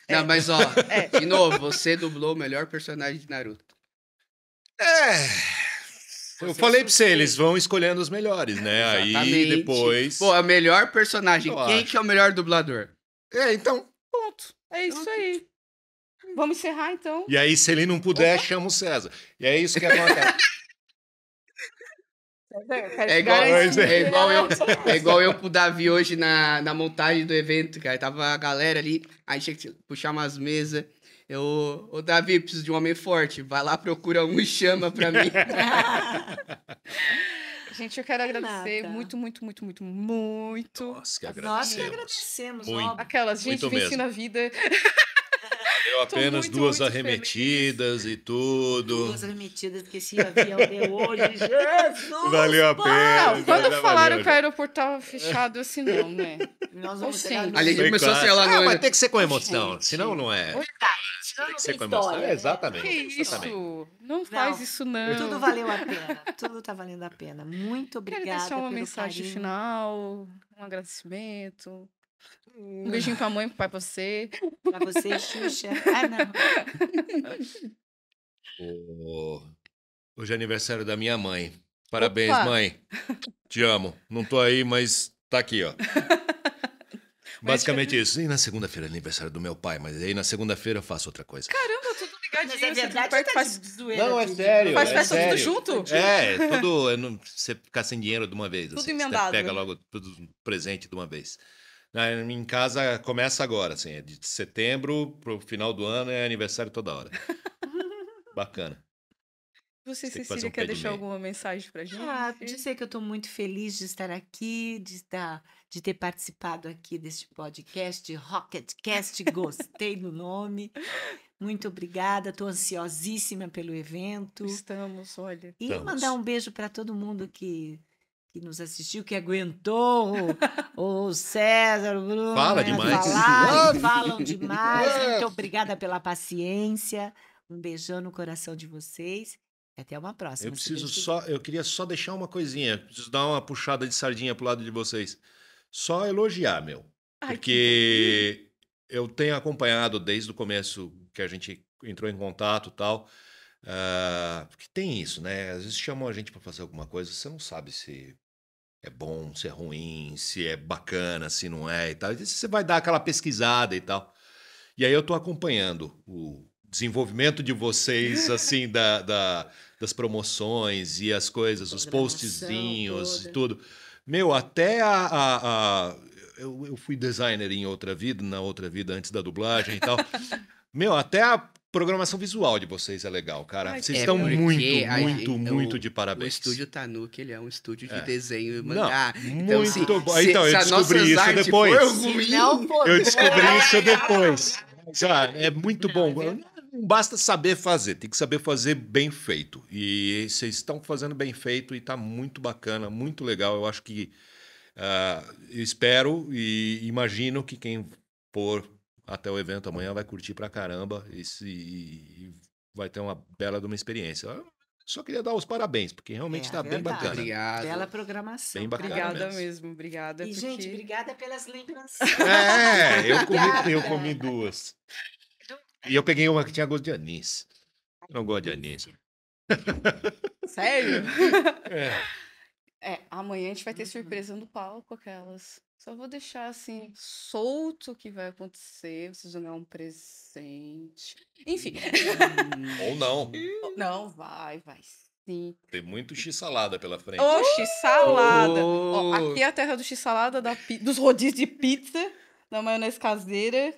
Não, mas ó, É. de novo, você dublou o melhor personagem de Naruto. Eu falei pra você, eles vão escolhendo os melhores, né? Aí Exatamente. depois. Pô, é o melhor personagem. Eu Quem acho. que é o melhor dublador? Então. Ponto. É isso aí. Vamos encerrar, então. E aí, se ele não puder, chama o César. E é isso que acontece. É igual, Garantir. é igual eu pro Davi hoje na montagem do evento, cara. Tava a galera ali, aí tinha que puxar umas mesas. Ô Davi, preciso de um homem forte. Vai lá, procura um e chama pra mim. Gente, eu quero agradecer Nada. muito, muito, muito, muito, muito. Nossa, que Nós que agradecemos. agradecemos, Muito. óbvio. Aquelas, gente, Muito venci mesmo. na vida. Deu apenas muito, duas muito arremetidas e tudo. Duas remetidas que esse avião deu hoje. Jesus! Valeu a pá! pena. Não, quando valeu. falaram que o aeroporto tava fechado, assim, não, né? Nós vamos Oxente. chegar no... Ali a gente Foi começou a claro. ser lá no... Mas tem que ser com emoção, Gente. senão não é. Verdade, senão Tem não que tem ser com emoção. história, É, né? exatamente. Que isso? Exatamente. Não faz isso, não. Tudo valeu a pena. Tudo tá valendo a pena. Muito Quero obrigada deixar uma pelo mensagem carinho. final, um agradecimento. Um beijinho pra mãe, pro pai, pra você. Pra você, Xuxa. Ah, não. Hoje é aniversário da minha mãe. Parabéns, Opa! mãe. Te amo. Não tô aí, mas tá aqui, ó. Basicamente isso. E na segunda-feira é aniversário do meu pai, mas aí na segunda-feira eu faço outra coisa. Caramba, tudo ligadinho. Mas é assim, verdade, tudo tá faz, de zoeira. Não, é tudo. sério. faz é festa tudo sério. junto? É, tudo. Você ficar sem dinheiro de uma vez. Tudo assim, emendado. Você pega logo tudo presente de uma vez. Em casa começa agora, assim, é de setembro pro final do ano é aniversário toda hora. Bacana. Você, Tem que fazer Cecília, um quer pé de deixar meia. alguma mensagem pra gente? Ah, dizer que eu estou muito feliz de estar aqui, de ter participado aqui deste podcast, Rocketcast. Gostei do nome. Muito obrigada, estou ansiosíssima pelo evento. Estamos, olha. E Estamos. mandar um beijo para todo mundo que nos assistiu, que aguentou, o César, o Bruno. Fala né, demais. falarem, falam demais. Muito obrigada pela paciência. Um beijão no coração de vocês. E até uma próxima. Eu se preciso Deus quiser. só, eu queria só deixar uma coisinha, preciso dar uma puxada de sardinha pro lado de vocês. Só elogiar, meu. Ai, Porque eu tenho acompanhado desde o começo que a gente entrou em contato e tal. Porque tem isso, né? Às vezes chamam a gente para fazer alguma coisa, você não sabe se é bom, se é ruim, se é bacana, se não é e tal. E você vai dar aquela pesquisada e tal. E aí eu tô acompanhando o desenvolvimento de vocês, assim, das promoções e as coisas, os Programação postzinhos toda. e tudo. Meu, até eu fui designer em outra vida, na outra vida antes da dublagem e tal. Meu, até a programação visual de vocês é legal, cara. Ai, Vocês é estão porque muito, a muito, gente- muito de O parabéns. estúdio Tanuki, ele é um estúdio de É. desenho e Não, mangá. muito se- bom. se- Então, eu se a descobri nossas isso artes depois. for Se ruim, não for Eu descobri bom, isso depois. Já, é muito Não, bom. é verdade. Não basta saber fazer, tem que saber fazer bem feito. E vocês estão fazendo bem feito e está muito bacana, muito legal. Eu acho que eu espero e imagino que quem for até o evento amanhã vai curtir pra caramba e vai ter uma bela de uma experiência. Eu só queria dar os parabéns, porque realmente É, está bem verdade. bacana. Obrigado. Bela programação. Bem bacana. Obrigada mesmo. mesmo, obrigada. E, porque... gente, obrigada pelas lembranças. É, eu Obrigada. comi duas. E eu peguei uma que tinha gosto de anis. Eu não gosto de anis. Sério? É. Amanhã a gente vai ter Uhum. surpresa no palco, aquelas. Só vou deixar assim, solto o que vai acontecer. Vocês vão ganhar um presente. Enfim. Ou não. Não, vai sim. Tem muito x-salada pela frente. Oxi, salada. Ó, Oh. aqui é a terra do x-salada, dos rodízios de pizza, da maionese caseira.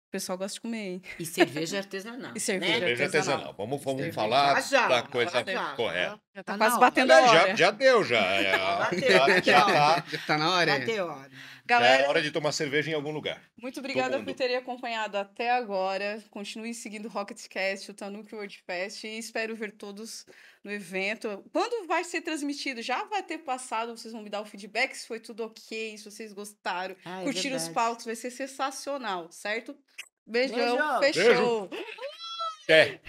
O pessoal gosta de comer, hein? E cerveja artesanal. E cerveja né? Cerveja artesanal. artesanal. Vamos Cerveja. falar Já, da coisa já. correta. Já tá Tá quase na batendo a Aliás, hora. já deu, já. Bateu, Já bateu. tá. Já tá na hora. Bateu, ó. Já é Galera, hora de tomar cerveja em algum lugar. muito obrigada mundo. por terem acompanhado até agora. Continue seguindo o Rocketcast, o Tanuki World Fest e espero ver todos no evento. Quando vai ser transmitido? Já vai ter passado, vocês vão me dar o feedback se foi tudo ok, se vocês gostaram. Ah, é Curtir os verdade. palcos, vai ser sensacional, certo? Beijão, Beijo. fechou. Até.